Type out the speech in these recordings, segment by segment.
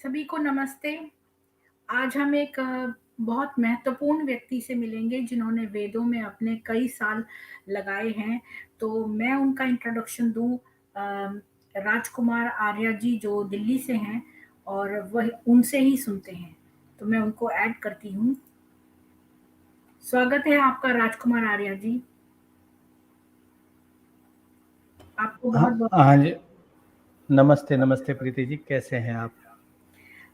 सभी को नमस्ते। आज हम एक बहुत महत्वपूर्ण व्यक्ति से मिलेंगे जिन्होंने वेदों में अपने कई साल लगाए हैं। तो मैं उनका इंट्रोडक्शन दूँ। राजकुमार आर्या जी जो दिल्ली से हैं और वह उनसे ही सुनते हैं। तो मैं उनको ऐड करती हूँ। स्वागत है आपका राजकुमार आर्या जी। आपको हाँ बहुत-बहुत हाँ जी। नमस्ते नमस्ते प्रीति जी, कैसे हैं आप?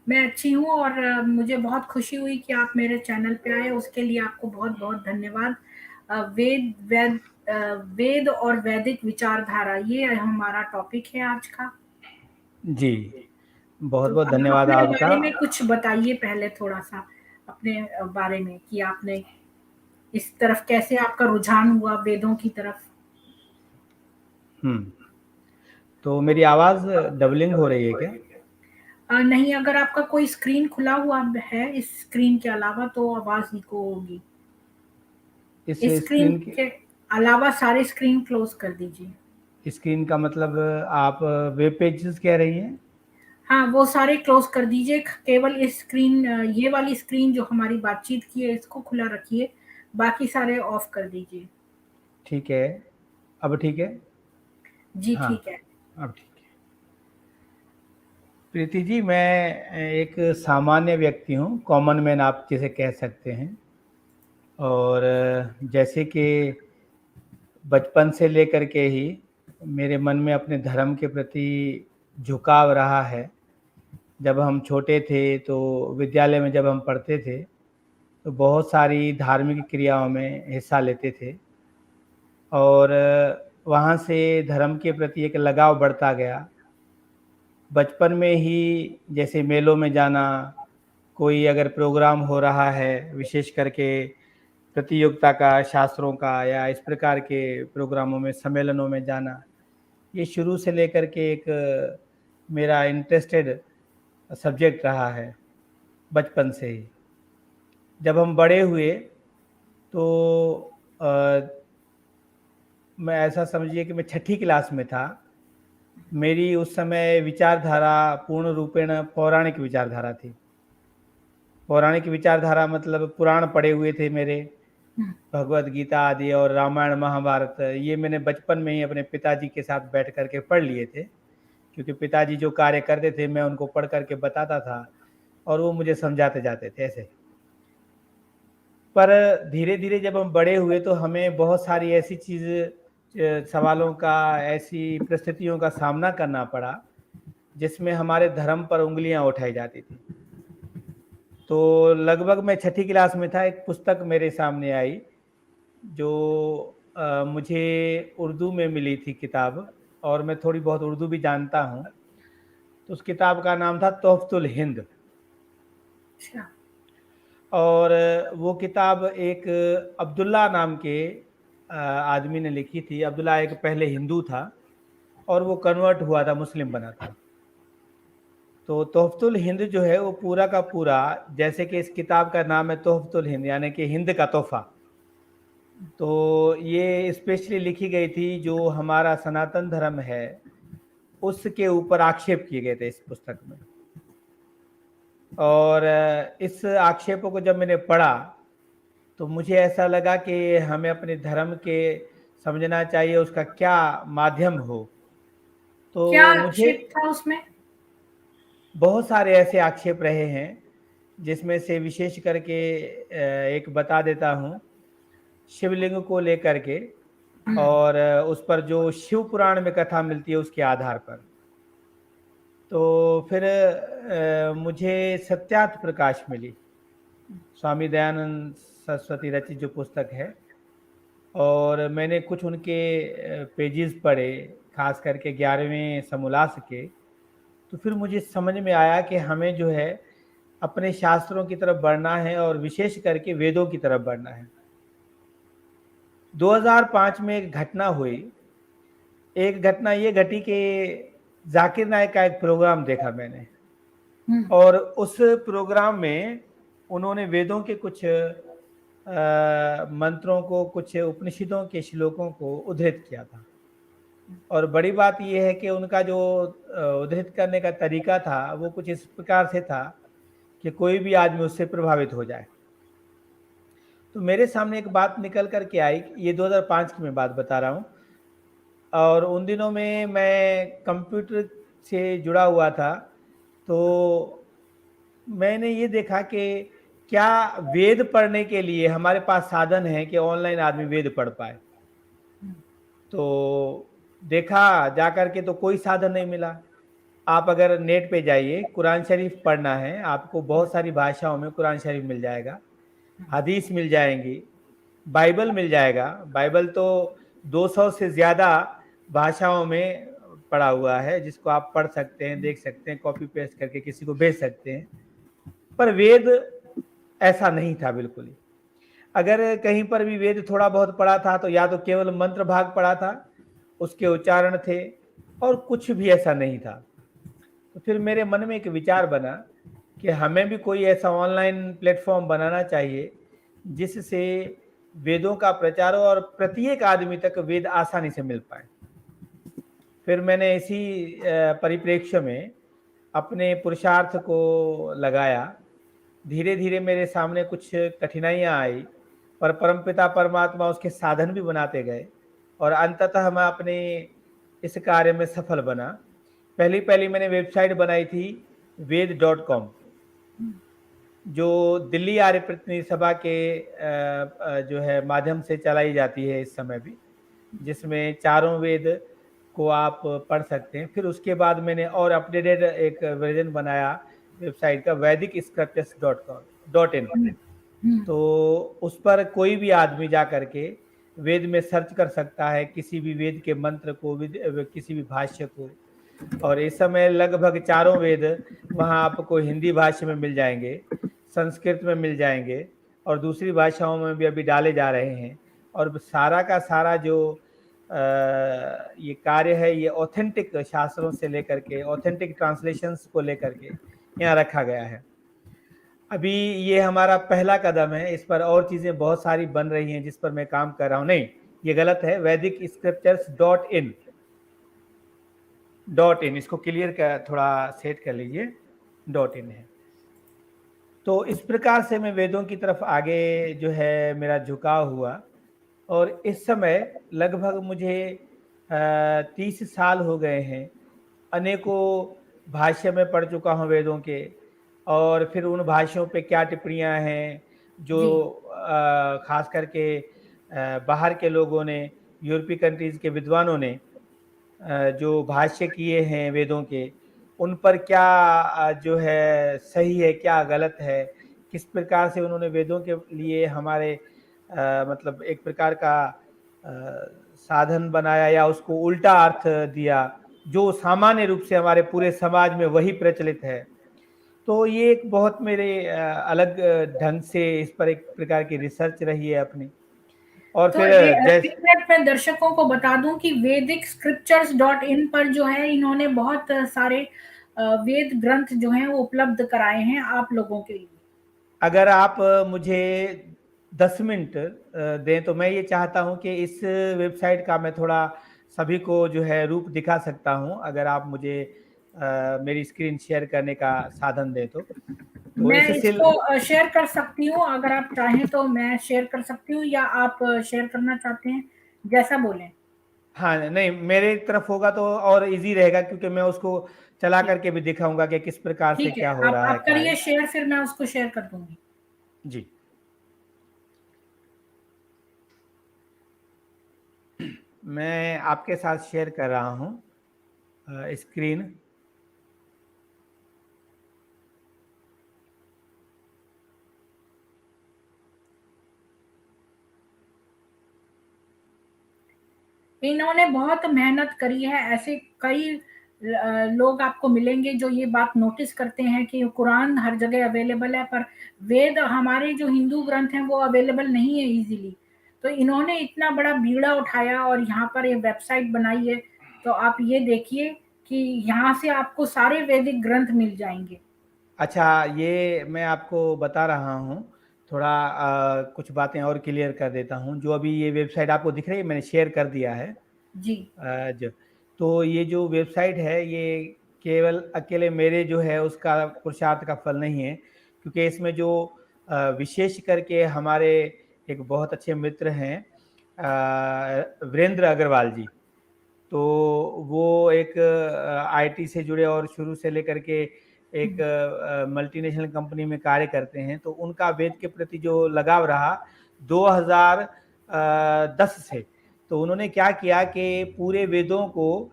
मैं अच्छी हूँ और मुझे बहुत खुशी हुई कि आप मेरे चैनल पे आए, उसके लिए आपको बहुत-बहुत धन्यवाद। वेद और वैदिक विचारधारा ये हमारा टॉपिक है आज का। जी, बहुत तो बहुत आप धन्यवाद अपने आपका। बारे में कुछ बताइए पहले थोड़ा-सा अपने बारे में कि आपने इस तरफ कैसे आपका रुझान हुआ वेदों की तरफ? हम्म, तो मेरी आवाज़ डबलिंग हो रही है क्या? नहीं, अगर आपका कोई स्क्रीन खुला हुआ है इस स्क्रीन के अलावा तो आवाज़ इको होगी। इस इस स्क्रीन स्क्रीन के अलावा सारे स्क्रीन क्लोज़ कर दीजिए। की स्क्रीन का मतलब आप वेब पेजेस कह रही हैं? हाँ, वो सारे क्लोज़ कर दीजिए, केवल इस स्क्रीन ये वाली स्क्रीन जो हमारी बातचीत की है इसको खुला रखिए, बाकी सारे ऑफ कर दीजिए। ठीक है, अब ठीक है? जी, हाँ, ठीक है। अब ठीक है। प्रीति जी, मैं एक सामान्य व्यक्ति हूँ, कॉमन मैन आप जिसे कह सकते हैं। और जैसे कि बचपन से लेकर के ही मेरे मन में अपने धर्म के प्रति झुकाव रहा है। जब हम छोटे थे तो विद्यालय में जब हम पढ़ते थे तो बहुत सारी धार्मिक क्रियाओं में हिस्सा लेते थे और वहाँ से धर्म के प्रति एक लगाव बढ़ता गया। बचपन में ही जैसे मेलों में जाना, कोई अगर प्रोग्राम हो रहा है विशेष करके प्रतियोगिता का, शास्त्रों का या इस प्रकार के प्रोग्रामों में, सम्मेलनों में जाना, ये शुरू से लेकर के एक मेरा इंटरेस्टेड सब्जेक्ट रहा है बचपन से ही। जब हम बड़े हुए तो मैं ऐसा समझिए कि मैं छठी क्लास में था। मेरी उस समय विचारधारा पूर्ण रूपेण पौराणिक विचारधारा थी। पौराणिक विचारधारा मतलब पुराण पढ़े हुए थे मेरे, हुँ, भगवद गीता आदि और रामायण महाभारत, ये मैंने बचपन में ही अपने पिताजी के साथ बैठ कर के पढ़ लिए थे। क्योंकि पिताजी जो कार्य करते थे मैं उनको पढ़ कर के बताता था और वो मुझे समझाते जाते थे ऐसे। पर धीरे-धीरे जब हम बड़े हुए तो हमें बहुत सारी ऐसी सवालों का, ऐसी परिस्थितियों का सामना करना पड़ा, जिसमें हमारे धर्म पर उँगलियाँ उठाई जाती थी। तो लगभग मैं छठी क्लास में था, एक पुस्तक मेरे सामने आई, जो मुझे उर्दू में मिली थी किताब और मैं थोड़ी बहुत उर्दू भी जानता हूँ। तो उस किताब का नाम था तोहफ़तुल हिंद। अच्छा। और वो किताब एक अब्दुल्ला नाम के आदमी ने लिखी थी। अब्दुल्ला एक पहले हिंदू था और वो कन्वर्ट हुआ था, मुस्लिम बना था। तो तोहफ़तुल हिंद जो है वो पूरा का पूरा, जैसे कि इस किताब का नाम है तोहफ़तुल हिंद यानी कि हिंद का तोहफ़ा। तो ये स्पेशली लिखी गई थी जो हमारा सनातन धर्म है, उसके ऊपर आक्षेप किए गए थे इस पुस्तक में। और इस आक्षेपों को जब मैंने पढ़ा तो मुझे ऐसा लगा कि हमें अपने धर्म के समझना चाहिए उसका क्या माध्यम हो। क्या तो मुझे आक्षेप था उसमें? बहुत सारे ऐसे आक्षेप रहे हैं, जिसमें से विशेष करके एक बता देता हूँ, शिवलिंग को लेकर के हुँ, और उस पर जो शिव पुराण में कथा मिलती है उसके आधार पर। तो फिर मुझे सत्यार्थ प्रकाश मिली, स्वामी दयानंद सरस्वती रचित जो पुस्तक है, और मैंने कुछ उनके पेजेस पढ़े, खास करके 11वें समोल्लास के। तो फिर मुझे समझ में आया कि हमें जो है अपने शास्त्रों की तरफ बढ़ना है और विशेष करके वेदों की तरफ बढ़ना है। 2005 में एक घटना हुई। एक घटना ये घटी कि जाकिर नाइक का एक प्रोग्राम देखा मैंने हुँ, और उस प्रोग्राम में उन्होंने वेदों के कुछ मंत्रों को, कुछ उपनिषदों के श्लोकों को उद्धृत किया था। और बड़ी बात ये है कि उनका जो उद्धृत करने का तरीका था, वो कुछ इस प्रकार से था कि कोई भी आदमी उससे प्रभावित हो जाए। तो मेरे सामने एक बात निकल कर के आई, ये 2005 की मैं बात बता रहा हूँ, और उन दिनों में मैं कंप्यूटर से जुड़ा हुआ था, तो मैंने ये देखा कि क्या वेद पढ़ने के लिए हमारे पास साधन है कि ऑनलाइन आदमी वेद पढ़ पाए। तो देखा जाकर के तो कोई साधन नहीं मिला। आप अगर नेट पे जाइए, कुरान शरीफ पढ़ना है, आपको बहुत सारी भाषाओं में कुरान शरीफ मिल जाएगा, हदीस मिल जाएंगी, बाइबल मिल जाएगा। बाइबल तो 200 से ज़्यादा भाषाओं में पड़ा हुआ है, जिसको आप पढ़ सकते हैं, देख सकते हैं, कॉपी पेस्ट करके किसी को भेज सकते हैं। पर वेद ऐसा नहीं था बिल्कुल ही। अगर कहीं पर भी वेद थोड़ा बहुत पढ़ा था तो या तो केवल मंत्र भाग पढ़ा था, उसके उच्चारण थे, और कुछ भी ऐसा नहीं था। तो फिर मेरे मन में एक विचार बना कि हमें भी कोई ऐसा ऑनलाइन प्लेटफॉर्म बनाना चाहिए जिससे वेदों का प्रचार हो और प्रत्येक आदमी तक वेद आसानी से मिल पाए। फिर मैंने इसी परिप्रेक्ष्य में अपने पुरुषार्थ को लगाया। धीरे धीरे मेरे सामने कुछ कठिनाइयाँ आई, पर परमपिता परमात्मा उसके साधन भी बनाते गए, और अंततः मैं अपने इस कार्य में सफल बना। पहली पहली मैंने वेबसाइट बनाई थी वेद.com, जो दिल्ली आर्य प्रतिनिधि सभा के जो है माध्यम से चलाई जाती है इस समय भी, जिसमें चारों वेद को आप पढ़ सकते हैं। फिर उसके बाद मैंने और अपडेटेड एक वर्जन बनाया वेबसाइट का, वैदिक स्क्रिप्चर्स डॉट इन। तो उस पर कोई भी आदमी जा करके वेद में सर्च कर सकता है किसी भी वेद के मंत्र को, किसी भी भाष्य को। और इस समय लगभग चारों वेद वहाँ आपको हिंदी भाषा में मिल जाएंगे, संस्कृत में मिल जाएंगे, और दूसरी भाषाओं में भी अभी डाले जा रहे हैं। और सारा का सारा जो ये कार्य है, ये ऑथेंटिक शास्त्रों से लेकर के ऑथेंटिक ट्रांसलेशंस को लेकर के यहाँ रखा गया है। अभी ये हमारा पहला कदम है, इस पर और चीज़ें बहुत सारी बन रही हैं जिस पर मैं काम कर रहा हूँ। नहीं, ये गलत है, वैदिक स्क्रिप्चर्स डॉट इन, इसको क्लियर कर, थोड़ा सेट कर लीजिए, .in है। तो इस प्रकार से मैं वेदों की तरफ आगे जो है मेरा झुकाव हुआ, और इस समय लगभग मुझे 30 साल हो गए हैं। अनेकों भाष्य में पढ़ चुका हूँ वेदों के, और फिर उन भाष्यों पे क्या टिप्पणियाँ हैं जो जी। खास करके बाहर के लोगों ने, यूरोपीय कंट्रीज़ के विद्वानों ने जो भाष्य किए हैं वेदों के, उन पर क्या जो है सही है, क्या गलत है, किस प्रकार से उन्होंने वेदों के लिए हमारे मतलब एक प्रकार का साधन बनाया या उसको उल्टा अर्थ दिया, जो सामान्य रूप से हमारे पूरे समाज में वही प्रचलित है। तो ये एक बहुत मेरे अलग ढंग से इस पर एक प्रकार की रिसर्च रही है अपनी। और तो फिर ये जैसे एक मिनट मैं दर्शकों को बता दूं कि वैदिक स्क्रिप्चर्स डॉट इन पर जो है इन्होंने बहुत सारे वेद ग्रंथ जो हैं वो उपलब्ध कराए हैं आप लोगों के लिए। अगर आप मुझे 10 मिनट दें तो मैं ये चाहता हूँ कि इस वेबसाइट का मैं थोड़ा सभी को जो है रूप दिखा सकता हूँ, अगर आप मुझे मेरी स्क्रीन शेयर करने का साधन दें तो मैं इससे। इसको शेयर कर सकती हूँ, अगर आप चाहें तो मैं शेयर कर सकती हूँ, या आप शेयर करना चाहते हैं, जैसा बोलें। हाँ, नहीं, मेरे तरफ होगा तो और इजी रहेगा, क्योंकि मैं उसको चला ठीक करके भी दिखाऊंगा कि किस प्रकार से ठीक है, क्या हो रहा है आप करिए कार्य। शेयर, फिर मैं उसको शेयर कर दूंगी। जी, मैं आपके साथ शेयर कर रहा हूँ स्क्रीन। इन्होंने बहुत मेहनत करी है, ऐसे कई लोग आपको मिलेंगे जो ये बात नोटिस करते हैं कि कुरान हर जगह अवेलेबल है, पर वेद हमारे जो हिंदू ग्रंथ हैं वो अवेलेबल नहीं है इजीली। तो इन्होंने इतना बड़ा बीड़ा उठाया और यहाँ पर ये वेबसाइट बनाई है। तो आप ये देखिए कि यहाँ से आपको सारे वैदिक ग्रंथ मिल जाएंगे। अच्छा, ये मैं आपको बता रहा हूँ, थोड़ा कुछ बातें और क्लियर कर देता हूँ। जो अभी ये वेबसाइट आपको दिख रही है, मैंने शेयर कर दिया है। जी। जो तो ये जो वेबसाइट है ये केवल अकेले मेरे जो है उसका पुरुषार्थ का फल नहीं है, क्योंकि इसमें जो विशेष करके हमारे एक बहुत अच्छे मित्र हैं वीरेंद्र अग्रवाल जी। तो वो एक आईटी से जुड़े और शुरू से लेकर के एक मल्टीनेशनल कंपनी में कार्य करते हैं। तो उनका वेद के प्रति जो लगाव रहा 2010 से, तो उन्होंने क्या किया कि पूरे वेदों को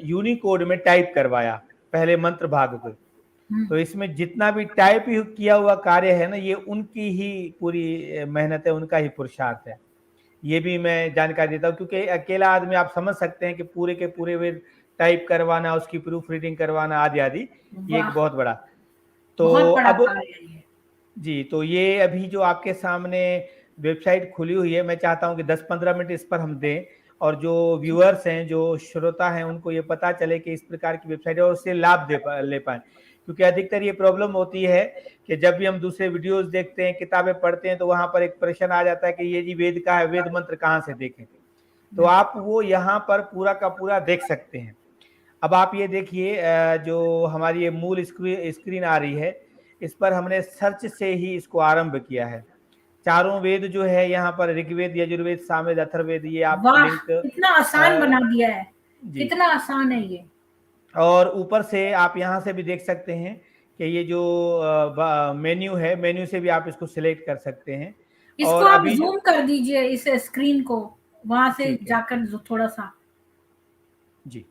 यूनिकोड में टाइप करवाया, पहले मंत्र भाग को। हुँ। तो इसमें जितना भी टाइप किया हुआ कार्य है ना, ये उनकी ही पूरी मेहनत है, उनका ही पुरुषार्थ है। ये भी मैं जानकारी देता हूँ, क्योंकि अकेला आदमी आप समझ सकते हैं कि पूरे के पूरे वेद टाइप करवाना, उसकी प्रूफ रीडिंग करवाना आदि आदि, ये एक वाह! बहुत बड़ा। तो बहुत बड़ा अब कार्य है ये। जी, तो ये अभी जो आपके सामने वेबसाइट खुली हुई है, मैं चाहता हूँ कि 10-15 मिनट इस पर हम दें, और जो जी। व्यूअर्स हैं, जो श्रोता हैं, उनको ये पता चले कि इस प्रकार की वेबसाइट है और उससे लाभ ले पाएँ। क्योंकि अधिकतर ये प्रॉब्लम होती है कि जब भी हम दूसरे वीडियोज़ देखते हैं, किताबें पढ़ते हैं, तो वहाँ पर एक प्रश्न आ जाता है कि ये जी वेद का है, वेद मंत्र कहाँ से देखें? तो हुँ। आप वो यहाँ पर पूरा का पूरा देख सकते हैं। अब आप ये देखिए जो हमारी ये मूल स्क्रीन आ रही है, इस पर हमने सर्च से ही इसको आरंभ किया है। चारों वेद जो है यहाँ पर ऋग्वेद, यजुर्वेद, सामवेद, अथर्ववेद, ये आप वाह! लिंक कितना आसान बना दिया है। जी। कितना आसान है ये। और ऊपर से आप यहाँ से भी देख सकते हैं कि ये जो मेन्यू है, मेन्यू से भी आप इसको सिलेक्ट कर सकते हैं। इसको और आप अभी जो ज़ूम कर दीजिए इस स्क्रीन को, वहाँ से ठीक है, जाकर ज़ थोड़ा-सा। जी।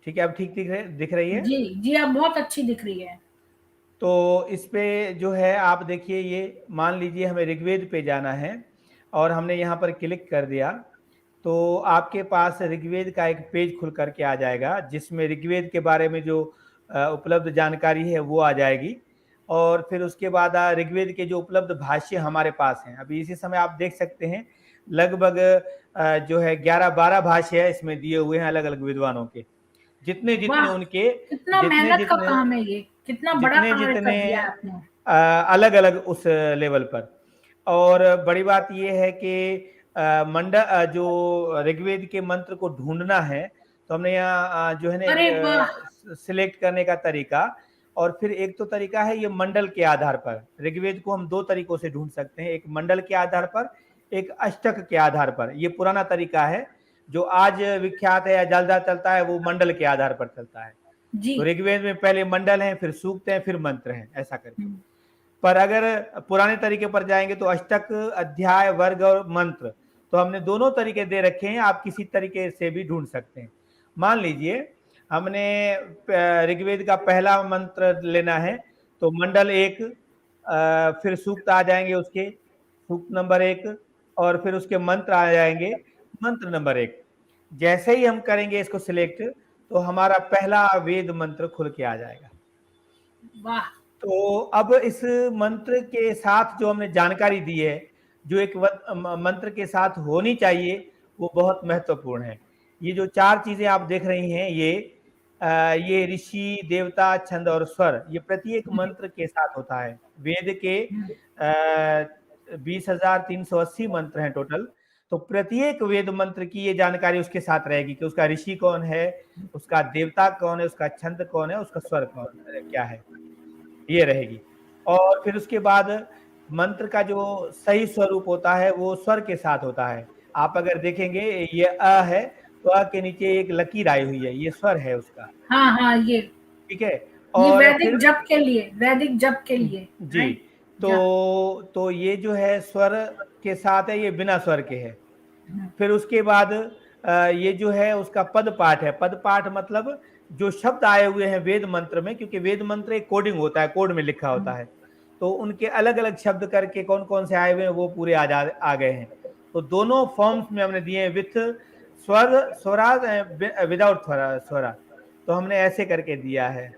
ठीक है, अब ठीक दिख रही है? जी, जी, अब बहुत अच्छी दिख रही है। तो इस पे जो है आप देखिए, ये मान लीजिए हमें ऋग्वेद पे जाना है और हमने यहाँ पर क्लिक कर दिया, तो आपके पास ऋग्वेद का एक पेज खुल करके आ जाएगा, जिसमें ऋग्वेद के बारे में जो उपलब्ध जानकारी है वो आ जाएगी। और फिर उसके बाद ऋग्वेद के जो उपलब्ध भाष्य हमारे पास हैं, अभी इसी समय आप देख सकते हैं लगभग जो है 11-12 भाष्य है इसमें दिए हुए हैं अलग अलग विद्वानों के, जितने जितने वाह! उनके कितना जितने मेहनत का जितने काम है ये, कितना बड़ा जितने कार्य जितने कर दिया है आपने। अलग-अलग उस लेवल पर। और बड़ी बात ये है कि जो ऋग्वेद के मंत्र को ढूँढना है, तो हमने यहाँ जो है अरे ना वाह! सिलेक्ट करने का तरीका, और फिर एक तो तरीका है ये मंडल के आधार पर। ऋग्वेद को हम 2 तरीकों से ढूँढ सकते हैं, एक मंडल के आधार पर, एक अष्टक के आधार पर। ये पुराना तरीका है, जो आज विख्यात है या ज़्यादा चलता है, वो मंडल के आधार पर चलता है। जी। तो ऋग्वेद में पहले मंडल हैं, फिर सूक्त हैं, फिर मंत्र हैं, ऐसा करके। हुँ। पर अगर पुराने तरीके पर जाएंगे तो अष्टक, अध्याय, वर्ग और मंत्र, तो हमने दोनों तरीके दे रखे हैं, आप किसी तरीके से भी ढूंढ सकते हैं। मान लीजिए हमने ऋग्वेद का पहला मंत्र लेना है, तो मंडल 1, फिर सूक्त आ जाएंगे उसके, सूक्त नंबर 1, और फिर उसके मंत्र आ जाएंगे, मंत्र नंबर 1। जैसे ही हम करेंगे इसको सिलेक्ट, तो हमारा पहला वेद मंत्र खुल के आ जाएगा। वाह! तो अब इस मंत्र के साथ जो हमने जानकारी दी है, जो एक मंत्र के साथ होनी चाहिए, वो बहुत महत्वपूर्ण है। ये जो 4 चीज़ें आप देख रही हैं, ये ऋषि, देवता, छंद और स्वर, ये प्रत्येक हुँ, मंत्र के साथ होता है। वेद के हुँ। 20,380 मंत्र हैं टोटल, तो प्रत्येक वेद मंत्र की ये जानकारी उसके साथ रहेगी कि उसका ऋषि कौन है, उसका देवता कौन है, उसका छंद कौन है, उसका स्वर क्या है। ये रहेगी। और फिर उसके बाद मंत्र का जो सही स्वरूप होता है वो स्वर के साथ होता है। आप अगर देखेंगे ये है, तो के नीचे एक लकीर आई हुई है, ये स्वर है उसका, हाँ, हाँ, ठीक है? ये और वैदिक फिर जप के लिए, वैदिक जप के लिए, जी, राइट? जा तो ये जो है स्वर के साथ है, ये बिना स्वर के है। हुँ, फिर उसके बाद ये जो है उसका पद पाठ है। पद पाठ मतलब जो शब्द आए हुए हैं वेद मंत्र में, क्योंकि वेद मंत्र एक कोडिंग होता है, कोड में लिखा होता हुँ। है। तो उनके अलग-अलग शब्द करके कौन-कौन से आए हुए हैं वो पूरे आ गए हैं। तो दोनों फॉर्म्स में हमने दिए हैं, विथ स्वर, स्वराज, विदाउट स्वरा। तो हमने ऐसे करके दिया है।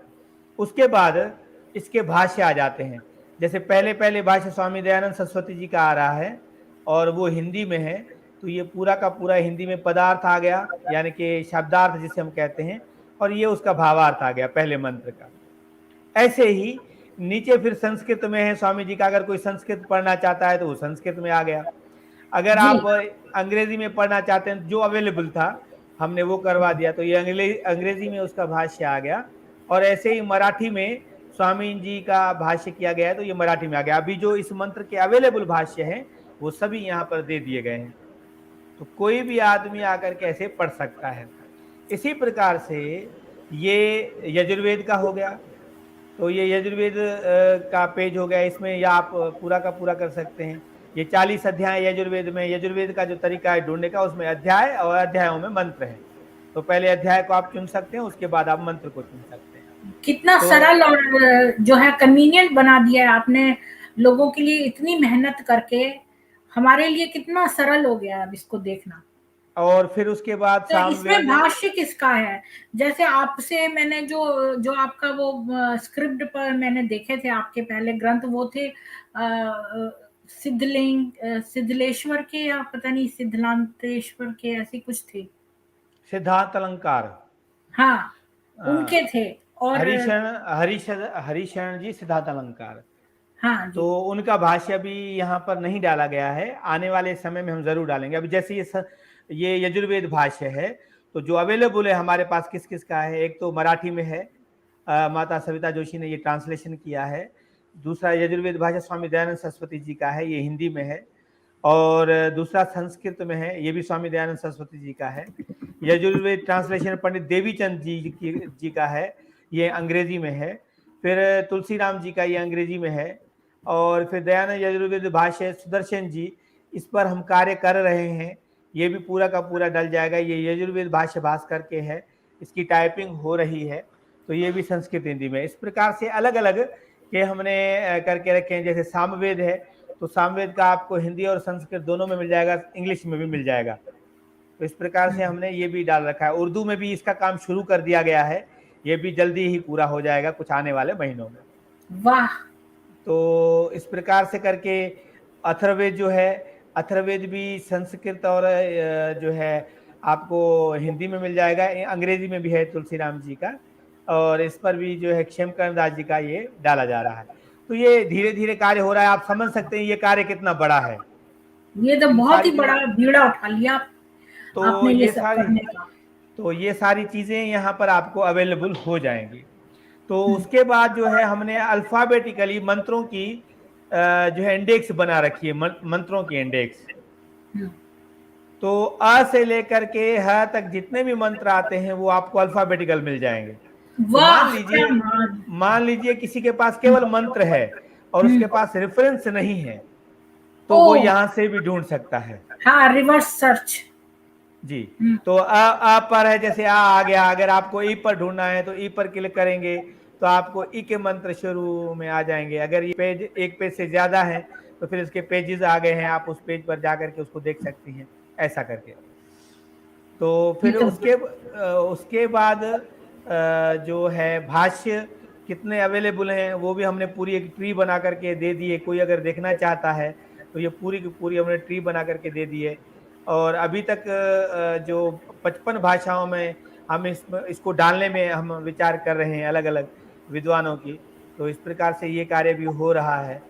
उसके बाद इसके भाष्य आ जाते हैं। जैसे पहले भाष्य स्वामी दयानंद सरस्वती जी का आ रहा है, और वो हिंदी में है। तो ये पूरा का पूरा हिंदी में पदार्थ आ गया, यानी कि शब्दार्थ जिसे हम कहते हैं, और ये उसका भावार्थ आ गया पहले मंत्र का। ऐसे ही नीचे फिर संस्कृत में है स्वामी जी का, अगर कोई संस्कृत पढ़ना चाहता है तो वो संस्कृत में आ गया। अगर जी। आप अंग्रेजी में पढ़ना चाहते हैं, जो अवेलेबल था, हमने वो करवा दिया, तो ये अंग्रेजी में उसका भाष्य आ गया। और ऐसे ही मराठी में स्वामी जी का भाष्य किया गया है, तो ये मराठी में आ गया। अभी जो इस मंत्र के अवेलेबल भाष्य हैं वो सभी यहाँ पर दे दिए गए हैं, तो कोई भी आदमी आकर के ऐसे पढ़ सकता है। इसी प्रकार से ये यजुर्वेद का हो गया, तो ये यजुर्वेद का पेज हो गया, इसमें या आप पूरा का पूरा कर सकते हैं। ये 40 अध्याय यजुर्वेद में, यजुर्वेद का जो तरीका है ढूंढने का, उसमें अध्याय और अध्यायों में मंत्र है। तो पहले अध्याय को आप चुन सकते हैं, उसके बाद आप मंत्र को चुन सकते हैं। कितना तो सरल और जो है कन्वीनियंट बना दिया है आपने लोगों के लिए, इतनी मेहनत करके हमारे लिए कितना सरल हो गया है अब इसको देखना। और फिर उसके बाद तो इसमें सामवेद। भाष्य किसका है? जैसे आपसे मैंने जो जो आपका वो स्क्रिप्ट पर मैंने देखे थे आपके पहले ग्रंथ, वो थे सिद्धलेश्वर के, या पता नहीं सिद्धलांतेश्वर के, ऐसे कुछ थे। सिद्धार्थ अलंकार। हाँ, अ, उनके थे। और हरिशरण जी सिद्धार्थ अलंकार। हाँ तो जी। उनका भाष्य अभी यहाँ पर नहीं डाला गया है, आने वाले समय में हम जरूर डालेंगे। अभी जैसे ये यजुर्वेद भाष्य है, तो जो अवेलेबल है हमारे पास किस किस का है, एक तो मराठी में है, माता सविता जोशी ने ये ट्रांसलेशन किया है। दूसरा यजुर्वेद भाष्य स्वामी दयानंद सरस्वती जी का है, ये हिंदी में है। और दूसरा संस्कृत में है, ये भी स्वामी दयानंद सरस्वती जी का है। यजुर्वेद ट्रांसलेशन पंडित देवीचंद जी का है, ये अंग्रेजी में है। फिर तुलसीराम जी का ये अंग्रेजी में है। और फिर दयानंद यजुर्वेद भाष्य सुदर्शन जी, इस पर हम कार्य कर रहे हैं, ये भी पूरा का पूरा डल जाएगा। ये यजुर्वेद भाष्य भास्कर के है, इसकी टाइपिंग हो रही है, तो ये भी संस्कृत हिंदी में। इस प्रकार से अलग अलग के हमने करके रखे हैं। जैसे सामवेद है, तो सामवेद का आपको हिंदी और संस्कृत दोनों में मिल जाएगा, इंग्लिश में भी मिल जाएगा। तो इस प्रकार से हमने ये भी डाल रखा है। उर्दू में भी इसका काम शुरू कर दिया गया है, ये भी जल्दी ही पूरा हो जाएगा कुछ आने वाले महीनों में। वाह। तो इस प्रकार से करके अथर्ववेद जो है, अथर्ववेद भी संस्कृत और जो है आपको हिंदी में मिल जाएगा, अंग्रेजी में भी है तुलसीराम जी का, और इस पर भी जो है क्षेमकर्ण दास जी का ये डाला जा रहा है। तो ये धीरे धीरे कार्य हो रहा है, आप समझ सकते हैं ये कार्य कितना बड़ा है। ये तो इन बहुत सारी ही बड़ा बीड़ा उठा लिया तो आपने ये ये सब सारी करने का। तो ये सारी चीजें यहाँ पर आपको अवेलेबल हो जाएंगी। तो उसके बाद जो है हमने अल्फाबेटिकली मंत्रों की जो है इंडेक्स बना रखी है, मंत्रों की इंडेक्स। हम्म। तो अ से लेकर के ह तक जितने भी मंत्र आते हैं वो आपको अल्फाबेटिकल मिल जाएंगे। तो वाह क्या मान। मान लीजिए किसी के पास केवल मंत्र है और उसके हम्म। पास रेफरेंस नहीं है, तो ओ। वो यहां से भी ढूंढ सकता है। हाँ, रिवर्स सर्च। जी। तो अ पर है, जैसे आ गया, अगर आपको ई पर ढूंढना है तो ई पर क्लिक करेंगे तो आपको ई के मंत्र शुरू में आ जाएंगे। अगर ये पेज एक पेज से ज्यादा है तो फिर इसके पेजेस आ गए हैं, आप उस पेज पर जाकर के उसको देख सकती हैं, ऐसा करके। तो ये फिर तो उसके बाद जो है भाष्य कितने अवेलेबल हैं वो भी हमने पूरी एक ट्री बना करके दे दी है। कोई अगर देखना चाहता है तो ये पूरी की पूरी हमने ट्री बना करके दे दी है। और अभी तक जो 55 भाषाओं में हम इसको डालने में हम विचार कर रहे हैं, अलग अलग विद्वानों की। तो इस प्रकार से ये कार्य भी हो रहा है।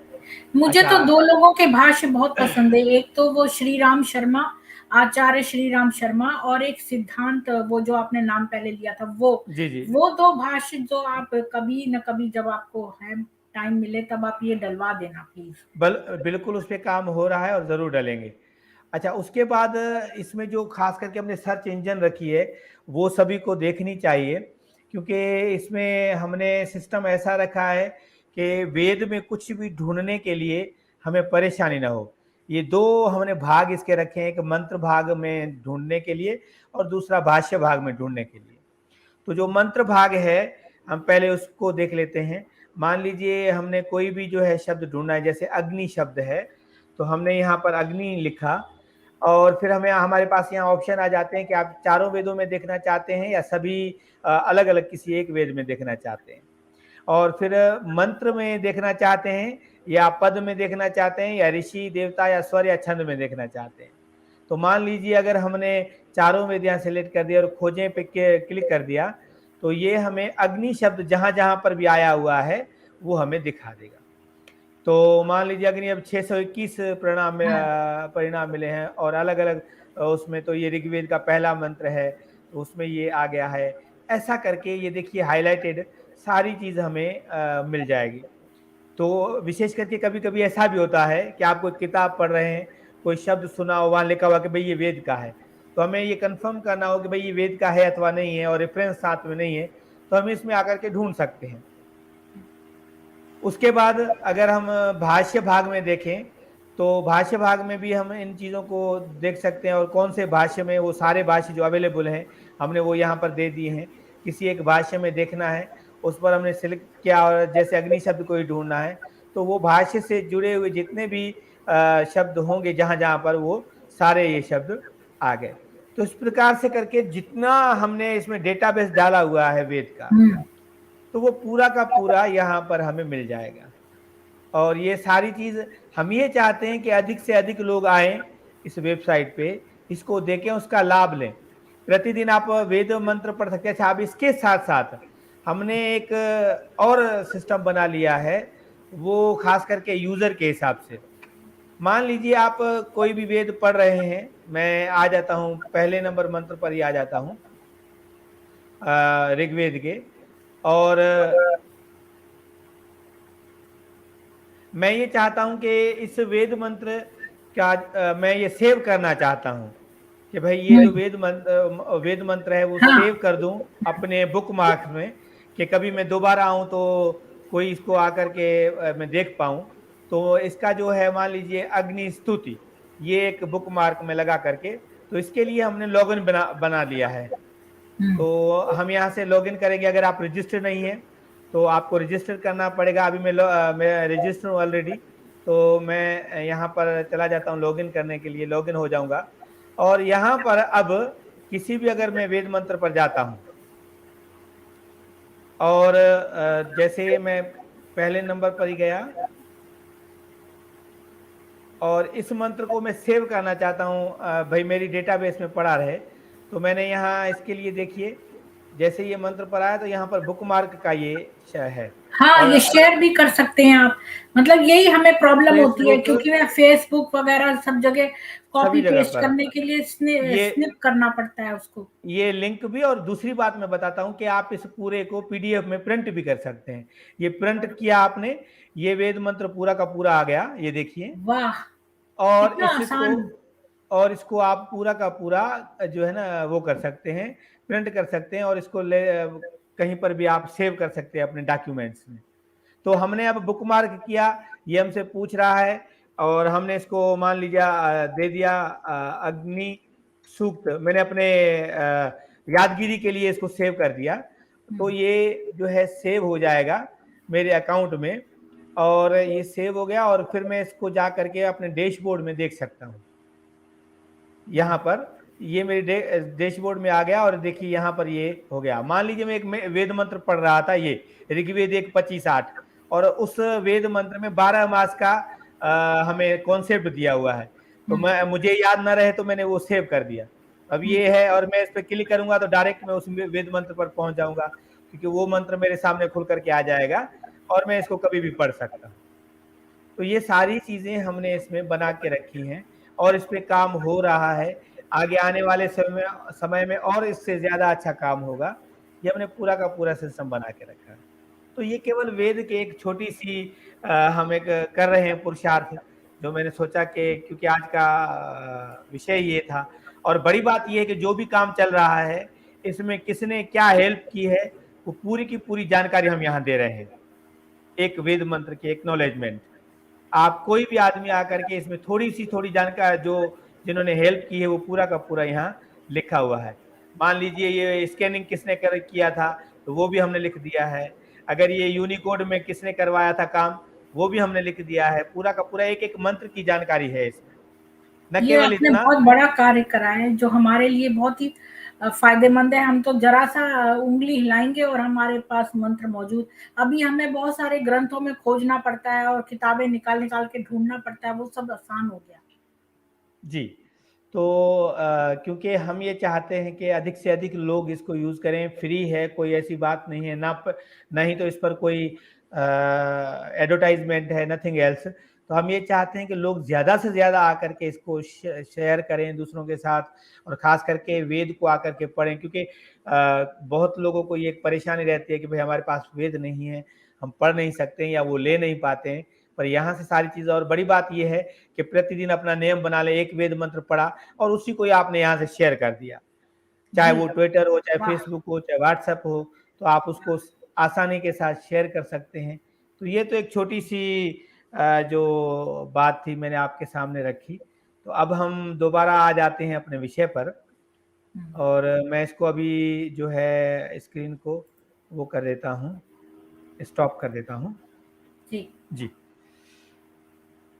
मुझे अच्छा। तो दो लोगों के भाष्य बहुत पसंद है। एक तो वो श्री राम शर्मा, आचार्य श्री राम शर्मा, और एक सिद्धांत, वो जो आपने नाम पहले लिया था, जी जी। वो दो भाष्य जो आप कभी न कभी जब आपको है टाइम मिले तब आप ये डलवा देना प्लीज। बिल्कुल उस पे काम हो रहा है और जरूर डलेंगे। अच्छा, उसके बाद इसमें जो खास करके हमने सर्च इंजन रखी है वो सभी को देखनी चाहिए, क्योंकि इसमें हमने सिस्टम ऐसा रखा है कि वेद में कुछ भी ढूंढने के लिए हमें परेशानी ना हो। ये दो हमने भाग इसके रखे हैं, एक मंत्र भाग में ढूंढने के लिए और दूसरा भाष्य भाग में ढूंढने के लिए। तो जो मंत्र भाग है हम पहले उसको देख लेते हैं। मान लीजिए हमने कोई भी जो है शब्द ढूंढना है, जैसे अग्नि शब्द है, तो हमने यहाँ पर अग्नि लिखा, और फिर हमें हमारे पास यहाँ ऑप्शन आ जाते हैं कि आप चारों वेदों में देखना चाहते हैं या सभी अलग अलग किसी एक वेद में देखना चाहते हैं। और फिर मंत्र में देखना चाहते हैं या पद में देखना चाहते हैं या ऋषि देवता या स्वर या छंद में देखना चाहते हैं। तो मान लीजिए अगर हमने चारों वेद यहाँ सेलेक्ट कर दिया और खोजें पे क्लिक कर दिया, तो ये हमें अग्नि शब्द जहां जहां पर भी आया हुआ है वो हमें दिखा देगा। तो मान लीजिए अग्नि अब 621 परिणाम हाँ। परिणाम मिले हैं और अलग अलग उसमें। तो ये ऋग्वेद का पहला मंत्र है, तो उसमें ये आ गया है। ऐसा करके ये देखिए हाइलाइटेड सारी चीज़ हमें मिल जाएगी। तो विशेष करके कभी-कभी ऐसा भी होता है कि आप कोई किताब पढ़ रहे हैं, कोई शब्द सुना हो, वहाँ लिखा हुआ कि भई ये वेद का है। तो हमें ये कन्फर्म करना हो कि भई ये वेद का है अथवा नहीं है और रेफ़रेंस साथ में नहीं है, तो हम इसमें आकर के ढूँढ सकते हैं। उसके बाद अगर हम भाष्य भाग में देखें, तो भाष्य भाग में भी हम इन चीज़ों को देख सकते हैं और कौन से भाष्य में वो सारे भाष्य जो अवेलेबल हैं, हमने वो यहाँ पर दे दिए हैं। किसी एक भाष्य में देखना है, उस पर हमने सेलेक्ट किया और जैसे अग्नि शब्द को ही ढूँढना है, तो वो भाष्य से जुड़े हुए जितने भी शब्द होंगे जहाँ-जहाँ पर वो सारे ये शब्द आ गए। तो इस प्रकार से करके जितना हमने इसमें डेटाबेस डाला हुआ है वेद का, हुँ। तो वो पूरा का पूरा यहाँ पर हमें मिल जाएगा। और ये सारी चीज़ हम ये चाहते हैं कि अधिक से अधिक लोग आएँ इस वेबसाइट पे, इसको देखें, उसका लाभ लें। प्रतिदिन आप वेद मंत्र पढ़ सकते हैं। अच्छा, अब इसके साथ-साथ हमने एक और सिस्टम बना लिया है, वो ख़ास करके यूज़र के हिसाब से। मान लीजिए आप कोई भी वेद पढ़ रहे हैं, मैं आ जाता हूँ, पहले नंबर मंत्र पर ही आ जाता हूँ ऋग्वेद के, और मैं ये चाहता हूँ कि इस वेद मंत्र का मैं ये सेव करना चाहता हूँ कि भाई ये जो हुँ। वेद मंत्र है वो हाँ। सेव कर दूं अपने बुकमार्क में, कि कभी मैं दोबारा आऊं तो कोई इसको आकर के मैं देख पाऊं। तो इसका जो है मान लीजिए अग्नि स्तुति, ये एक बुकमार्क में लगा करके, तो इसके लिए हमने लॉगिन बना लिया है। हुँ। तो हम यहाँ से लॉगिन करेंगे। अगर आप रजिस्टर नहीं है तो आपको रजिस्टर करना पड़ेगा। अभी मैं रजिस्टर हूँ ऑलरेडी, तो मैं यहाँ पर चला जाता हूँ लॉगिन करने के लिए, लॉगिन हो जाऊंगा। और यहाँ पर अब किसी भी अगर मैं वेद मंत्र पर जाता हूँ और जैसे मैं पहले नंबर पर ही गया और इस मंत्र को मैं सेव करना चाहता हूँ, भाई मेरी डेटाबेस में पड़ा रहे, तो मैंने यहाँ इसके लिए देखिए जैसे ये मंत्र पर आया तो यहाँ पर बुकमार्क का ये है। हाँ, और ये शेयर भी कर सकते हैं आप। मतलब यही हमें प्रॉब्लम होती है फेसबुक क्योंकि मैं फ़ेसबुक वगैरह सब जगह कॉपी सभी जगह पेस्ट पर करने के लिए ये स्निप करना पड़ता है उसको। ये लिंक भी, और दूसरी बात मैं बताता हूँ कि आप इस पूरे को पीडीएफ में प्रिंट भी कर सकते हैं। ये प्रिंट किया आपने, ये वेद मंत्र पूरा का पूरा आ गया, ये देखिए। वाह! और कितना इसको आसान। और इसको आप पूरा का पूरा जो है ना वो कर सकते हैं, प्रिंट कर सकते हैं और इसको कहीं पर भी आप सेव कर सकते हैं अपने डॉक्यूमेंट्स में। तो हमने अब बुकमार्क किया, ये हमसे पूछ रहा है और हमने इसको मान लीजिए दे दिया अग्नि सूक्त, मैंने अपने यादगिरी के लिए इसको सेव कर दिया। तो हुँ। ये जो है सेव हो जाएगा मेरे अकाउंट में, और ये सेव हो गया और फिर मैं इसको जा करके अपने डैशबोर्ड में देख सकता हूँ। यहाँ पर ये मेरे डैशबोर्ड में आ गया और देखिए यहाँ पर ये हो गया। मान लीजिए मैं एक वेद मंत्र पढ़ रहा था, ये ऋग्वेद 1:25-8, और उस वेद मंत्र में 12 मास का हमें कॉन्सेप्ट दिया हुआ है। तो हुँ। मुझे याद ना रहे तो मैंने वो सेव कर दिया। अब हुँ। ये है और मैं इस पे क्लिक करूंगा तो डायरेक्ट मैं उस वेद मंत्र पर पहुंच जाऊंगा, क्योंकि वो मंत्र मेरे सामने खुल करके आ जाएगा और मैं इसको कभी भी पढ़ सकता हूँ। तो ये सारी चीज़ें हमने इसमें बना के रखी हैं और इस पे काम हो रहा है। आगे आने वाले समय में और इससे ज़्यादा अच्छा काम होगा। ये हमने पूरा का पूरा सिस्टम बना के रखा है। तो ये केवल वेद के एक छोटी-सी हम एक कर रहे हैं पुरुषार्थ, जो मैंने सोचा कि क्योंकि आज का विषय ये था। और बड़ी बात ये है कि जो भी काम चल रहा है, इसमें किसने क्या हेल्प की है, वो पूरी की पूरी जानकारी हम यहाँ दे रहे हैं। एक वेद मंत्र की एक्नॉलेजमेंट। आप कोई भी आदमी आकर के इसमें थोड़ी जानकारी जो जिन्होंने हेल्प की है वो पूरा का पूरा यहाँ लिखा हुआ है। मान लीजिए ये स्कैनिंग किसने किया था तो वो भी हमने लिख दिया है। अगर ये यूनिकोड में किसने करवाया था काम, वो भी हमने लिख दिया है। पूरा का पूरा एक एक मंत्र की जानकारी है इसमें। न ये केवल आपने इतना, बहुत बड़ा कार्य करा है जो हमारे लिए बहुत ही फ़ायदेमंद है। हम तो ज़रा-सा उँगली हिलाएँगे और हमारे पास मंत्र मौजूद। अभी हमें बहुत सारे ग्रंथों में खोजना पड़ता है और किताबें निकाल-निकाल के ढूँढना पड़ता है, वो सब आसान हो गया। जी। तो क्योंकि हम ये चाहते हैं कि अधिक से अधिक लोग इसको यूज़ करें, फ्री है, कोई ऐसी बात नहीं है, ना ही तो इस पर कोई एडवर्टाइज़मेंट है, नथिंग एल्स। तो हम ये चाहते हैं कि लोग ज़्यादा से ज़्यादा आकर के इसको शेयर करें दूसरों के साथ, और ख़ास करके वेद को आकर के पढ़ें, क्योंकि बहुत लोगों को ये एक परेशानी रहती है कि भाई हमारे पास वेद नहीं है, हम पढ़ नहीं सकते हैं या वो ले नहीं पाते हैं। पर यहाँ से सारी चीज़ें, और बड़ी बात ये है कि प्रतिदिन अपना नियम बना लें, एक वेद मंत्र पढ़ा और उसी को ही आपने यहाँ से शेयर कर दिया, चाहे जी, वो ट्विटर हो, चाहे वाह! फेसबुक हो, चाहे व्हाट्सएप हो, तो आप उसको आसानी के साथ शेयर कर सकते हैं। तो ये तो एक छोटी-सी जो बात थी मैंने आपके सामने रखी। तो अब हम दोबारा आ जाते हैं अपने विषय पर, हुँ, और मैं इसको अभी जो है स्क्रीन को वो कर देता हूँ, स्टॉप कर देता हूँ। जी, जी।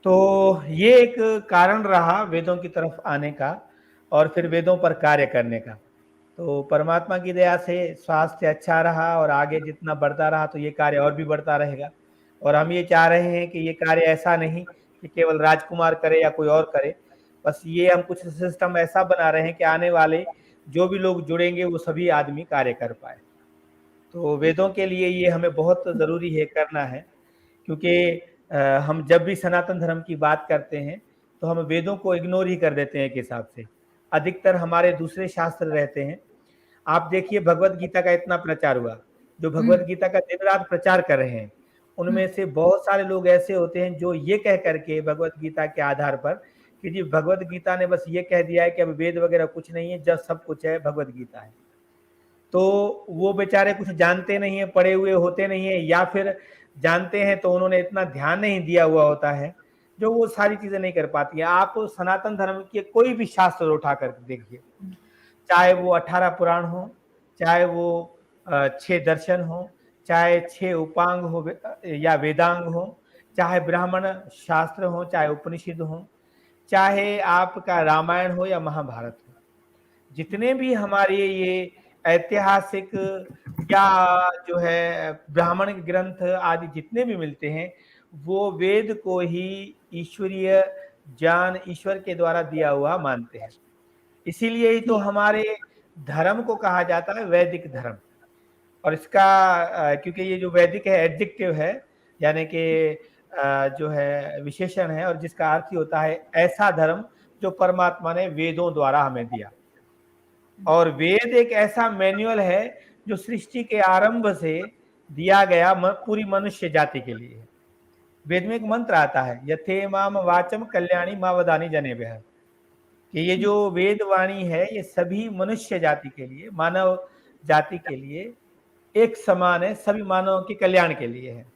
तो ये एक कारण रहा वेदों की तरफ आने का और फिर वेदों पर कार्य करने का। तो परमात्मा की दया से स्वास्थ्य अच्छा रहा और आगे जितना बढ़ता रहा तो ये कार्य और भी बढ़ता रहेगा। और हम ये चाह रहे हैं कि ये कार्य ऐसा नहीं कि केवल राजकुमार करे या कोई और करे, बस ये हम कुछ सिस्टम ऐसा बना रहे हैं कि आने वाले जो भी लोग जुड़ेंगे वो सभी आदमी कार्य कर पाए। तो वेदों के लिए ये हमें बहुत ज़रूरी है करना है, क्योंकि हम जब भी सनातन धर्म की बात करते हैं तो हम वेदों को इग्नोर ही कर देते हैं एक हिसाब से। अधिकतर हमारे दूसरे शास्त्र रहते हैं। आप देखिए भगवत गीता का इतना प्रचार हुआ, जो हुँ, भगवत गीता का दिन-रात प्रचार कर रहे हैं, हुँ, उनमें से बहुत सारे लोग ऐसे होते हैं जो ये कह कर के भगवत गीता के आधार पर कि जी भगवत गीता ने बस ये कह दिया है कि अब वेद वगैरह कुछ नहीं है, जब सब कुछ है भगवत गीता है। तो वो बेचारे कुछ जानते नहीं हैं, पढ़े हुए होते नहीं हैं, या फिर जानते हैं तो उन्होंने इतना ध्यान नहीं दिया हुआ होता है, जो वो सारी चीज़ें नहीं कर पाती हैं। आप सनातन धर्म के कोई भी शास्त्र उठा कर देखिए, हुँ, चाहे वो 18 पुराण हो, चाहे वो 6 दर्शन हो, चाहे 6 उपांग हो या वेदांग हो, चाहे ब्राह्मण शास्त्र हो, चाहे उपनिषद हो, चाहे आपका रामायण हो या महाभारत हो। जितने भी हमारे ये ऐतिहासिक या जो है ब्राह्मण ग्रंथ आदि जितने भी मिलते हैं, वो वेद को ही ईश्वरीय ज्ञान ईश्वर के द्वारा दिया हुआ मानते हैं। इसीलिए ही तो जी, हमारे धर्म को कहा जाता है वैदिक धर्म। और इसका क्योंकि ये जो वैदिक है एडजेक्टिव है, यानी कि जो है विशेषण है, और जिसका अर्थ ही होता है ऐसा धर्म जो परमात्मा ने वेदों द्वारा हमें दिया। और वेद एक ऐसा मैनुअल है जो सृष्टि के आरंभ से दिया गया पूरी मनुष्य जाति के लिए है। वेद में एक मंत्र आता है, यथे माम वाचम कल्याणी मावदानी जनेभ्यः, कि ये जो वेद वाणी है ये सभी मनुष्य जाति के लिए, मानव जाति के लिए एक समान है, सभी मानवों के कल्याण के लिए है।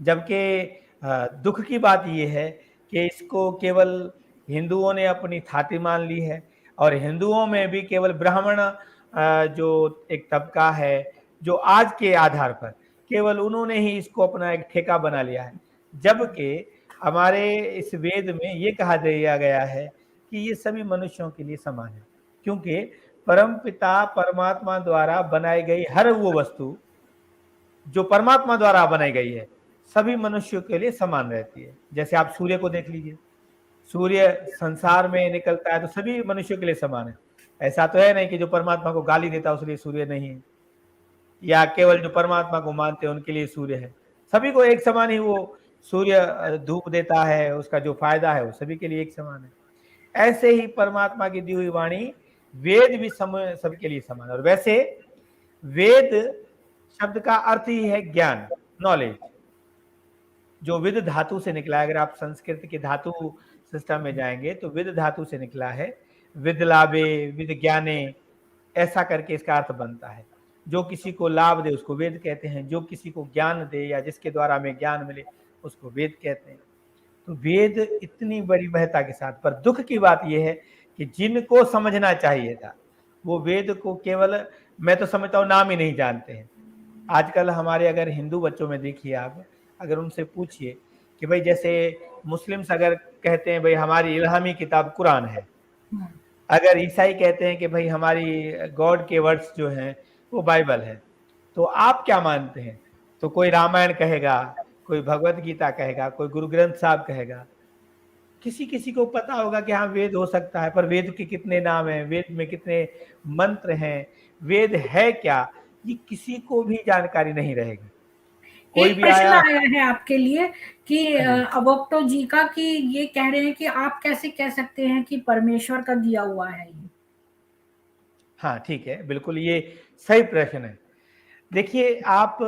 जबकि दुख की बात ये है कि इसको केवल हिंदुओं ने अपनी थाती मान ली है, और हिंदुओं में भी केवल ब्राह्मण जो एक तबका है, जो आज के आधार पर केवल उन्होंने ही इसको अपना एक ठेका बना लिया है। जबकि हमारे इस वेद में ये कहा दिया गया है कि ये सभी मनुष्यों के लिए समान है, क्योंकि परमपिता परमात्मा द्वारा बनाई गई हर वो वस्तु जो परमात्मा द्वारा बनाई गई है, सभी मनुष्यों के लिए समान रहती है। जैसे आप सूर्य को देख लीजिए, सूर्य संसार में निकलता है तो सभी मनुष्यों के लिए समान है। ऐसा तो है नहीं कि जो परमात्मा को गाली देता है उसके लिए सूर्य नहीं है, या केवल जो परमात्मा को मानते हैं उनके लिए सूर्य है। सभी को एक समान ही वो सूर्य धूप देता है, उसका जो फायदा है वो सभी के लिए एक समान है। ऐसे ही परमात्मा की दी हुई वाणी वेद भी सबके लिए समान है। और वैसे वेद शब्द का अर्थ ही है ज्ञान, नॉलेज, जो विद धातु से निकला है। अगर आप संस्कृत के धातु सिस्टम में जाएंगे तो विद धातु से निकला है, विद लाभे विद ज्ञाने, ऐसा करके इसका अर्थ बनता है। जो किसी को लाभ दे उसको वेद कहते हैं, जो किसी को ज्ञान दे या जिसके द्वारा हमें ज्ञान मिले उसको वेद कहते हैं। तो वेद इतनी बड़ी महत्ता के साथ, पर दुख की बात यह है कि जिनको समझना चाहिए था वो वेद को केवल, मैं तो समझता हूँ, नाम ही नहीं जानते हैं। आजकल हमारे अगर हिंदू बच्चों में देखिए आप, अगर उनसे पूछिए कि भाई जैसे मुस्लिम्स अगर कहते हैं भाई हमारी इल्हामी किताब कुरान है, हुँ, अगर ईसाई कहते हैं कि भाई हमारी गॉड के वर्ड्स जो हैं वो बाइबल है, तो आप क्या मानते हैं? तो कोई रामायण कहेगा, कोई भगवत गीता कहेगा, कोई गुरु ग्रंथ साहब कहेगा। किसी किसी को पता होगा कि हाँ वेद हो सकता है, पर वेद के कितने नाम हैं, वेद में कितने मंत्र हैं, वेद है क्या, ये किसी को भी जानकारी नहीं रहेगी। कोई एक भी प्रश्न आया। आया है आपके लिए कि हाँ जी। अवोक्तो जी का, कि ये कह रहे हैं कि आप कैसे कह सकते हैं कि परमेश्वर का दिया हुआ है ये? हाँ, ठीक है, बिल्कुल ये सही प्रश्न है। देखिए आप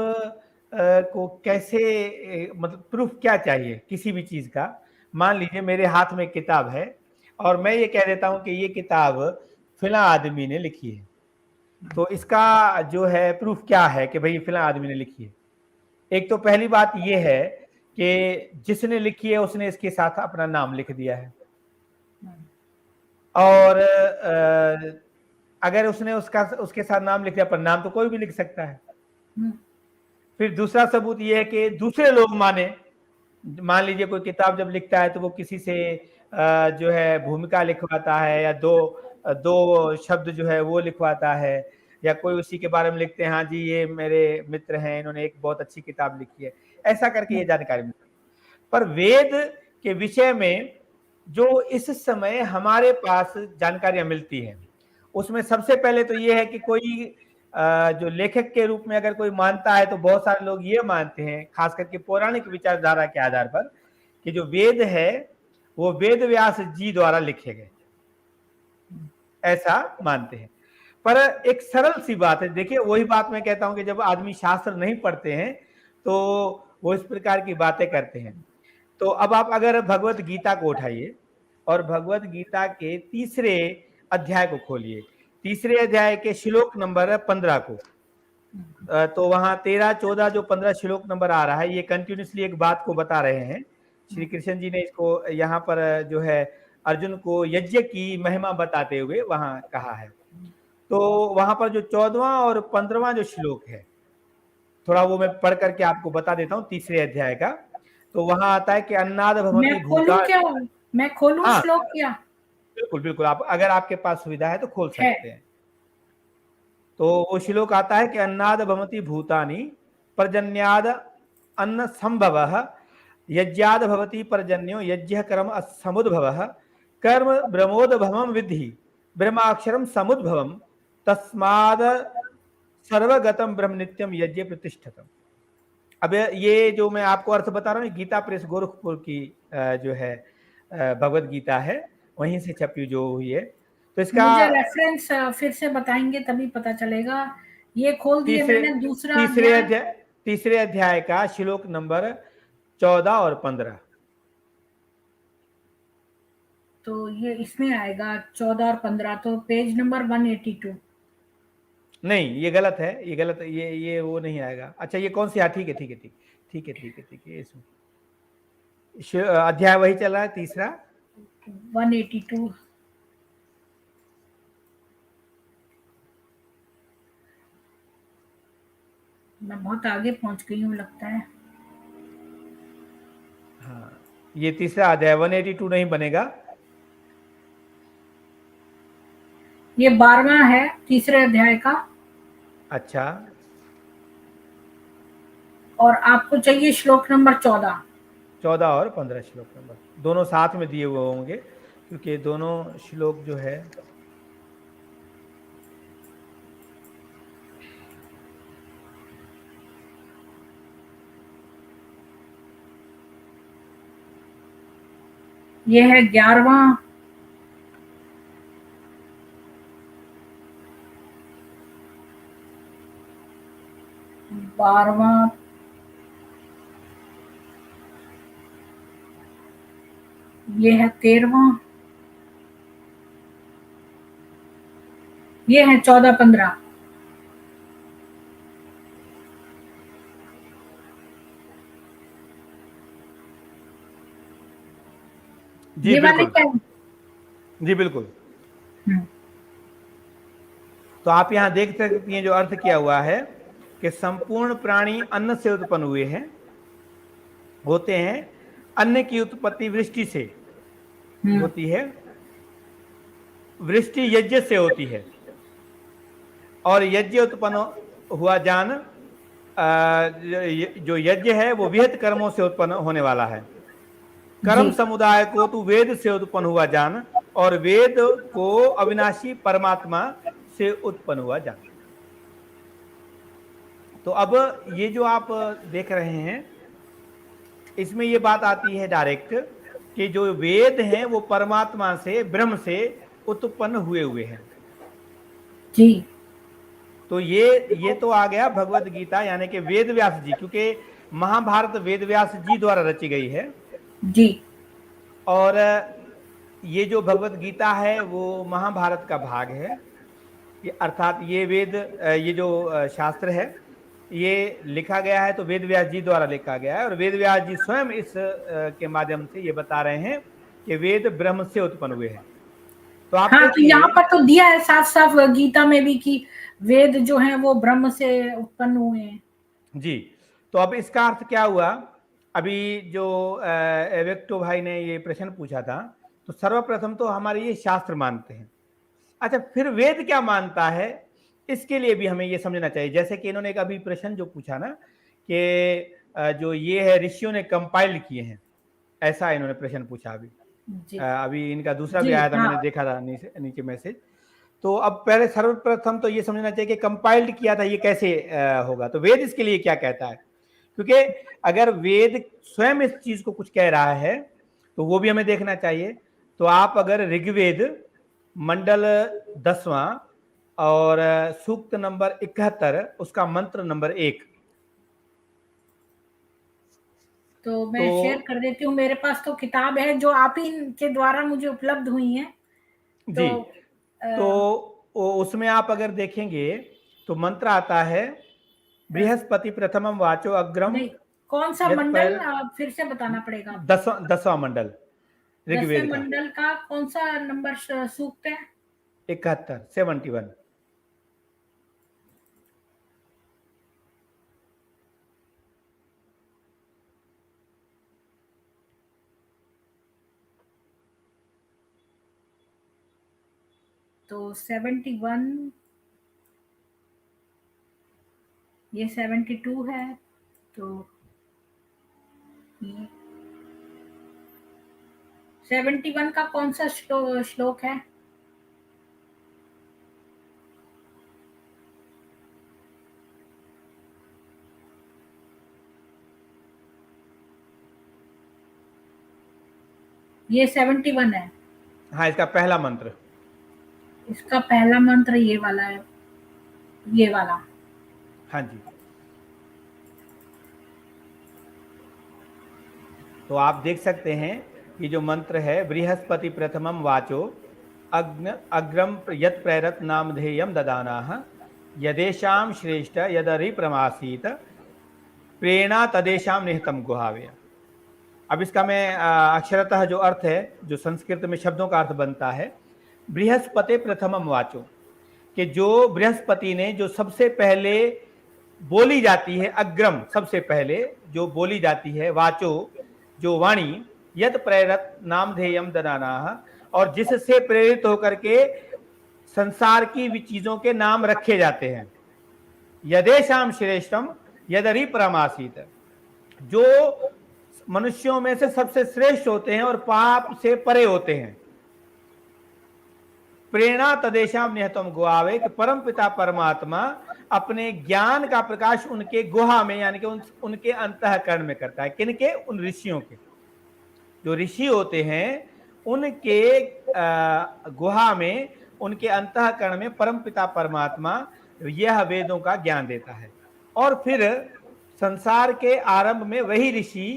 को कैसे मतलब प्रूफ क्या चाहिए किसी भी चीज़ का? मान लीजिए मेरे हाथ में एक किताब है और मैं ये कह देता हूँ कि ये किताब फ़िलाँ आदमी ने लिखी है। तो इसका जो है प्रूफ क्या है कि भई फ़िलाँ आदमी ने लिखी है? एक तो पहली बात ये है कि जिसने लिखी है उसने इसके साथ अपना नाम लिख दिया है। और अगर उसने उसके साथ नाम लिख दिया, पर नाम तो कोई भी लिख सकता है। हुँ, फिर दूसरा सबूत ये है कि दूसरे लोग माने, मान लीजिए कोई किताब जब लिखता है तो वो किसी से जो है भूमिका लिखवाता है या दो शब्द जो है वो लिखवाता है, या कोई उसी के बारे में लिखते हैं, हाँ जी ये मेरे मित्र हैं, इन्होंने एक बहुत अच्छी किताब लिखी है, ऐसा करके ये जानकारी मिलती है। पर वेद के विषय में जो इस समय हमारे पास जानकारियां मिलती हैं, उसमें सबसे पहले तो ये है कि कोई जो लेखक के रूप में अगर कोई मानता है तो बहुत सारे लोग ये मानते हैं, खास करके पौराणिक विचारधारा के आधार पर, कि जो वेद है वो वेद व्यास जी द्वारा लिखे गए, ऐसा मानते हैं। पर एक सरल सी बात है, देखिए वही बात मैं कहता हूं कि जब आदमी शास्त्र नहीं पढ़ते हैं तो वो इस प्रकार की बातें करते हैं। तो अब आप अगर भगवत गीता को उठाइए और भगवत गीता के तीसरे अध्याय को खोलिए, तीसरे अध्याय के श्लोक नंबर 15 को, तो वहां 13, 14 जो 15 श्लोक नंबर आ रहा है, ये कंटिन्यूसली एक बात को बता रहे हैं। श्री कृष्ण जी ने इसको यहाँ पर जो है अर्जुन को यज्ञ की महिमा बताते हुए वहां कहा है। तो वहां पर जो 14वां और 15वां जो श्लोक है, थोड़ा वो मैं पढ़ करके आपको बता देता हूँ तीसरे अध्याय का। तो वहां आता है कि अन्नाद मैं भवति खोलूँ भूता। क्या? मैं खोलूँ हाँ, श्लोक क्या? बिल्कुल बिल्कुल, आप अगर आपके पास सुविधा है तो खोल है। सकते हैं। तो वो श्लोक आता है कि अन्नाद भवति भूतानि पर्जन्याद अन्न संभव, यज्ञाद भवति पर्जन्यो यज्ञ कर्म समुद्भव, कर्म ब्रह्मोद्भवम विद्धि ब्रह्माक्षरम समुद्भवम, तस्माद सर्वगतम ब्रह्म नित्यम यज्ञ प्रतिष्ठतम। अब ये जो मैं आपको अर्थ बता रहा हूँ, गीता प्रेस गोरखपुर की जो है भगवत गीता है, वहीं से छपी जो हुई है। तो इसका मुझे रेफरेंस फिर से बताएँगे तभी पता चलेगा। ये खोल दिए तीसरे मैंने दूसरा तीसरे अध्याय। अध्याय तीसरे अध्याय का श्लोक नंबर 14 और 15। तो ये इसमें आएगा 14 और 15, तो पेज नंबर 182। नहीं, ये गलत है, ये गलत है, ये वो नहीं आएगा। अच्छा ये कौन सी, हाँ ठीक है ठीक है ठीक ठीक है ठीक है ठीक है, इसमें अध्याय वही चल रहा है तीसरा। 182। मैं बहुत आगे पहुंच गई हूँ लगता है। हाँ, ये तीसरा अध्याय 182 नहीं बनेगा। ये 12वां है तीसरे अध्याय का। अच्छा, और आपको चाहिए श्लोक नंबर 14। 14 और 15 श्लोक नंबर दोनों साथ में दिए हुए होंगे, क्योंकि दोनों श्लोक जो है ये है 11वां। 12वां। ये है 13वां। ये है 14, 15। जी ये वाले बिल्कुल, क्या है? जी बिल्कुल। हम्म, तो आप यहाँ देख सकती हैं जो अर्थ किया हुआ है कि संपूर्ण प्राणी अन्न से उत्पन्न हुए हैं, होते हैं। अन्न की उत्पत्ति वृष्टि से हम्म, होती है, वृष्टि यज्ञ से होती है, और यज्ञ उत्पन्न हुआ जान जो यज्ञ है वो विहित कर्मों से उत्पन्न होने वाला है। कर्म जी। समुदाय को तो वेद से उत्पन्न हुआ जान, और वेद को अविनाशी परमात्मा से उत्पन्न हुआ जान। तो अब ये जो आप देख रहे हैं, इसमें ये बात आती है डायरेक्ट कि जो वेद हैं वो परमात्मा से, ब्रह्म से उत्पन्न हुए हुए हैं। जी तो ये तो आ गया भगवत गीता, यानी कि वेद व्यास जी, क्योंकि महाभारत वेद व्यास जी द्वारा रची गई है। जी और ये जो भगवत गीता है वो महाभारत का भाग है। ये अर्थात ये वेद, ये जो शास्त्र है ये लिखा गया है तो वेद व्यास जी द्वारा लिखा गया है, और वेद व्यास जी स्वयं इस के माध्यम से ये बता रहे हैं कि वेद ब्रह्म से उत्पन्न हुए हैं। तो आप हाँ, तो यहाँ देखिए, पर तो दिया है साफ साफ गीता में भी कि वेद जो हैं वो ब्रह्म से उत्पन्न हुए हैं। जी, तो अब इसका अर्थ क्या हुआ? अभी जो एवेक्टो भाई ने ये प्रश्न पूछा था, तो सर्वप्रथम तो हमारे ये शास्त्र मानते हैं। अच्छा, फिर वेद क्या मानता है, इसके लिए भी हमें ये समझना चाहिए। जैसे कि इन्होंने एक अभी प्रश्न जो पूछा ना कि जो ये है ऋषियों ने कंपाइल्ड किए हैं, ऐसा इन्होंने प्रश्न पूछा अभी। जी अभी इनका दूसरा भी जी आया था, हाँ मैंने देखा था नीचे मैसेज। तो अब पहले सर्वप्रथम तो ये समझना चाहिए कि कंपाइल्ड किया था ये कैसे होगा, तो वेद इसके लिए क्या कहता है। क्योंकि अगर वेद स्वयं इस चीज को कुछ कह रहा है तो वो भी हमें देखना चाहिए। तो आप अगर ऋग्वेद मंडल 10वां और सूक्त नंबर 71 उसका मंत्र नंबर 1, तो तो मैं शेयर कर देती हूँ। मेरे पास तो किताब है जो आप ही के द्वारा मुझे उपलब्ध हुई है। तो जी, तो उसमें आप अगर देखेंगे तो मंत्र आता है, बृहस्पति प्रथमम वाचो अग्रम नहीं, कौन सा यत मंडल पैर, फिर से बताना पड़ेगा। 10वां मंडल 10वें ऋग्वेद का, मंडल का कौन सा नंबर सूक्त है? 71। तो 71, ये 72 है। तो 71 का कौन सा श्लोक है? ये 71 है। हाँ, इसका पहला मंत्र। इसका पहला मंत्र ये वाला है, ये वाला। हाँ जी, तो आप देख सकते हैं कि जो मंत्र है, बृहस्पति प्रथमम वाचो अग्रम यत प्रेरत नामधेयम ददानाः यदेशाम श्रेष्ठ यदरि प्रमासीत प्रेरणा तदेशाम निहितम गुहावे। अब इसका मैं अक्षरतः जो अर्थ है, जो संस्कृत में शब्दों का अर्थ बनता है, बृहस्पति प्रथमम वाचो, कि जो बृहस्पति ने जो सबसे पहले बोली जाती है, अग्रम सबसे पहले जो बोली जाती है, वाचो जो वाणी, यद प्रेरत नामधेयम ददाना, और जिससे प्रेरित होकर के संसार की भी चीजों के नाम रखे जाते हैं, यदेशाम श्रेष्ठम यदरि परमासीत, जो मनुष्यों में से सबसे श्रेष्ठ होते हैं और पाप से परे होते हैं, प्रेरणा तदेशाम निहतम गुहावे, कि परम पिता परमात्मा अपने ज्ञान का प्रकाश उनके गुहा में, यानी कि उनके अंतःकरण में करता है। किनके? उन ऋषियों के। जो ऋषि होते हैं उनके गुहा में, उनके अंतःकरण में परम पिता परमात्मा यह वेदों का ज्ञान देता है। और फिर संसार के आरंभ में वही ऋषि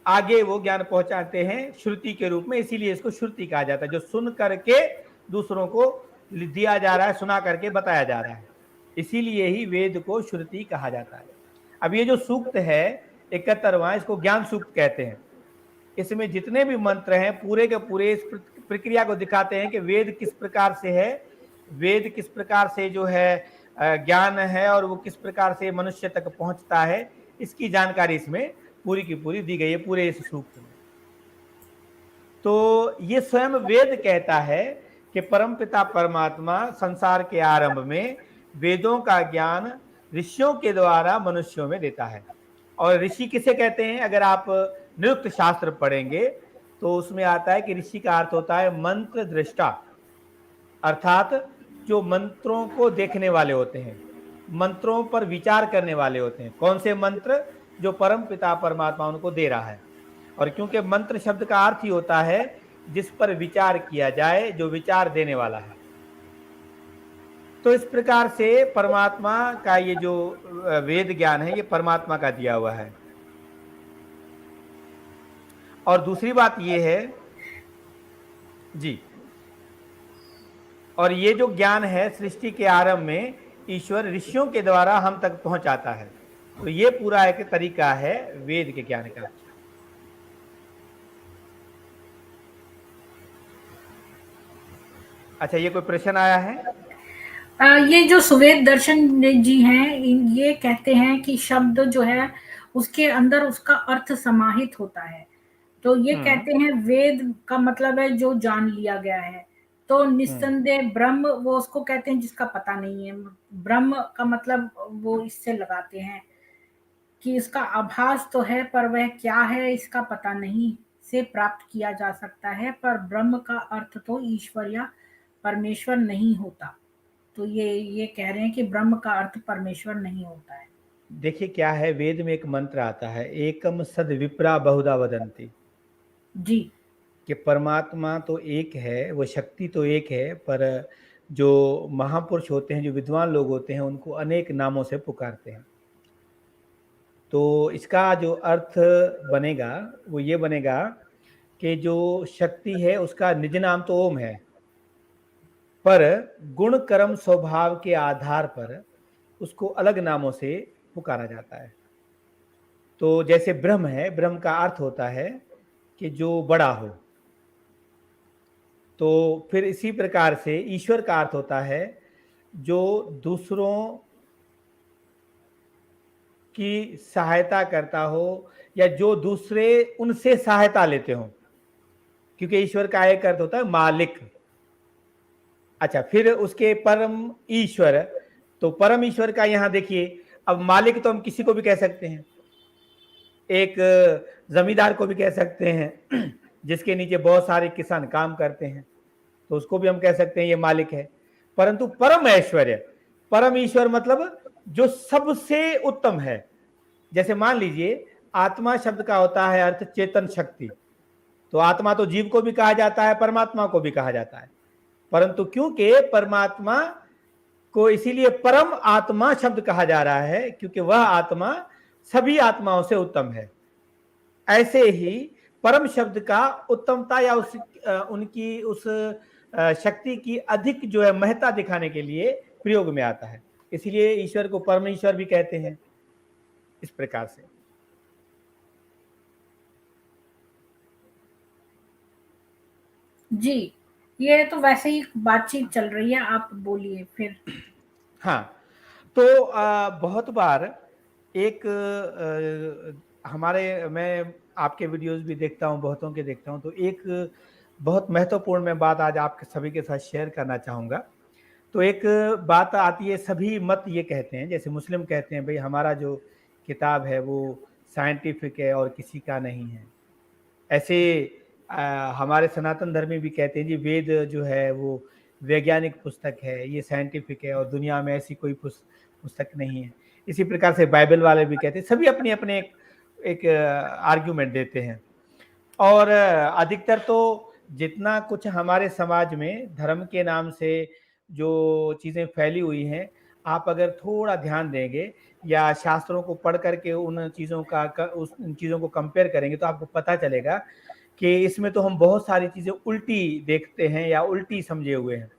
आगे वो ज्ञान पहुंचाते हैं श्रुति के रूप में, इसीलिए इसको श्रुति कहा जाता है, जो सुन करके दूसरों को दिया जा रहा है, सुना करके बताया जा रहा है, इसीलिए ही वेद को श्रुति कहा जाता है। अब ये जो सूक्त है 71वां, इसको ज्ञान सूक्त कहते हैं। इसमें जितने भी मंत्र हैं पूरे के पूरे इस प्रक्रिया को दिखाते हैं कि वेद किस प्रकार से है, वेद किस प्रकार से जो है ज्ञान है, और वो किस प्रकार से मनुष्य तक पहुंचता है, इसकी जानकारी इसमें पूरी की पूरी दी गई है पूरे इस सूक्त में। तो ये स्वयं वेद कहता है कि परमपिता परमात्मा संसार के आरंभ में वेदों का ज्ञान ऋषियों के द्वारा मनुष्यों में देता है। और ऋषि किसे कहते हैं? अगर आप निरुक्त शास्त्र पढ़ेंगे तो उसमें आता है कि ऋषि का अर्थ होता है मंत्र दृष्टा, अर्थात जो मंत्रों को देखने वाले होते हैं, मंत्रों पर विचार करने वाले होते हैं। कौन से मंत्र? जो परम पिता परमात्मा उनको दे रहा है। और क्योंकि मंत्र शब्द का अर्थ ही होता है जिस पर विचार किया जाए, जो विचार देने वाला है। तो इस प्रकार से परमात्मा का ये जो वेद ज्ञान है, ये परमात्मा का दिया हुआ है। और दूसरी बात ये है जी, और ये जो ज्ञान है सृष्टि के आरंभ में ईश्वर ऋषियों के द्वारा हम तक पहुंचाता है। तो ये पूरा एक तरीका है वेद के ज्ञान का। अच्छा, ये कोई प्रश्न आया है? ये जो सुवेद दर्शन जी हैं, ये कहते हैं कि शब्द जो है उसके अंदर उसका अर्थ समाहित होता है। तो ये हम्म कहते हैं वेद का मतलब है जो जान लिया गया है। तो हम्म निस्संदेह ब्रह्म वो उसको कहते हैं जिसका पता नहीं है। ब्रह्म का मतलब वो इससे लगाते हैं कि इसका आभास तो है पर वह क्या है इसका पता नहीं, से प्राप्त किया जा सकता है, पर ब्रह्म का अर्थ तो ईश्वर या परमेश्वर नहीं होता। तो ये कह रहे हैं कि ब्रह्म का अर्थ परमेश्वर नहीं होता है। देखिए क्या है, वेद में एक मंत्र आता है, एकम सद विप्रा बहुधा वदंती, जी। कि परमात्मा तो एक है, वो शक्ति तो एक है, पर जो महापुरुष होते हैं, जो विद्वान लोग होते हैं, उनको अनेक नामों से पुकारते हैं। तो इसका जो अर्थ बनेगा वो ये बनेगा कि जो शक्ति है उसका निज नाम तो ओम है, पर गुण कर्म स्वभाव के आधार पर उसको अलग नामों से पुकारा जाता है। तो जैसे ब्रह्म है, ब्रह्म का अर्थ होता है कि जो बड़ा हो। तो फिर इसी प्रकार से ईश्वर का अर्थ होता है जो दूसरों की सहायता करता हो, या जो दूसरे उनसे सहायता लेते हो, क्योंकि ईश्वर का एक अर्थ होता है मालिक। अच्छा, फिर उसके परम ईश्वर, तो परम ईश्वर का यहां देखिए, अब मालिक तो हम किसी को भी कह सकते हैं, एक जमींदार को भी कह सकते हैं जिसके नीचे बहुत सारे किसान काम करते हैं, तो उसको भी हम कह सकते हैं ये मालिक है। परंतु परम ऐश्वर्य, परम ईश्वर मतलब जो सबसे उत्तम है। जैसे मान लीजिए आत्मा शब्द का होता है अर्थ चेतन शक्ति, तो आत्मा तो जीव को भी कहा जाता है, परमात्मा को भी कहा जाता है, परंतु क्योंकि परमात्मा को इसीलिए परम आत्मा शब्द कहा जा रहा है क्योंकि वह आत्मा सभी आत्माओं से उत्तम है। ऐसे ही परम शब्द का उत्तमता या उनकी उस शक्ति की अधिक जो है महत्ता दिखाने के लिए प्रयोग में आता है, इसलिए ईश्वर को परमेश्वर भी कहते हैं। इस प्रकार से जी, ये तो वैसे ही बातचीत चल रही है, आप बोलिए फिर। हाँ, तो बहुत बार एक हमारे, मैं आपके वीडियोस भी देखता हूँ, बहुतों के देखता हूँ, तो एक बहुत महत्वपूर्ण मैं बात आज आपके सभी के साथ शेयर करना चाहूँगा। तो एक बात आती है, सभी मत ये कहते हैं, जैसे मुस्लिम कहते हैं भाई हमारा जो किताब है वो साइंटिफिक है और किसी का नहीं है। ऐसे हमारे सनातन धर्मी भी कहते हैं जी वेद जो है वो वैज्ञानिक पुस्तक है, ये साइंटिफिक है और दुनिया में ऐसी कोई पुस्तक नहीं है। इसी प्रकार से बाइबल वाले भी कहते हैं, सभी अपने अपने एक आर्ग्यूमेंट देते हैं। और अधिकतर तो जितना कुछ हमारे समाज में धर्म के नाम से जो चीज़ें फैली हुई हैं, आप अगर थोड़ा ध्यान देंगे या शास्त्रों को पढ़ करके उन चीज़ों का उन चीज़ों को कंपेयर करेंगे तो आपको पता चलेगा कि इसमें तो हम बहुत सारी चीज़ें उल्टी देखते हैं या उल्टी समझे हुए हैं।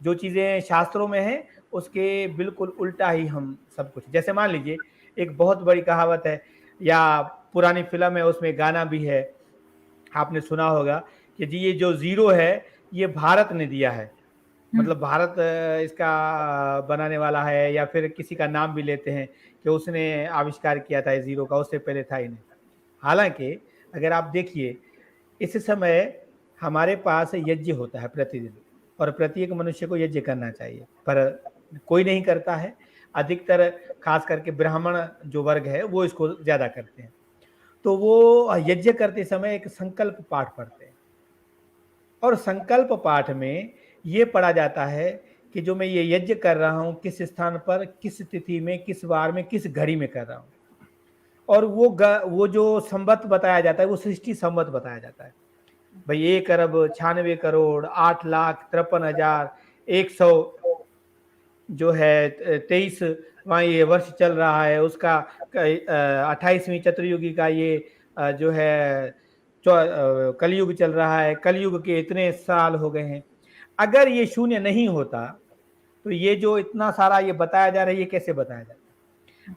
जो चीज़ें शास्त्रों में हैं उसके बिल्कुल उल्टा ही हम सब कुछ, जैसे मान लीजिए एक बहुत बड़ी कहावत है या पुरानी फिल्म है, उसमें गाना भी है, आपने सुना होगा कि जी ये जो ज़ीरो है ये भारत ने दिया है, मतलब भारत इसका बनाने वाला है, या फिर किसी का नाम भी लेते हैं कि उसने आविष्कार किया था इस ज़ीरो का, उससे पहले था ही नहीं। हालांकि अगर आप देखिए इस समय हमारे पास यज्ञ होता है प्रतिदिन, और प्रत्येक मनुष्य को यज्ञ करना चाहिए, पर कोई नहीं करता है। अधिकतर खास करके ब्राह्मण जो वर्ग है वो इसको ज्यादा करते हैं। तो वो यज्ञ करते समय एक संकल्प पाठ पढ़ते हैं, और संकल्प पाठ में ये पढ़ा जाता है कि जो मैं ये यज्ञ कर रहा हूँ किस स्थान पर, किस तिथि में, किस वार में, किस घड़ी में कर रहा हूँ। और वो जो संवत बताया जाता है वो सृष्टि संवत बताया जाता है। भाई 1,96,53,53,100 जो है 23वां ये वर्ष चल रहा है, उसका 28वीं चतुर्युगी का ये जो है कलयुग चल रहा है, कलयुग के इतने साल हो गए हैं। अगर ये शून्य नहीं होता तो ये जो इतना सारा ये बताया जा रहा है ये कैसे बताया जाता?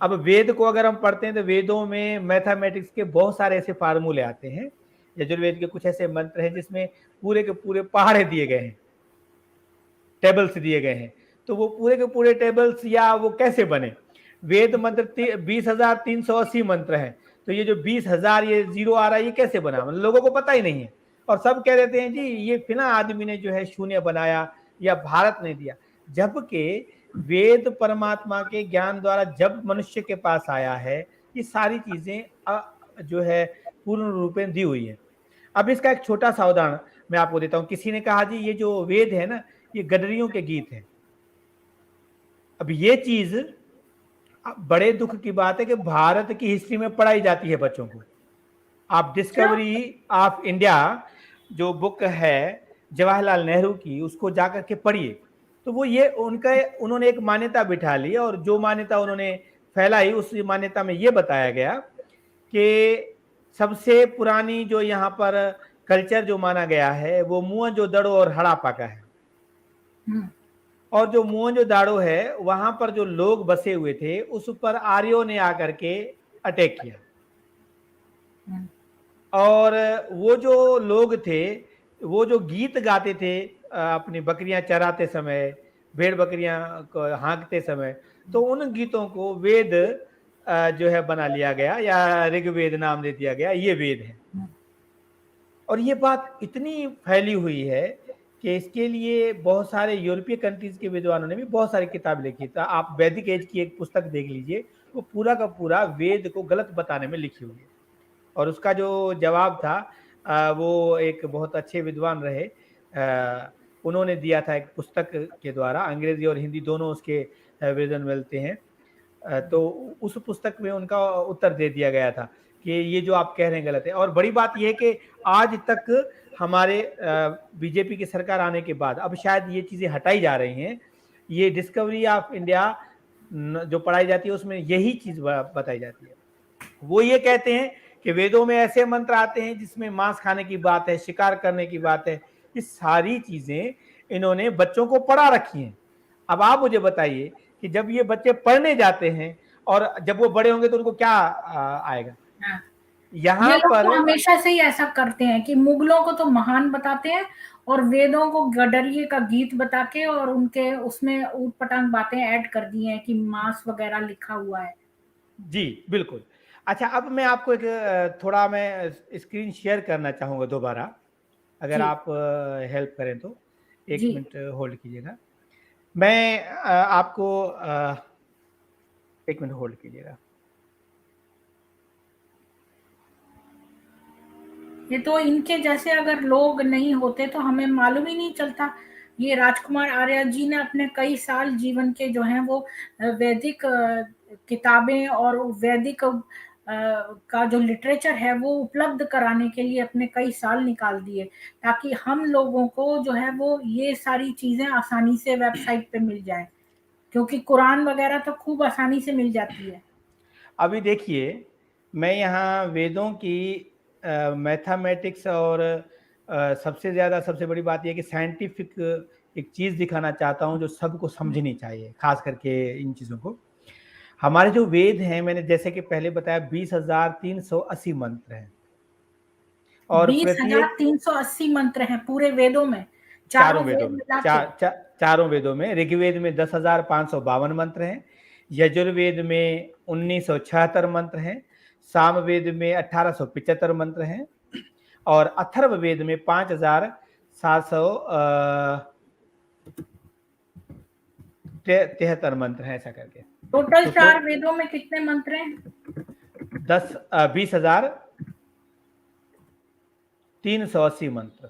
अब वेद को अगर हम पढ़ते हैं तो वेदों में मैथमेटिक्स के बहुत सारे ऐसे फार्मूले आते हैं। यजुर्वेद के कुछ ऐसे मंत्र हैं जिसमें पूरे के पूरे पहाड़े दिए गए हैं, टेबल्स दिए गए हैं। तो वो पूरे के पूरे टेबल्स या वो कैसे बने? वेद मंत्र 20,380 मंत्र हैं, तो ये जो 20,000 ये जीरो आ रहा है ये कैसे बना? मतलब लोगों को पता ही नहीं है, और सब कह देते हैं जी ये फिना आदमी ने जो है शून्य बनाया या भारत ने दिया। जबकि वेद परमात्मा के ज्ञान द्वारा जब मनुष्य के पास आया है, ये सारी चीजें जो है पूर्ण रूप में दी हुई है। अब इसका एक छोटा सा उदाहरण मैं आपको देता हूं। किसी ने कहा जी ये जो वेद है ना ये गडरियों के गीत हैं। अब ये चीज बड़े दुख की बात है कि भारत की हिस्ट्री में पढ़ाई जाती है बच्चों को। आप क्या? डिस्कवरी ऑफ इंडिया जो बुक है जवाहरलाल नेहरू की, उसको जाकर के पढ़िए। तो वो ये उन्होंने एक मान्यता बिठा ली, और जो मान्यता उन्होंने फैलाई उस मान्यता में ये बताया गया कि सबसे पुरानी जो यहाँ पर कल्चर जो माना गया है वो मोहनजोदड़ो और हड़प्पा का है। हम्म। और जो मोहनजोदाड़ो है वहां पर जो लोग बसे हुए थे उस पर आर्यों ने आकर के अटैक किया। हम्म। और वो जो लोग थे वो जो गीत गाते थे अपनी बकरियां चराते समय, भेड़ बकरियां को हाँकते समय, तो उन गीतों को वेद जो है बना लिया गया, या ऋग्वेद नाम दे दिया गया, ये वेद है। और ये बात इतनी फैली हुई है कि इसके लिए बहुत सारे यूरोपीय कंट्रीज के विद्वानों ने भी बहुत सारी किताब लिखी था। आप वैदिक एज की एक पुस्तक देख लीजिए, वो पूरा का पूरा वेद को गलत बताने में लिखी हुई है। और उसका जो जवाब था वो एक बहुत अच्छे विद्वान रहे, उन्होंने दिया था एक पुस्तक के द्वारा। अंग्रेजी और हिंदी दोनों उसके वर्जन मिलते हैं। तो उस पुस्तक में उनका उत्तर दे दिया गया था कि ये जो आप कह रहे हैं गलत है। और बड़ी बात यह है कि आज तक हमारे बीजेपी की सरकार आने के बाद अब शायद ये चीजें हटाई जा रही हैं। ये डिस्कवरी ऑफ इंडिया जो पढ़ाई जाती है उसमें यही चीज बताई जाती है। वो ये कहते हैं कि वेदों में ऐसे मंत्र आते हैं जिसमें मांस खाने की बात है, शिकार करने की बात है। ये सारी चीजें इन्होंने बच्चों को पढ़ा रखी हैं। अब आप मुझे बताइए कि जब ये बच्चे पढ़ने जाते हैं और जब वो बड़े होंगे तो उनको क्या आएगा? हाँ। ये यहाँ लोग पर तो हमेशा से ही ऐसा करते हैं कि मुगलों को तो महान बताते हैं और वेदों को गडरिये का गीत बता के और उनके उसमें ऊट पटांग बातें ऐड कर दी हैं कि मांस वगैरह लिखा हुआ है। जी बिल्कुल। अच्छा, अब मैं आपको एक थोड़ा मैं स्क्रीन शेयर करना चाहूंगा दोबारा, अगर जी। आप हेल्प करें तो। एक जी। मिनट होल्ड कीजिएगा। मैं आपको एक मिनट होल्ड कीजिएगा। ये तो इनके जैसे अगर लोग नहीं होते तो हमें मालूम ही नहीं चलता। ये राजकुमार आर्य जी ने अपने कई साल जीवन के जो हैं वो वैदिक किताबें और वैदिक का जो लिटरेचर है वो उपलब्ध कराने के लिए अपने कई साल निकाल दिए, ताकि हम लोगों को जो है वो ये सारी चीजें आसानी से वेबसाइट पे मिल जाए, क्योंकि कुरान वगैरह तो खूब आसानी से मिल जाती है। अभी देखिए, मैं यहाँ वेदों की मैथमेटिक्स और सबसे ज़्यादा सबसे बड़ी बात यह कि साइंटिफिक एक चीज़ दिखाना चाहता हूँ जो सबको समझनी चाहिए, खास करके इन चीज़ों को। हमारे जो वेद हैं, मैंने जैसे कि पहले बताया 20,380 मंत्र हैं, और बीस हजार प्रत्येक तीन सौ अस्सी मंत्र हैं पूरे वेदों में, चारों चारों वेदों वेद में मिला के। चारों वेदों में, ऋग्वेद में 10,552 मंत्र हैं, यजुर्वेद में 1976 मंत्र हैं, सामवेद में 1875 मंत्र हैं, और अथर्ववेद में 5,773 मंत्र हैं, ऐसा करके। टोटल तो चार वेदों में कितने मंत्र हैं? 20,380 मंत्र।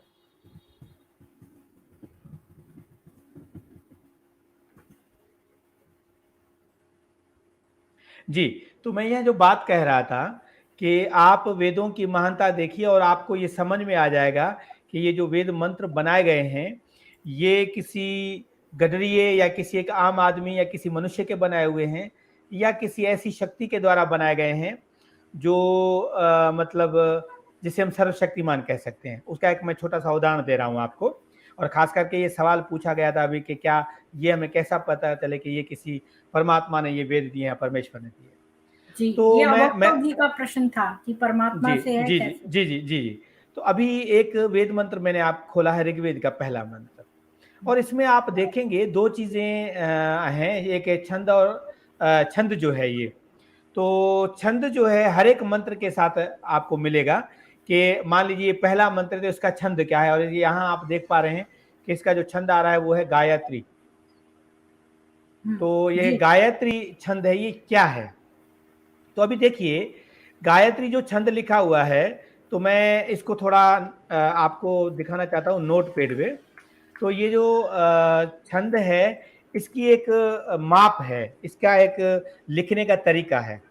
जी, तो मैं यह जो बात कह रहा था कि आप वेदों की महानता देखिए और आपको ये समझ में आ जाएगा कि ये जो वेद मंत्र बनाए गए हैं, ये किसी गडरिये या किसी एक आम आदमी या किसी मनुष्य के बनाए हुए हैं या किसी ऐसी शक्ति के द्वारा बनाए गए हैं जो मतलब जिसे हम सर्वशक्तिमान कह सकते हैं। उसका एक मैं छोटा-सा उदाहरण दे रहा हूँ आपको और ख़ास करके ये सवाल पूछा गया था अभी कि क्या ये हमें कैसा पता चले कि ये किसी परमात्मा ने ये वेद दिए हैं, परमेश्वर ने दिए हैं। जी, ये तो मैं अवक्तव जी का प्रश्न था कि परमात्मा जी, से है जी, जी, कैसे? जी, जी, जी, जी। तो अभी एक वेद मंत्र मैंने आप खोला है ऋग्वेद का पहला मंत्र और इसमें आप देखेंगे 2 चीज़ें हैं, एक है छंद और छंद जो है ये। तो छंद जो है हर एक मंत्र के साथ आपको मिलेगा कि मान लीजिए पहला मंत्र तो इसका छंद क्या है और यहाँ आप देख पा रहे हैं कि इसका जो छंद आ रहा है वो है गायत्री। हुँ, तो ये जी, गायत्री छंद है, ये क्या है? तो अभी देखिए गायत्री जो छंद लिखा हुआ है, तो मैं इसको थोड़ा आपको दिखाना चाहता हूँ नोटपैड पे। तो ये जो छंद है, इसकी एक माप है, इसका एक लिखने का तरीका है।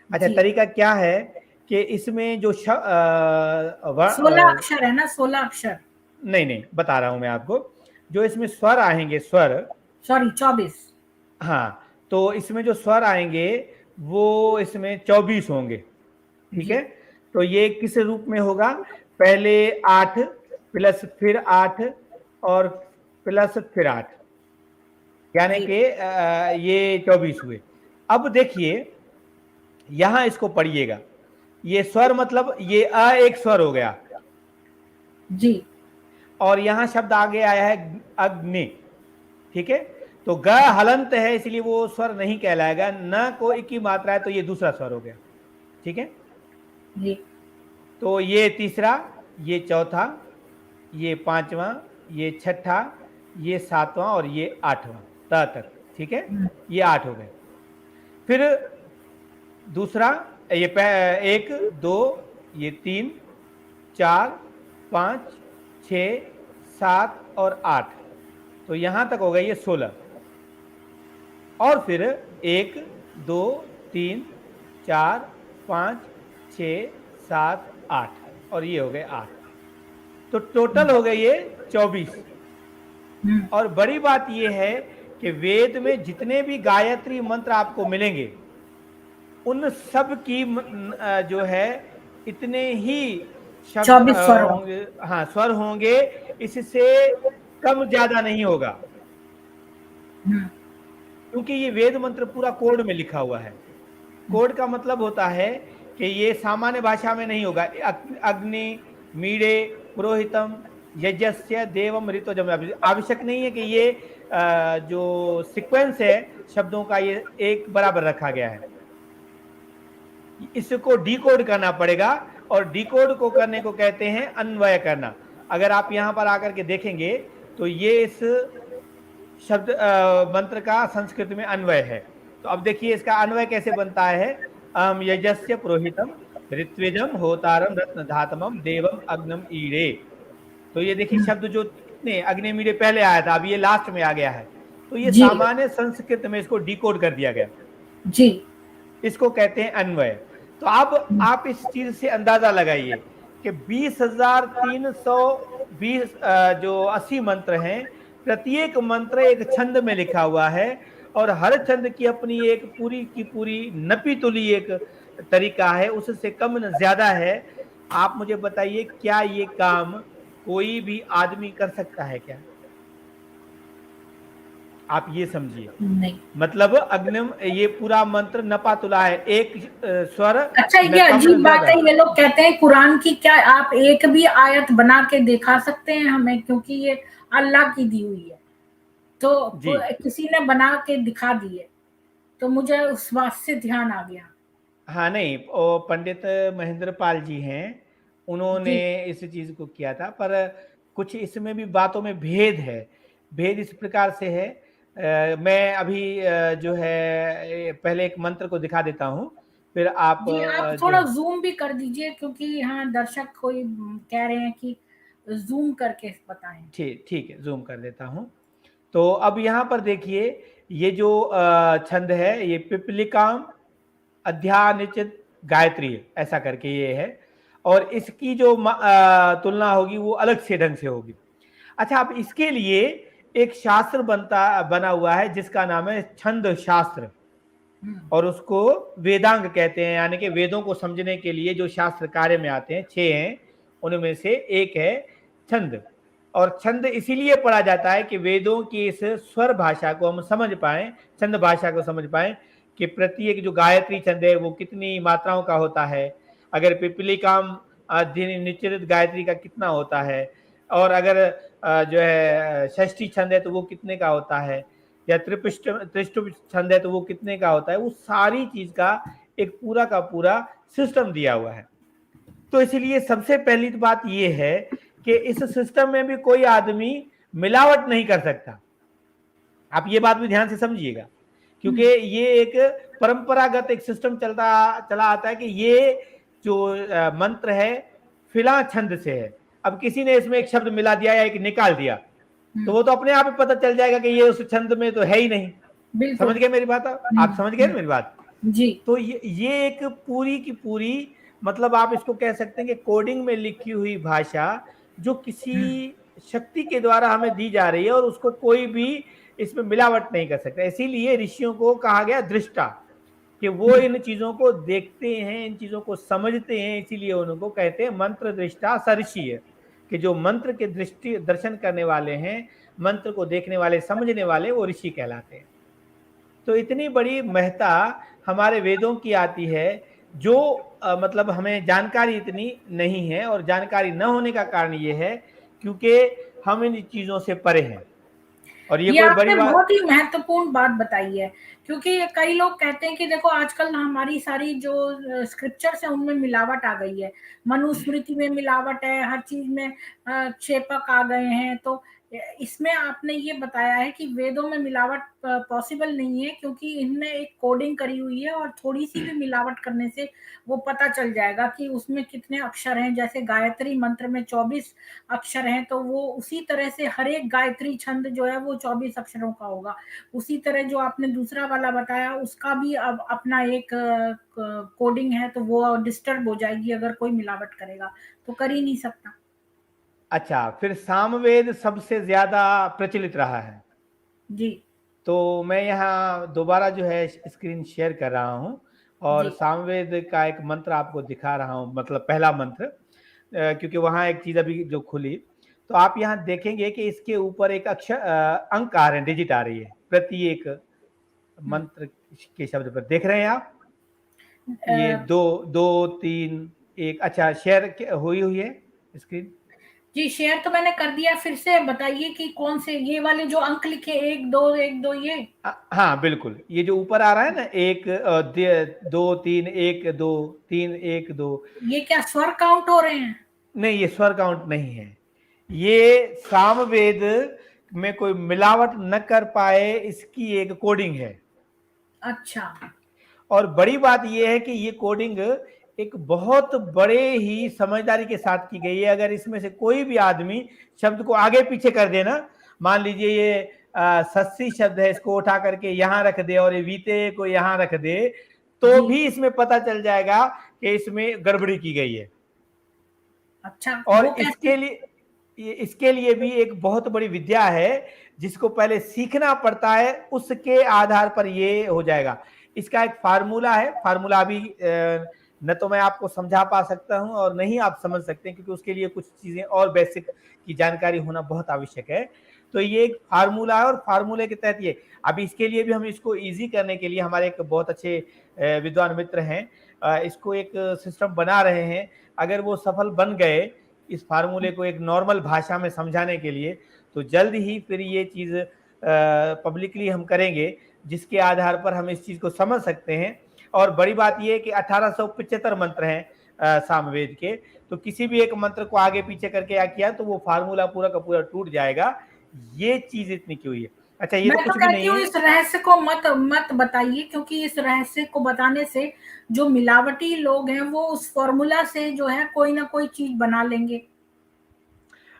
अच्छा, जी। तरीका क्या है कि इसमें जो 16 अक्षर है ना, 16 अक्षर। नहीं, नहीं, बता रहा हूँ मैं आपको। जो इसमें स्वर आएँगे स्वर, सॉरी 24। हाँ, तो इसमें जो स्वर आएँगे, वो इसमें 24 होंगे, ठीक है? जी, तो ये किस रूप में होगा? पहले 8 प्लस फिर 8 और प्लस फिर 8 यानी जी, कि ये 24 हुए। अब देखिए, यहाँ इसको पढ़िएगा। ये स्वर मतलब ये एक स्वर हो गया जी, और यहाँ शब्द आगे आया है अग्नि, ठीक है? तो ग हलंत है इसलिए वो स्वर नहीं कहलाएगा, न को एक ही मात्रा है तो ये दूसरा स्वर हो गया, ठीक है? जी, तो ये तीसरा, ये चौथा, ये पांचवा, ये छठा, ये सातवां और ये आठवां त तक, ठीक है? हुँ, ये 8 हो गए। फिर दूसरा ये 1, 2, ये 3, 4, 5, 6, 7 और 8 तो यहां तक हो गए ये 16 और फिर 1, 2, 3, 4, 5, 6, 7, 8 और ये हो गए 8 तो टोटल हो गए ये 24 हुँ, और बड़ी बात ये है कि वेद में जितने भी गायत्री मंत्र आपको मिलेंगे उन सब की जो है इतने ही शब्द 24 स्वर होंगे। होंगे, हाँ स्वर होंगे, इससे कम ज्यादा नहीं होगा हुँ, क्योंकि ये वेद मंत्र पूरा कोड में लिखा हुआ है। हुँ, कोड का मतलब होता है कि ये सामान्य भाषा में नहीं होगा। अग्नि मीडे पुरोहितम यज्ञस्य देवम ऋतुजम, आवश्यक नहीं है कि ये जो सीक्वेंस है शब्दों का ये एक बराबर रखा गया है। इसको डिकोड करना पड़ेगा और डिकोड को करने को कहते हैं अन्वय करना। अगर आप यहां पर आकर के देखेंगे तो ये इस शब्द मंत्र का संस्कृत में अन्वय है। तो अब देखिए इसका अन्वय कैसे बनता है। यजस्य पुरोहितम ऋत्विजम होतारम रत्न धातमम देवम अग्नम ईड़े। तो ये देखिए हुँ, शब्द जो कितने अग्निमीडे पहले आया था, अब ये लास्ट में आ गया है। तो ये जी, सामान्य संस्कृत में इसको डिकोड कर दिया गया, जी, इसको कहते हैं अन्वय। तो अब हुँ, आप इस चीज से अंदाजा लगाइए कि 20,320 जो 80 मंत्र हैं, प्रत्येक मंत्र एक छंद में लिखा हुआ है और हर छंद की अपनी एक पूरी की पूरी नपी तुली एक तरीका है, उससे कम न ज्यादा है। आप मुझे बताइए क्या ये काम कोई भी आदमी कर सकता है क्या? आप ये समझिए। नहीं। मतलब अग्निम ये पूरा मंत्र नपा तुला है, एक स्वर अच्छा, न ये कम अजीब न बात ज्यादा। है, ये लोग कहते हैं कुरान की, क्या आप एक भी आयत बना के दिखा सकते हैं हमें? क्योंकि ये अल्लाह की दी हुई है, तो जी, किसी ने बना के दिखा दी है, तो मुझे उस बात से ध्यान आ गया। हाँ नहीं, वो पंडित महेंद्र पाल जी हैं, उन्होंने जी, इस चीज को किया था, पर कुछ इसमें भी बातों में भेद है। भेद इस प्रकार से है, मैं अभी जो है पहले एक मंत्र को दिखा देता हूँ, फिर आप जी, आप जो थोड़ा है ज़ूम भी कर दीजिए, क्योंकि हाँ, दर्शक कोई कह रहे हैं कि ज़ूम करके बताएँ। ठीक ठीक है, ज़ूम कर देता हूँ। तो अब यहाँ पर देखिए ये जो छंद है ये पिपलिकाम अध्यानिचित गायत्री, ऐसा करके ये है। और इसकी जो तुलना होगी वो अलग से ढंग से होगी। अच्छा, अब इसके लिए एक शास्त्र बना हुआ है जिसका नाम है छंद शास्त्र, और उसको वेदांग कहते हैं, यानी कि वेदों को समझने के लिए जो शास्त्र कार्य में आते हैं 6 हैं, उनमें से एक है छंद। और छंद इसीलिए पढ़ा जाता है कि वेदों की इस स्वर भाषा को हम समझ पाए, छंद भाषा को समझ पाए कि प्रत्येक जो गायत्री छंद है वो कितनी मात्राओं का होता है, अगर पिपलिकाम निश्चित गायत्री का कितना होता है, और अगर जो है षष्ठी छंद है तो वो कितने का होता है, या त्रिष्टुप छंद है तो वो कितने का होता है। वो सारी चीज का एक पूरा का पूरा सिस्टम दिया हुआ है। तो इसलिए सबसे पहली बात ये है कि इस सिस्टम में भी कोई आदमी मिलावट नहीं कर सकता। आप ये बात भी ध्यान से समझिएगा, क्योंकि ये एक परंपरागत एक सिस्टम चला आता है कि ये जो मंत्र है फिला छंद से है। अब किसी ने इसमें एक शब्द मिला दिया या एक निकाल दिया तो वो तो अपने आप ही पता चल जाएगा कि ये उस छंद में तो है ही नहीं। बिल्कुल। समझ गए मेरी बात? आप समझ गए मेरी बात? जी। तो ये एक पूरी की पूरी, मतलब आप इसको कह सकते हैं कि कोडिंग में लिखी हुई भाषा जो किसी शक्ति के द्वारा हमें दी जा रही है, और उसको कोई भी इसमें मिलावट नहीं कर सकता। इसीलिए ऋषियों को कहा गया दृष्टा, कि वो इन चीजों को देखते हैं, इन चीजों को समझते हैं, इसीलिए उनको कहते हैं मंत्र दृष्टा सऋषि है, कि जो मंत्र के दृष्टि दर्शन करने वाले हैं, मंत्र को देखने वाले, समझने वाले, वो ऋषि कहलाते हैं। तो इतनी बड़ी महत्ता हमारे वेदों की आती है, जो मतलब हमें जानकारी इतनी नहीं है, और जानकारी न होने का कारण ये है क्योंकि हम इन चीजों से परे हैं। और ये ये कोई बड़ी आपने बात। बहुत ही महत्वपूर्ण बात बताई है, क्योंकि कई लोग कहते हैं कि देखो आजकल हमारी सारी जो स्क्रिप्चर्स है उनमें मिलावट आ गई है, मनुस्मृति में मिलावट है, हर चीज में क्षेपक आ गए हैं। तो इसमें आपने ये बताया है कि वेदों में मिलावट पॉसिबल नहीं है, क्योंकि इनमें एक कोडिंग करी हुई है, और थोड़ी सी भी मिलावट करने से वो पता चल जाएगा कि उसमें कितने अक्षर हैं। जैसे गायत्री मंत्र में 24 अक्षर हैं, तो वो उसी तरह से हर एक गायत्री छंद जो है वो 24 अक्षरों का होगा। उसी तरह जो आपने दूसरा वाला बताया उसका भी अब अपना एक कोडिंग है, तो वो डिस्टर्ब हो जाएगी अगर कोई मिलावट करेगा, तो कर ही नहीं सकता। अच्छा, फिर सामवेद सबसे ज्यादा प्रचलित रहा है। जी। तो मैं यहाँ दोबारा जो है स्क्रीन शेयर कर रहा हूँ, और जी। सामवेद का एक मंत्र आपको दिखा रहा हूँ, मतलब पहला मंत्र, क्योंकि वहाँ एक चीज अभी जो खुली, तो आप यहाँ देखेंगे कि इसके ऊपर एक अक्षर अंक आ रहे हैं, डिजिट आ रही है प्रत्येक मंत्र के शब्द पर। देख रहे हैं आप? ये अ, दो, दो, तीन, एक। अच्छा, शेयर हुई हुई है स्क्रीन? जी, शेयर तो मैंने कर दिया। फिर से बताइए कि कौन से ये वाले जो अंक लिखे, एक दो एक दो, ये? हाँ बिल्कुल, ये जो ऊपर आ रहा है ना, एक, दो, तीन, एक, दो, तीन, एक, दो। ये क्या स्वर काउंट हो रहे हैं? नहीं, ये स्वर काउंट नहीं है। ये सामवेद में कोई मिलावट न कर पाए इसकी एक कोडिंग है। अच्छा। और बड़ी बात यह है कि ये कोडिंग एक बहुत बड़े ही समझदारी के साथ की गई है। अगर इसमें से कोई भी आदमी शब्द को आगे पीछे कर देना, मान लीजिए ये सस्सी शब्द है, इसको उठा करके यहाँ रख दे और ये वीते को यहाँ रख दे, तो जी। भी इसमें पता चल जाएगा कि इसमें गड़बड़ी की गई है। अच्छा, और वो कैसे? इसके लिए भी एक बहुत बड़ी विद्या है जिसको पहले सीखना पड़ता है, उसके आधार पर ये हो जाएगा। इसका एक फार्मूला है, फार्मूला अभी न तो मैं आपको समझा पा सकता हूं और नहीं आप समझ सकते हैं, क्योंकि उसके लिए कुछ चीजें और बेसिक की जानकारी होना बहुत आवश्यक है। तो ये एक फार्मूला है, और फार्मूले के तहत ये, अभी इसके लिए भी हम इसको इजी करने के लिए हमारे एक बहुत अच्छे विद्वान मित्र हैं, इसको एक सिस्टम बना रहे हैं। अगर वो सफल बन गए इस फार्मूले को एक नॉर्मल भाषा में समझाने के लिए, तो जल्द ही फिर ये चीज पब्लिकली हम करेंगे, जिसके आधार पर हम इस चीज को समझ सकते हैं। और बड़ी बात यह है कि 1875 मंत्र हैं सामवेद के, तो किसी भी एक मंत्र को आगे पीछे करके या किया तो वो फार्मूला पूरा का पूरा टूट जाएगा। ये चीज इतनी की हुई है। अच्छा, ये मैं तो तो कुछ भी कहती नहीं हूँ है। इस रहस्य को मत मत बताइए, क्योंकि इस रहस्य को बताने से जो मिलावटी लोग हैं वो उस फॉर्मूला से जो है कोई ना कोई चीज बना लेंगे।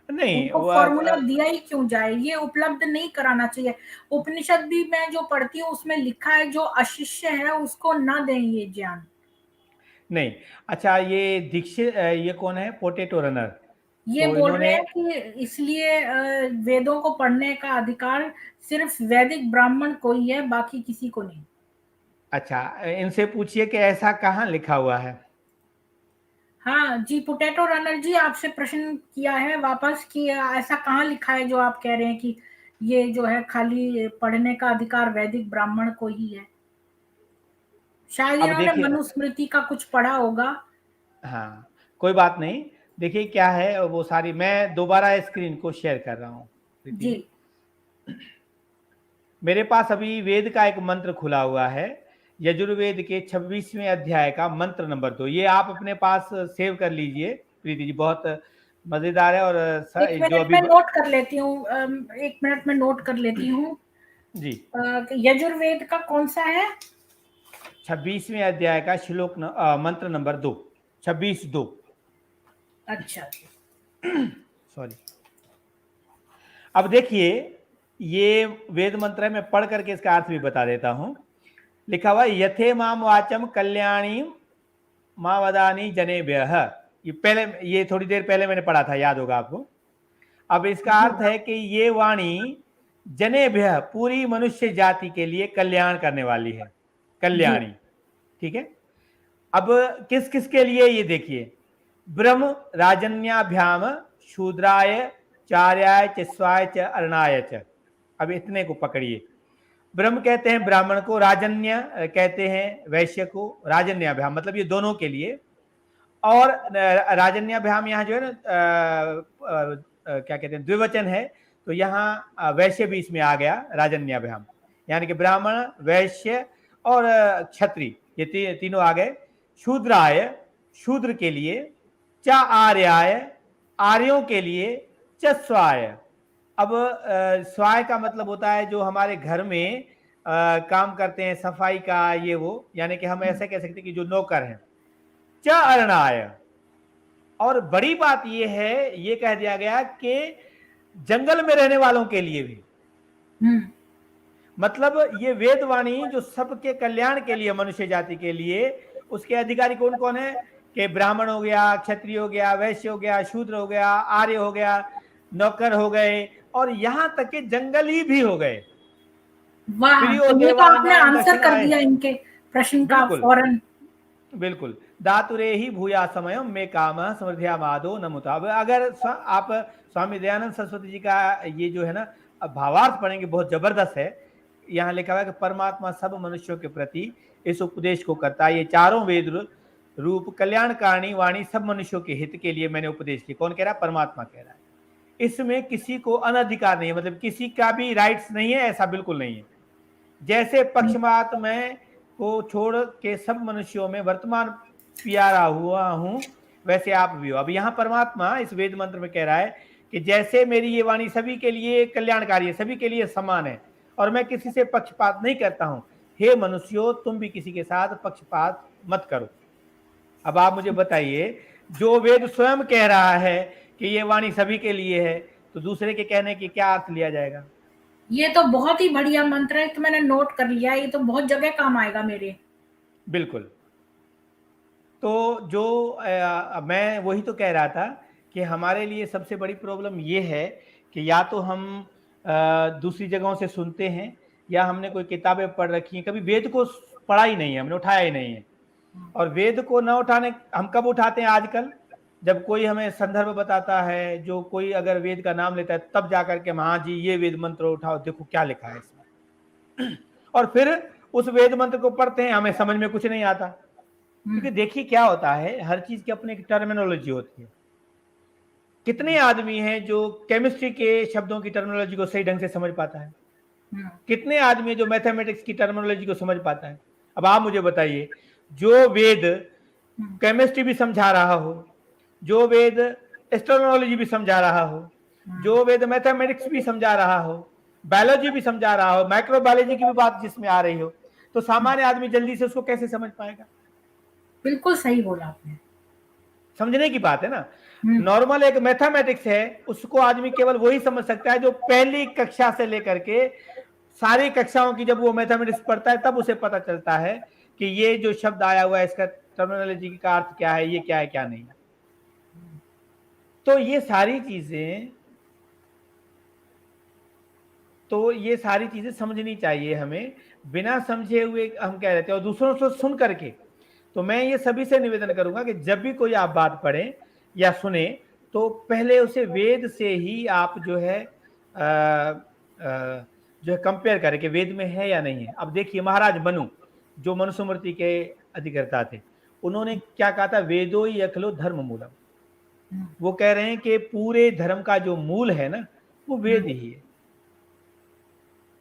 नहीं उनको फॉर्मूला दिया ही क्यों जाए, ये उपलब्ध नहीं कराना चाहिए। उपनिषद भी मैं जो पढ़ती हूँ उसमें लिखा है जो अशिष्य है उसको ना दें ये ज्ञान। नहीं। अच्छा, ये दीक्षित ये कौन है, पोटेटो रनर? ये तो बोल रहे इन्होंने, हैं कि इसलिए वेदों को पढ़ने का अधिकार सिर्फ वैदिक ब्राह्मण को ही है, बाकी किसी को नहीं। अच्छा, इनसे पूछिए कि ऐसा कहाँ लिखा हुआ है। हाँ जी, पोटैटो रनर जी आपसे प्रश्न किया है वापस कि ऐसा कहाँ लिखा है जो आप कह रहे हैं कि ये जो है खाली पढ़ने का अधिकार वैदिक ब्राह्मण को ही है। शायद अब इन्होंने देखिए, मनुस्मृति का कुछ पढ़ा होगा। हाँ, कोई बात नहीं। देखिए क्या है वो सारी, मैं दोबारा स्क्रीन को शेयर कर रहा हूँ प्रीति जी जी। मेरे पास अभी वेद का एक मंत्र खुला हुआ है, यजुर्वेद के 26वें अध्याय का मंत्र नंबर 2। ये आप अपने पास सेव कर लीजिए प्रीति जी, बहुत मजेदार है। और एक जो मिनट अभी में नोट कर लेती हूँ, 1 मिनट में नोट कर लेती हूँ। जी, यजुर्वेद का कौन सा है? 26वें अध्याय का मंत्र नंबर 2, 26-2। अच्छा। सॉरी। अब देखिए, ये वेद मंत्र है, मैं पढ़ करके इसका अर्थ भी बता देता हूं। लिखा हुआ है, यथे माम वाचम कल्याणी मावदानी जनेभ्यः। ये पहले, ये थोड़ी देर पहले मैंने पढ़ा था, याद होगा आपको। अब इसका जी अर्थ है कि ये वाणी जनेभ्य, पूरी मनुष्य जाति के लिए कल्याण करने वाली है, जी कल्याणी। ठीक है। अब किस किस के लिए, ये देखिए, ब्रह्म राजन्याभ्याम शूद्राय चार्याय चिस्वाय च अर्णाय च। अब इतने को पकड़िए। ब्रह्म कहते हैं ब्राह्मण को, राजन्य कहते हैं वैश्य को, राजन्याभ्याम मतलब ये दोनों के लिए। और राजन्याभ्याम यहाँ जो है ना, क्या कहते हैं, द्विवचन है, तो यहाँ वैश्य भी इसमें आ गया, राजन्याभ्याम। यानी कि ब्राह्मण, वैश्य और क्षत्रिय, ये तीनों आ गए। शूद्राय, शूद्र के लिए। च आर्याय, आर्यों के लिए। च स्वाय। अब स्वाय का मतलब होता है जो हमारे घर में काम करते हैं, सफाई का, ये वो, यानी कि हम ऐसे कह सकते हैं कि जो नौकर हैं। च अर्णाय। और बड़ी बात यह है, ये कह दिया गया कि जंगल में रहने वालों के लिए भी। मतलब ये वेदवाणी जो सबके कल्याण के लिए, मनुष्य जाति के लिए, उसके अधिकारी कौन कौन है? कि ब्राह्मण हो गया, क्षत्रिय हो गया, वैश्य हो गया, शूद्र हो गया, आर्य हो गया, नौकर हो गए, और यहां तक कि जंगली भी हो गए। वाह, प्रियो तो ये तो आपने देवानाम आंसर कर दक्षिणाय। दिया इनके प्रश्न का बिल्कुल, फौरन। बिल्कुल। दातुरे ही भूया समय में काम समृद्धिया माधो नमुता। अब अगर आप स्वामी दयानंद सरस्वती जी का ये जो है ना भावार्थ पढ़ेंगे, बहुत जबरदस्त है। यहाँ लिखा हुआ है कि परमात्मा सब मनुष्यों के प्रति इस उपदेश को करता है, ये चारों वेद रूप कल्याणकारिणी वाणी सब मनुष्यों के हित के लिए मैंने उपदेश की। कौन कह रहा है? परमात्मा कह रहा है। इसमें किसी को अनधिकार नहीं है, मतलब किसी का भी राइट्स नहीं है, ऐसा बिल्कुल नहीं है। जैसे पक्षपात में को छोड़ के सब मनुष्यों में वर्तमान प्यारा हुआ हूं, वैसे आप भी हो। अब यहाँ परमात्मा इस वेद मंत्र में कह रहा है कि जैसे मेरी ये वाणी सभी के लिए कल्याणकारी है, सभी के लिए समान है, और मैं किसी से पक्षपात नहीं करता हूं, हे मनुष्यों तुम भी किसी के साथ पक्षपात मत करो। अब आप मुझे बताइए, जो वेद स्वयं कह रहा है कि ये वाणी सभी के लिए है, तो दूसरे के कहने की क्या अर्थ लिया जाएगा? ये तो बहुत ही बढ़िया मंत्र है, तो मैंने नोट कर लिया, ये तो बहुत जगह काम आएगा मेरे। बिल्कुल। तो जो मैं वही तो कह रहा था कि हमारे लिए सबसे बड़ी प्रॉब्लम ये है कि या तो हम दूसरी जगहों से सुनते हैं, या हमने कोई किताबें पढ़ रखी हैं, कभी वेद को पढ़ा ही नहीं है, हमने उठाया ही नहीं है। और वेद को न उठाने, हम कब उठाते हैं? आजकल जब कोई हमें संदर्भ बताता है, जो कोई अगर वेद का नाम लेता है, तब जाकर के हाँ जी ये वेद मंत्र उठाओ, देखो क्या लिखा है इसमें। और फिर उस वेद मंत्र को पढ़ते हैं, हमें समझ में कुछ नहीं आता। क्योंकि देखिए क्या होता है, हर चीज की अपनी एक टर्मिनोलॉजी होती है। कितने आदमी हैं जो केमिस्ट्री के शब्दों की टर्मिनोलॉजी को सही ढंग से समझ पाता है? कितने आदमी हैं जो मैथमेटिक्स की टर्मिनोलॉजी को समझ पाता है? अब आप मुझे बताइए, जो वेद केमिस्ट्री भी समझा रहा हो, जो वेद एस्ट्रोनॉलॉजी भी समझा रहा हो, जो वेद मैथमेटिक्स भी समझा रहा हो, बायोलॉजी भी समझा रहा हो, माइक्रोबायोलॉजी की भी बात जिसमें आ रही हो, तो सामान्य आदमी जल्दी से उसको कैसे समझ पाएगा? बिल्कुल सही बोला आपने। समझने की बात है ना। हम्म। नॉर्मल एक मैथमेटिक्स है, उसको आदमी केवल वही समझ सकता है जो पहली कक्षा से लेकर के सारी कक्षाओं की, जब वो मैथमेटिक्स पढ़ता है तब उसे पता चलता है कि ये जो शब्द आया हुआ है इसका टर्मिनोलॉजी का अर्थ क्या है, ये क्या है क्या नहीं। तो ये सारी चीजें समझनी चाहिए हमें। बिना समझे हुए हम क्या रहते हैं, और दूसरों से सुन करके। तो मैं ये सभी से निवेदन करूंगा कि जब भी कोई आप बात पढ़ें या सुने, तो पहले उसे वेद से ही आप जो है कंपेयर करें कि वेद में है या नहीं है। अब देखिए महाराज मनु, जो मनुस्मृति के अधिकर्ता थे, उन्होंने क्या कहा था, वेदो ही अखिलो धर्म मूलम। वो कह रहे हैं कि पूरे धर्म का जो मूल है ना, वो वेद ही है।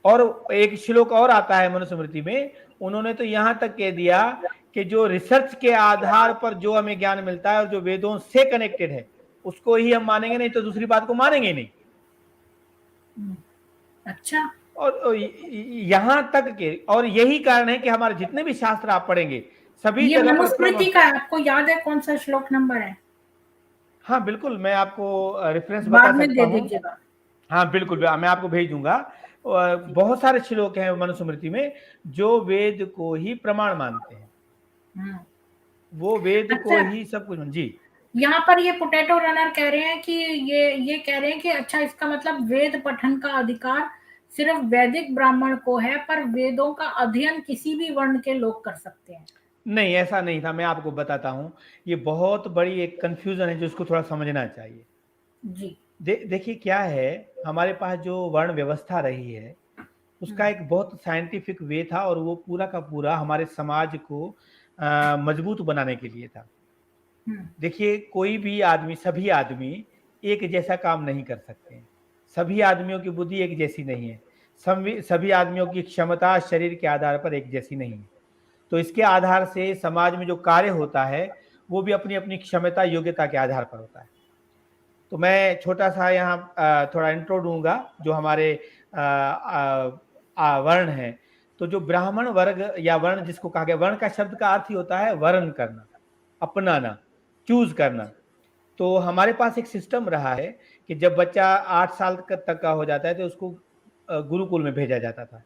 और एक श्लोक और आता है मनुस्मृति में, उन्होंने तो यहां तक कह दिया कि जो रिसर्च के आधार पर जो हमें ज्ञान मिलता है और जो वेदों से कनेक्टेड है, उसको ही हम मानेंगे, नहीं तो दूसरी बात को मानेंगे नहीं। अच्छा। और यहां तक के, और यही कारण है कि हमारे जितने भी शास्त्र आप पढ़ेंगे सभी ये जगह पर मनुस्मृति का आपको याद है कौन सा श्लोक नंबर है? हाँ बिल्कुल, मैं आपको रेफरेंस बता बाद में सकता दे हूँ। दीजिएगा। हाँ बिल्कुल, मैं आपको भेज दूंगा। बहुत सारे श्लोक हैं मनुस्मृति में जो वेद को ही प्रमाण मानते हैं, वो वेद को अच्छा, ही सब कुछ। जी, यहाँ पर ये पोटैटो रनर कह रहे हैं कि ये कह रहे हैं कि अच्छा, इसका मतलब वेद पठन का अधिकार सिर्फ वैदिक ब्राह्मण को है, पर वेदों का अध्ययन किसी भी वर्ण के लोग कर सकते हैं। नहीं ऐसा नहीं था, मैं आपको बताता हूँ। ये बहुत बड़ी एक कंफ्यूजन है जिसको थोड़ा समझना चाहिए। जी। देखिए क्या है, हमारे पास जो वर्ण व्यवस्था रही है उसका एक बहुत साइंटिफिक वे था, और वो पूरा का पूरा हमारे समाज को मजबूत बनाने के लिए था। देखिए कोई भी आदमी, सभी आदमी एक जैसा काम नहीं कर सकते हैं। सभी आदमियों की बुद्धि एक जैसी नहीं है। सभी आदमियों की क्षमता शरीर के आधार पर एक जैसी नहीं है। तो इसके आधार से समाज में जो कार्य होता है वो भी अपनी अपनी क्षमता योग्यता के आधार पर होता है। तो मैं छोटा सा यहाँ थोड़ा इंट्रो दूंगा जो हमारे वर्ण हैं। तो जो ब्राह्मण वर्ग या वर्ण जिसको कहा गया, वर्ण का शब्द का अर्थ ही होता है वर्ण करना, अपनाना, चूज करना। तो हमारे पास एक सिस्टम रहा है कि जब बच्चा 8 साल तक का हो जाता है तो उसको गुरुकुल में भेजा जाता था,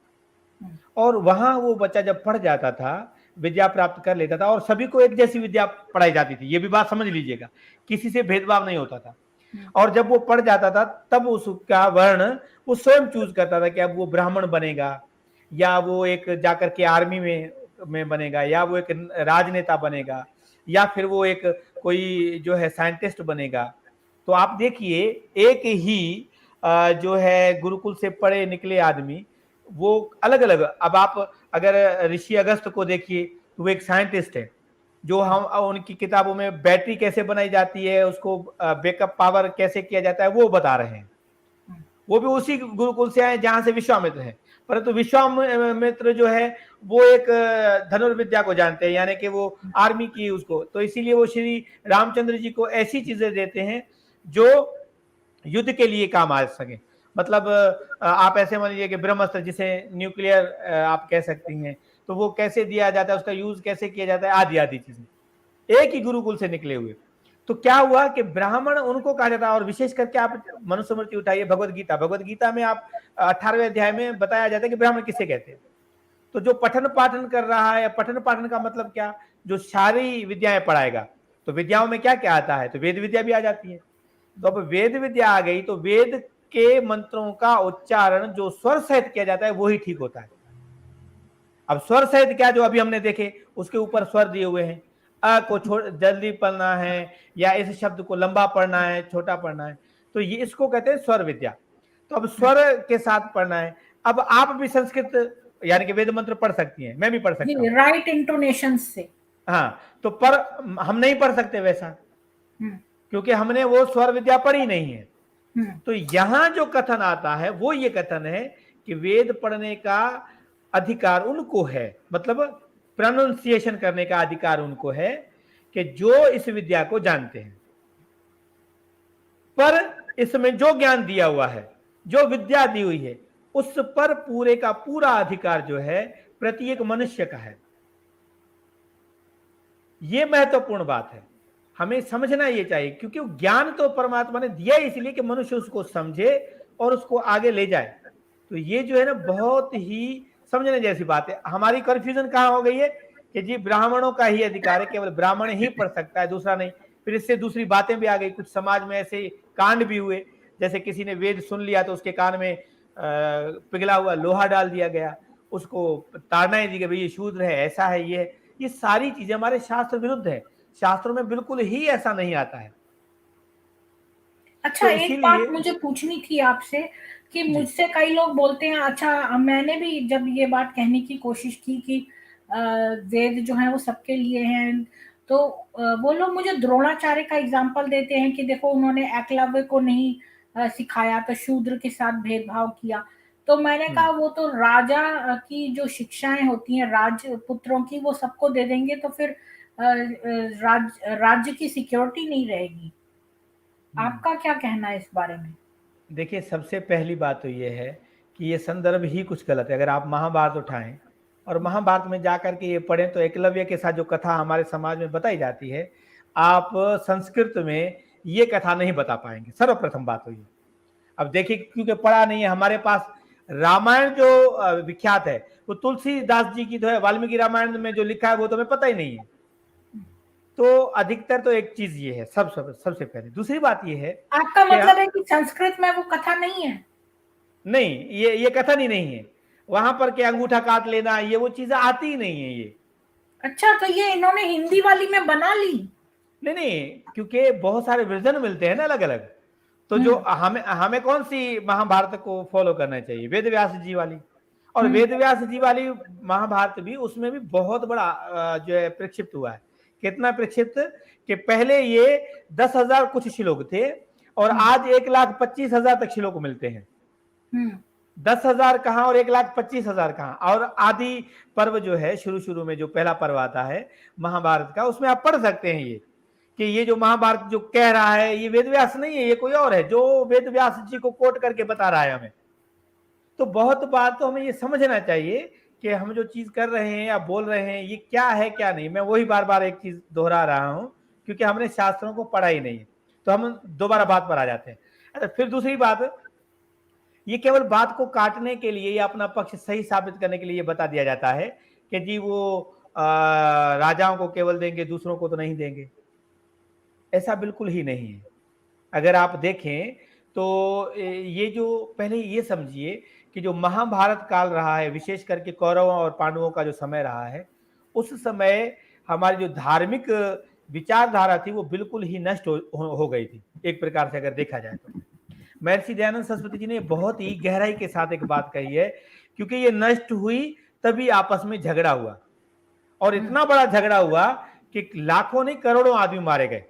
और वहां वो बच्चा जब पढ़ जाता था, विद्या प्राप्त कर लेता था, और सभी को एक जैसी विद्या पढ़ाई जाती थी। ये भी बात समझ लीजिएगा, किसी से भेदभाव नहीं होता था। और जब वो पढ़ जाता था तब उसका वर्ण वो स्वयं चूज करता था कि अब वो ब्राह्मण बनेगा, या वो एक जाकर के आर्मी में बनेगा, या वो एक राजनेता बनेगा, या फिर वो एक कोई जो है साइंटिस्ट बनेगा। तो आप देखिए एक ही जो है गुरुकुल से पढ़े निकले आदमी वो अलग अलग। अब आप अगर ऋषि अगस्त को देखिए तो वो एक साइंटिस्ट है, जो हम उनकी किताबों में बैटरी कैसे बनाई जाती है, उसको बैकअप पावर कैसे किया जाता है वो बता रहे हैं। वो भी उसी गुरुकुल से आए जहां से विश्वामित्र है, परंतु विश्वामित्र जो है वो एक धनुर्विद्या को जानते हैं, यानी कि वो आर्मी की उसको, तो इसीलिए वो श्री रामचंद्र जी को ऐसी चीजें देते हैं जो युद्ध के लिए काम आ सके। मतलब आप ऐसे मान लीजिए कि ब्रह्मास्त्र, जिसे न्यूक्लियर आप कह सकती हैं, तो वो कैसे दिया जाता है, उसका यूज कैसे किया जाता है, आदि आदि चीजें एक ही गुरुकुल से निकले हुए। तो क्या हुआ कि ब्राह्मण उनको कहा जाता है। और विशेष करके आप मनुस्मृति उठाइए, भगवत गीता में आप 18वें अध्याय में बताया जाता है कि ब्राह्मण किसे कहते हैं। तो जो पठन पाठन कर रहा है, पठन पाठन का मतलब क्या, जो सारी विद्याएं पढ़ाएगा। तो विद्याओं में क्या क्या आता है, तो वेद विद्या भी आ जाती है। तो अब वेद विद्या आ गई तो वेद के मंत्रों का उच्चारण जो स्वर सहित किया जाता है वही ठीक होता है। अब स्वर सहित क्या, जो अभी हमने देखे उसके ऊपर स्वर दिए हुए हैं, अ को जल्दी पढ़ना है, या इस शब्द को लंबा पढ़ना है, छोटा पढ़ना है, तो ये इसको कहते हैं स्वर विद्या। तो अब स्वर के साथ पढ़ना है। अब आप भी संस्कृत यानी कि वेद मंत्र पढ़ सकती हैं, मैं भी पढ़ सकता हूँ। राइट इंटोनेशन से। हाँ, तो पर हम नहीं पढ़ सकते वैसा, क्योंकि हमने वो स्वर विद्या पढ़ी नहीं है। तो यहां जो कथन आता है वो ये कथन है कि वेद पढ़ने का अधिकार उनको है, मतलब प्रोनाउंसिएशन करने का अधिकार उनको है, कि जो इस विद्या को जानते हैं। पर इसमें जो ज्ञान दिया हुआ है, जो विद्या दी हुई है, उस पर पूरे का पूरा अधिकार जो है प्रत्येक मनुष्य का है। यह महत्वपूर्ण बात है। हमें समझना ये चाहिए, क्योंकि ज्ञान तो परमात्मा ने दिया इसलिए कि मनुष्य उसको समझे और उसको आगे ले जाए। तो ये जो है ना बहुत ही समझने जैसी बात है। हमारी कंफ्यूजन कहाँ हो गई है कि जी ब्राह्मणों का ही अधिकार है, केवल ब्राह्मण ही पढ़ सकता है, दूसरा नहीं। फिर इससे दूसरी बातें भी आ गई, कुछ समाज में ऐसे कांड भी हुए, जैसे किसी ने वेद सुन लिया तो उसके कान में पिघला हुआ लोहा डाल दिया गया, उसको ताड़ना दी कि भाई ये शूद्र है, ऐसा है, ये सारी चीजें हमारे शास्त्र विरुद्ध है। शास्त्रों में बिल्कुल ही ऐसा नहीं आता है। अच्छा, तो एक बात इसीलिए मुझे पूछनी थी आपसे कि जी मुझसे कई लोग बोलते हैं, अच्छा मैंने भी जब ये बात कहने की कोशिश की कि वेद जो है वो सबके लिए हैं, तो वो लोग मुझे द्रोणाचार्य का एग्जाम्पल देते हैं कि देखो उन्होंने एकलव्य को नहीं सिखाया तो शूद्र के साथ भेदभाव किया। तो मैंने कहा वो तो राजा की जो शिक्षाएं होती हैं राजपुत्रों की वो सबको दे देंगे तो फिर राज्य की सिक्योरिटी नहीं रहेगी। आपका क्या कहना है इस बारे में? देखिए, सबसे पहली बात तो ये है कि ये संदर्भ ही कुछ गलत है। अगर आप महाभारत उठाएं और महाभारत में जाकर के ये पढ़ें तो एकलव्य के साथ जो कथा हमारे समाज में बताई जाती है, आप संस्कृत में ये कथा नहीं बता पाएंगे। सर्वप्रथम बात तो ये। अब देखिए, क्योंकि पढ़ा नहीं है हमारे पास। रामायण जो विख्यात है वो तुलसीदास जी की तो है, वाल्मीकि रामायण में जो लिखा है वो तो हमें पता ही नहीं है। तो अधिकतर तो एक चीज ये है, सबसे पहले। दूसरी बात ये है आपका कि मतलब है कि संस्कृत में वो कथा नहीं है? नहीं, ये कथन ही नहीं है। वहां पर के अंगूठा काट लेना, ये वो चीजें आती ही नहीं है ये। अच्छा, तो ये इन्होंने हिंदी वाली में बना ली? नहीं नहीं, क्योंकि बहुत सारे वर्जन मिलते हैं ना अलग अलग। तो जो हम्म। हमें हमें कौन सी महाभारत को फॉलो करना चाहिए? वेद व्यास जी वाली। और हम्म। वेद व्यास जी वाली महाभारत भी, उसमें भी बहुत बड़ा जो है प्रक्षिप्त हुआ है। कितना प्रक्षिप्त? कि पहले ये 10,000 कुछ श्लोक थे और हम्म। आज 1,25,000 तक श्लोक मिलते हैं। हम्म। 10,000 कहाँ और 1,25,000 कहाँ। और आदि पर्व जो है, शुरू शुरू में जो पहला पर्व आता है महाभारत का, उसमें आप पढ़ सकते हैं ये कि ये जो महाभारत जो कह रहा है ये वेद व्यास नहीं है, ये कोई और है जो वेद व्यास जी को कोट करके बता रहा है हमें। तो बहुत बात तो हमें ये समझना चाहिए कि हम जो चीज कर रहे हैं या बोल रहे हैं ये क्या है क्या नहीं। मैं वही बार बार एक चीज दोहरा रहा हूं, क्योंकि हमने शास्त्रों को पढ़ा ही नहीं है। तो हम दोबारा बात पर आ जाते हैं। अच्छा, फिर दूसरी बात, ये केवल बात को काटने के लिए या अपना पक्ष सही साबित करने के लिए ये बता दिया जाता है कि जी वो राजाओं को केवल देंगे, दूसरों को तो नहीं देंगे। ऐसा बिल्कुल ही नहीं है। अगर आप देखें तो ये जो, पहले ये समझिए कि जो महाभारत काल रहा है, विशेष करके कौरवों और पांडवों का जो समय रहा है, उस समय हमारी जो धार्मिक विचारधारा थी वो बिल्कुल ही नष्ट हो गई थी, एक प्रकार से अगर देखा जाए तो। महर्षि दयानंद सरस्वती जी ने बहुत ही गहराई के साथ एक बात कही है, क्योंकि ये नष्ट हुई तभी आपस में झगड़ा हुआ, और हम्म। इतना बड़ा झगड़ा हुआ कि लाखों नहीं करोड़ों आदमी मारे गए,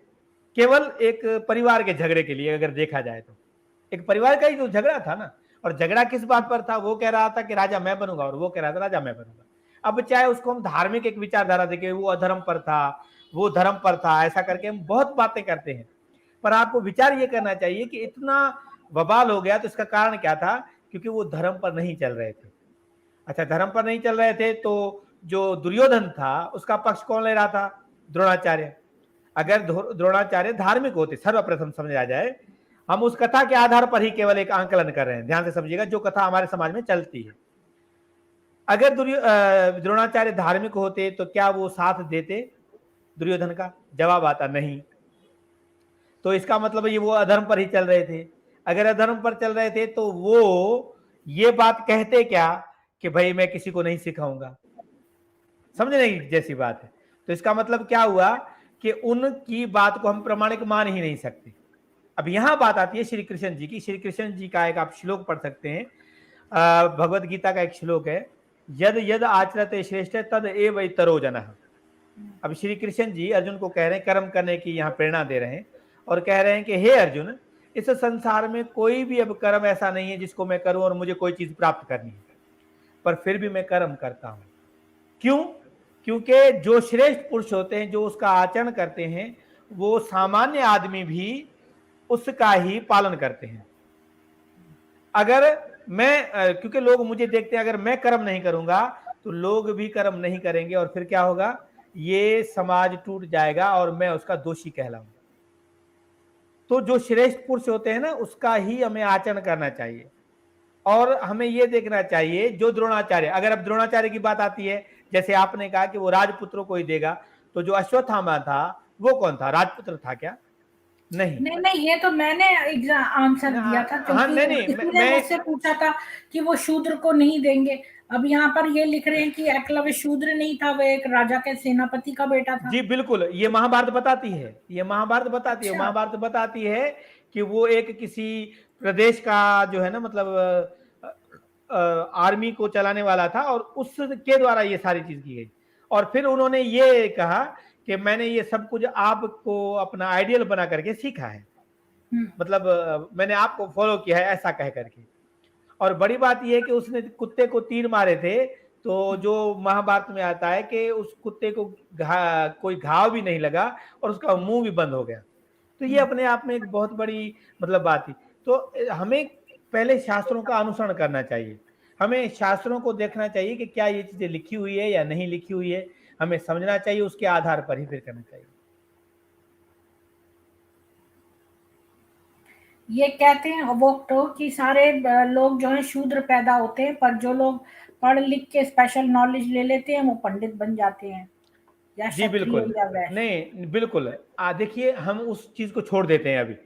केवल एक परिवार के झगड़े के लिए। अगर देखा जाए तो एक परिवार का ही जो झगड़ा था ना। और झगड़ा किस बात पर था? वो कह रहा था कि राजा मैं बनूंगा और वो कह रहा था राजा मैं बनूंगा। अब चाहे उसको हम धार्मिक एक विचारधारा देखें, वो अधर्म पर था, वो धर्म पर था, ऐसा करके हम बहुत बातें करते हैं। पर आपको विचार ये करना चाहिए कि इतना बवाल हो गया तो इसका कारण क्या था? क्योंकि वो धर्म पर नहीं चल रहे थे। अच्छा, धर्म पर नहीं चल रहे थे तो जो दुर्योधन था उसका पक्ष कौन ले रहा था? द्रोणाचार्य। अगर द्रोणाचार्य धार्मिक होते, सर्वप्रथम समझा जाए, हम उस कथा के आधार पर ही केवल एक आंकलन कर रहे हैं, ध्यान से समझिएगा, जो कथा हमारे समाज में चलती है। अगर द्रोणाचार्य धार्मिक होते तो क्या वो साथ देते दुर्योधन का? जवाब आता नहीं। तो इसका मतलब ये वो अधर्म पर ही चल रहे थे। अगर अधर्म पर चल रहे थे तो वो ये बात कहते क्या कि भाई मैं किसी को नहीं सिखाऊंगा? समझने की जैसी बात है। तो इसका मतलब क्या हुआ कि उनकी बात को हम प्रमाणिक मान ही नहीं सकते। अब यहां बात आती है श्री कृष्ण जी की। श्री कृष्ण जी का एक आप श्लोक पढ़ सकते हैं, भगवत गीता का एक श्लोक है, यद यद आचरते श्रेष्ठ तद एव तरो जनः। अब श्री कृष्ण जी अर्जुन को कह रहे हैं, कर्म करने की यहाँ प्रेरणा दे रहे हैं और कह रहे हैं कि हे अर्जुन, इस संसार में कोई भी अब कर्म ऐसा नहीं है जिसको मैं करूं और मुझे कोई चीज प्राप्त करनी है, पर फिर भी मैं कर्म करता हूं। क्यों? क्योंकि जो श्रेष्ठ पुरुष होते हैं, जो उसका आचरण करते हैं, वो सामान्य आदमी भी उसका ही पालन करते हैं। अगर मैं क्योंकि लोग मुझे देखते हैं, अगर मैं कर्म नहीं करूंगा तो लोग भी कर्म नहीं करेंगे, और फिर क्या होगा ये समाज टूट जाएगा और मैं उसका दोषी कहलाऊंगा। तो जो श्रेष्ठ पुरुष होते हैं ना, उसका ही हमें आचरण करना चाहिए। और हमें ये देखना चाहिए, जो द्रोणाचार्य, अगर अब द्रोणाचार्य की बात आती है, जैसे आपने कहा कि वो राजपुत्रों को ही देगा, तो जो अश्वत्थामा था वो कौन था? राजपुत्र था क्या? नहीं। नहीं नहीं, ये तो मैंने एग्जाम आंसर दिया था, हाँ, क्योंकि नहीं नहीं, किसी ने मुझसे पूछा था कि वो शूद्र को नहीं देंगे। अब यहाँ पर ये लिख रहे हैं कि एकलव्य शूद्र नहीं था, वो एक राजा के सेनापति का बेटा था। जी बिल्कुल, ये महाभारत बताती है, ये महाभारत बताती है, अच्छा। महाभारत बताती है कि वो एक किसी प्रदेश का जो है ना, मतलब आर्मी को चलाने वाला था, और उसके द्वारा ये सारी चीज की गई। और फिर उन्होंने ये कहा कि मैंने ये सब कुछ आपको अपना आइडियल बना करके सीखा है, मतलब मैंने आपको फॉलो किया है, ऐसा कह करके। और बड़ी बात यह है कि उसने कुत्ते को तीर मारे थे, तो जो महाभारत में आता है कि उस कुत्ते को कोई घाव भी नहीं लगा और उसका मुंह भी बंद हो गया। तो ये अपने आप में एक बहुत बड़ी मतलब बात थी। तो हमें पहले शास्त्रों का अनुसरण करना चाहिए, हमें शास्त्रों को देखना चाहिए कि क्या ये चीजें लिखी हुई है या नहीं लिखी हुई है, हमें समझना चाहिए, उसके आधार पर ही फिर करना चाहिए। ये कहते हैं वो तो कि सारे लोग जो है शूद्र पैदा होते हैं, पर जो लोग पढ़ लिख के स्पेशल नॉलेज ले लेते हैं वो पंडित बन जाते हैं, या जी क्षत्रिय बिल्कुल, या वैश्य। नहीं बिल्कुल, देखिए हम उस चीज को छोड़ देते हैं अभी।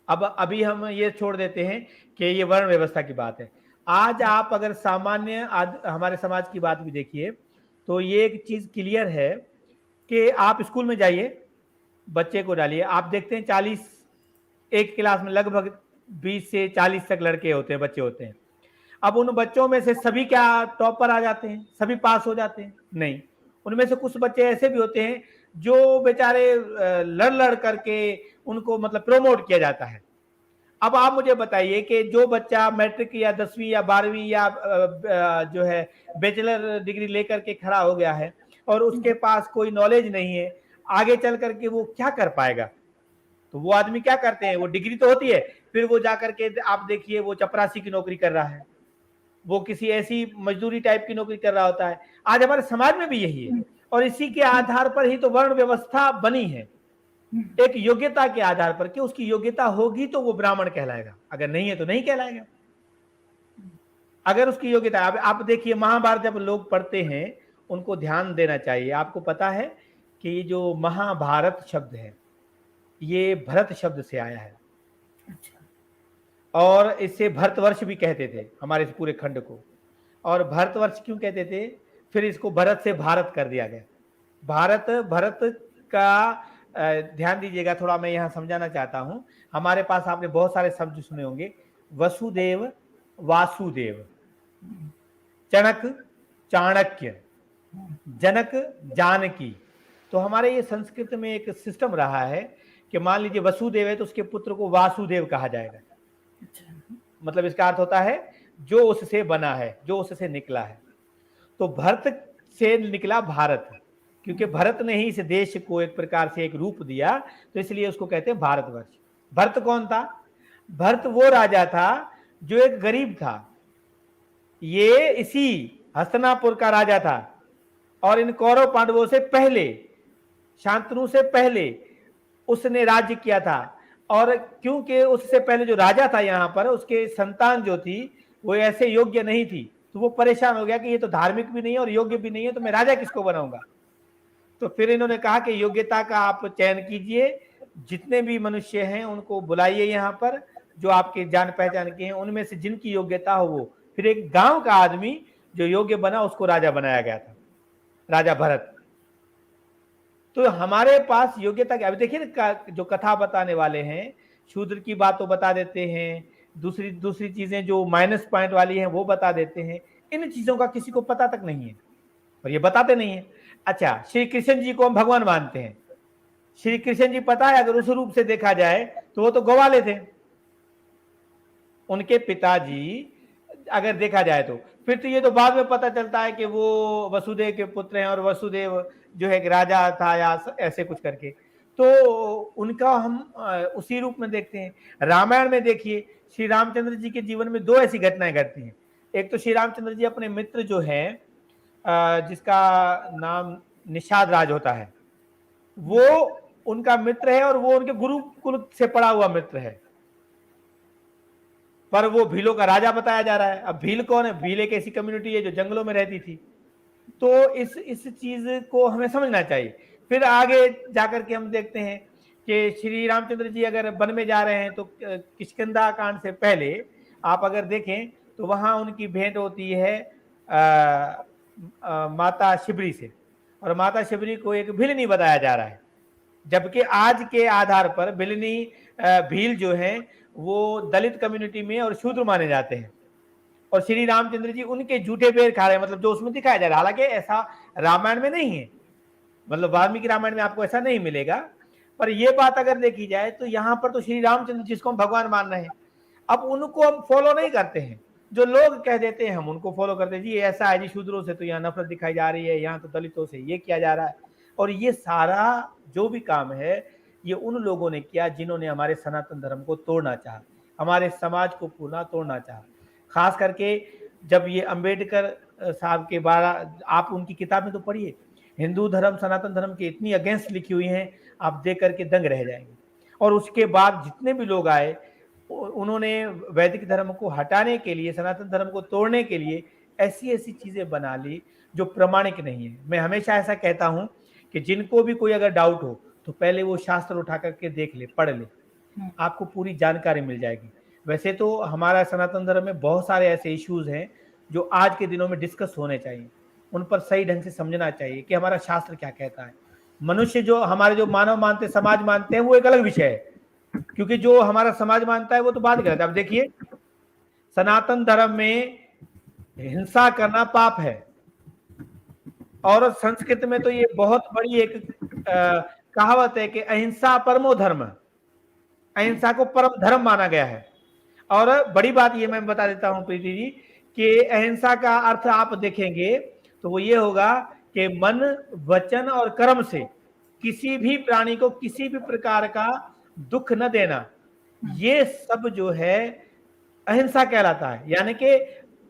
अब अभी हम ये छोड़ देते हैं कि ये वर्ण व्यवस्था की बात है। आज आप अगर सामान्य हमारे समाज की बात भी देखिए, तो ये एक चीज क्लियर है कि आप स्कूल में जाइए, बच्चे को डालिए, आप देखते हैं 40, एक क्लास में लगभग 20 से 40 तक लड़के होते हैं, बच्चे होते हैं। अब उन बच्चों में से सभी क्या टॉप पर आ जाते हैं, सभी पास हो जाते हैं? नहीं, उनमें से कुछ बच्चे ऐसे भी होते हैं जो बेचारे लड़ लड़ करके उनको मतलब प्रमोट किया जाता है। अब आप मुझे बताइए कि जो बच्चा मैट्रिक या 10वीं या 12वीं या जो है बैचलर डिग्री लेकर के खड़ा हो गया है और उसके पास कोई नॉलेज नहीं है, आगे चल करके वो क्या कर पाएगा? तो वो आदमी क्या करते हैं, वो डिग्री तो होती है, फिर वो जाकर के आप देखिए वो चपरासी की नौकरी कर रहा है, वो किसी ऐसी मजदूरी टाइप की नौकरी कर रहा होता है। आज हमारे समाज में भी यही है, और इसी के आधार पर ही तो वर्ण व्यवस्था बनी है, एक योग्यता के आधार पर कि उसकी योग्यता होगी तो वो ब्राह्मण कहलाएगा, अगर नहीं है तो नहीं कहलाएगा। अगर उसकी योग्यता, आप देखिए महाभारत जब लोग पढ़ते हैं उनको ध्यान देना चाहिए। आपको पता है कि ये जो महाभारत शब्द है ये भरत शब्द से आया है, और इससे भरतवर्ष भी कहते थे हमारे इस पूरे खंड को। और भरतवर्ष क्यों कहते थे? फिर इसको भरत से भारत कर दिया गया। भारत, भरत का ध्यान दीजिएगा थोड़ा, मैं यहाँ समझाना चाहता हूँ। हमारे पास आपने बहुत सारे शब्द सुने होंगे, वसुदेव, वासुदेव, चणक, चाणक्य, जनक, जानकी। तो हमारे ये संस्कृत में एक सिस्टम रहा है कि मान लीजिए वसुदेव है तो उसके पुत्र को वासुदेव कहा जाएगा। मतलब इसका अर्थ होता है जो उससे बना है, जो उससे निकला है। तो भरत से निकला भारत, क्योंकि भरत ने ही इस देश को एक प्रकार से एक रूप दिया, तो इसलिए उसको कहते हैं भारतवर्ष। भरत कौन था? भरत वो राजा था जो एक गरीब था, ये इसी हस्तिनापुर का राजा था, और इन कौरव पांडवों से पहले, शांतनु से पहले उसने राज्य किया था। और क्योंकि उससे पहले जो राजा था यहाँ पर, उसके संतान जो थी वो ऐसे योग्य नहीं थी, तो वो परेशान हो गया कि ये तो धार्मिक भी नहीं है और योग्य भी नहीं है, तो मैं राजा किसको बनाऊंगा? तो फिर इन्होंने कहा कि योग्यता का आप चयन कीजिए, जितने भी मनुष्य हैं उनको बुलाइए यहाँ पर, जो आपके जान पहचान के हैं, उनमें से जिनकी योग्यता हो वो। फिर एक गांव का आदमी जो योग्य बना उसको राजा बनाया गया था, राजा भरत। तो हमारे पास योग्यता क्या? अभी देखिए ना, जो कथा बताने वाले हैं शूद्र की बात तो बता देते हैं, दूसरी दूसरी चीजें जो माइनस पॉइंट वाली हैं वो बता देते हैं। इन चीजों का किसी को पता तक नहीं है और ये बताते नहीं है। अच्छा, श्री कृष्ण जी को हम भगवान मानते हैं, श्री कृष्ण जी पता है अगर उस रूप से देखा जाए तो वो तो ग्वाले थे, उनके पिताजी अगर देखा जाए तो। फिर तो ये तो बाद में पता चलता है कि वो वसुदेव के पुत्र हैं और वसुदेव जो है एक राजा था या ऐसे कुछ करके, तो उनका हम उसी रूप में देखते हैं। रामायण में देखिए श्री रामचंद्र जी के जीवन में दो ऐसी घटनाएं घटती हैं। एक तो श्री रामचंद्र जी अपने मित्र जो हैं, जिसका नाम निषाद राज होता है, वो उनका मित्र है और वो उनके गुरुकुल से पढ़ा हुआ मित्र है, पर वो भीलों का राजा बताया जा रहा है। अब भील कौन है? भील एक ऐसी कम्युनिटी है जो जंगलों में रहती थी। तो इस चीज को हमें समझना चाहिए। फिर आगे जाकर के हम देखते हैं कि श्री रामचंद्र जी अगर वन में जा रहे हैं तो किष्किंधा कांड से पहले आप अगर देखें तो वहां उनकी भेंट होती है माता शिबरी से, और माता शिबरी को एक भिलनी बताया जा रहा है, जबकि आज के आधार पर भिलनी भील जो है वो दलित कम्युनिटी में और शूद्र माने जाते हैं, और श्री रामचंद्र जी उनके झूठे पैर खा रहे हैं, मतलब जो उसमें दिखाया जा रहा है। हालांकि ऐसा रामायण में नहीं है, मतलब वाल्मीकि रामायण में आपको ऐसा नहीं मिलेगा, पर यह बात अगर देखी जाए तो यहां पर तो श्री रामचंद्र जिसको हम भगवान मान रहे हैं, अब उनको हम फॉलो नहीं करते हैं। जो लोग कह देते हैं हम उनको फॉलो करते हैं, जी ऐसा है जी, शूद्रों से तो यहाँ नफरत दिखाई जा रही है, यहाँ तो दलितों से ये किया जा रहा है। और ये सारा जो भी काम है ये उन लोगों ने किया जिन्होंने हमारे सनातन धर्म को तोड़ना चाहा, हमारे समाज को पूरा तोड़ना चाहा। खास करके जब ये अंबेडकर साहब के बारे आप उनकी किताबें तो पढ़िए, हिंदू धर्म सनातन धर्म के इतनी अगेंस्ट लिखी हुई हैं, आप देख करके दंग रह जाएंगे। और उसके बाद जितने भी लोग आए उन्होंने वैदिक धर्म को हटाने के लिए, सनातन धर्म को तोड़ने के लिए ऐसी ऐसी चीजें बना ली जो प्रमाणिक नहीं है। मैं हमेशा ऐसा कहता हूं कि जिनको भी कोई अगर डाउट हो तो पहले वो शास्त्र उठा करके देख ले, पढ़ ले, आपको पूरी जानकारी मिल जाएगी। वैसे तो हमारा सनातन धर्म में बहुत सारे ऐसे इश्यूज हैं जो आज के दिनों में डिस्कस होने चाहिए, उन पर सही ढंग से समझना चाहिए कि हमारा शास्त्र क्या कहता है। मनुष्य जो हमारे जो मानव मानते, समाज मानते हैं, वो एक अलग विषय है, क्योंकि जो हमारा समाज मानता है वो तो बात गलत है। अब देखिए सनातन धर्म में हिंसा करना पाप है, और संस्कृत में तो ये बहुत बड़ी एक कहावत है कि अहिंसा परमो धर्म, अहिंसा को परम धर्म माना गया है। और बड़ी बात ये मैं बता देता हूं प्रीति जी कि अहिंसा का अर्थ आप देखेंगे तो वो ये होगा कि मन, वचन और कर्म से किसी भी प्राणी को किसी भी प्रकार का दुख न देना, ये सब जो है अहिंसा कहलाता है। यानी कि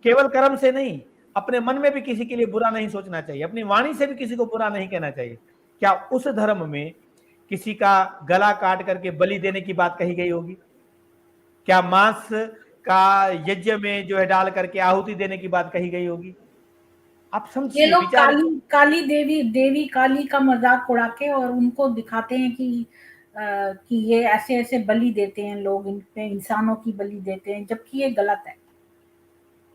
केवल कर्म से नहीं, अपने मन में भी किसी के लिए बुरा नहीं सोचना चाहिए, अपनी वाणी से भी किसी को बुरा नहीं कहना चाहिए। क्या उस धर्म में किसी का गला काट करके बलि देने की बात कही गई होगी? क्या मांस का यज्ञ में जो है डाल करके आहुति देने की बात कही गई होगी? आप ये समझिए, लोग विचार। काली काली देवी काली का मजाक उड़ा के और उनको दिखाते हैं कि ये ऐसे ऐसे बलि देते हैं लोग, इन पे इंसानों की बलि देते हैं, जबकि ये गलत है।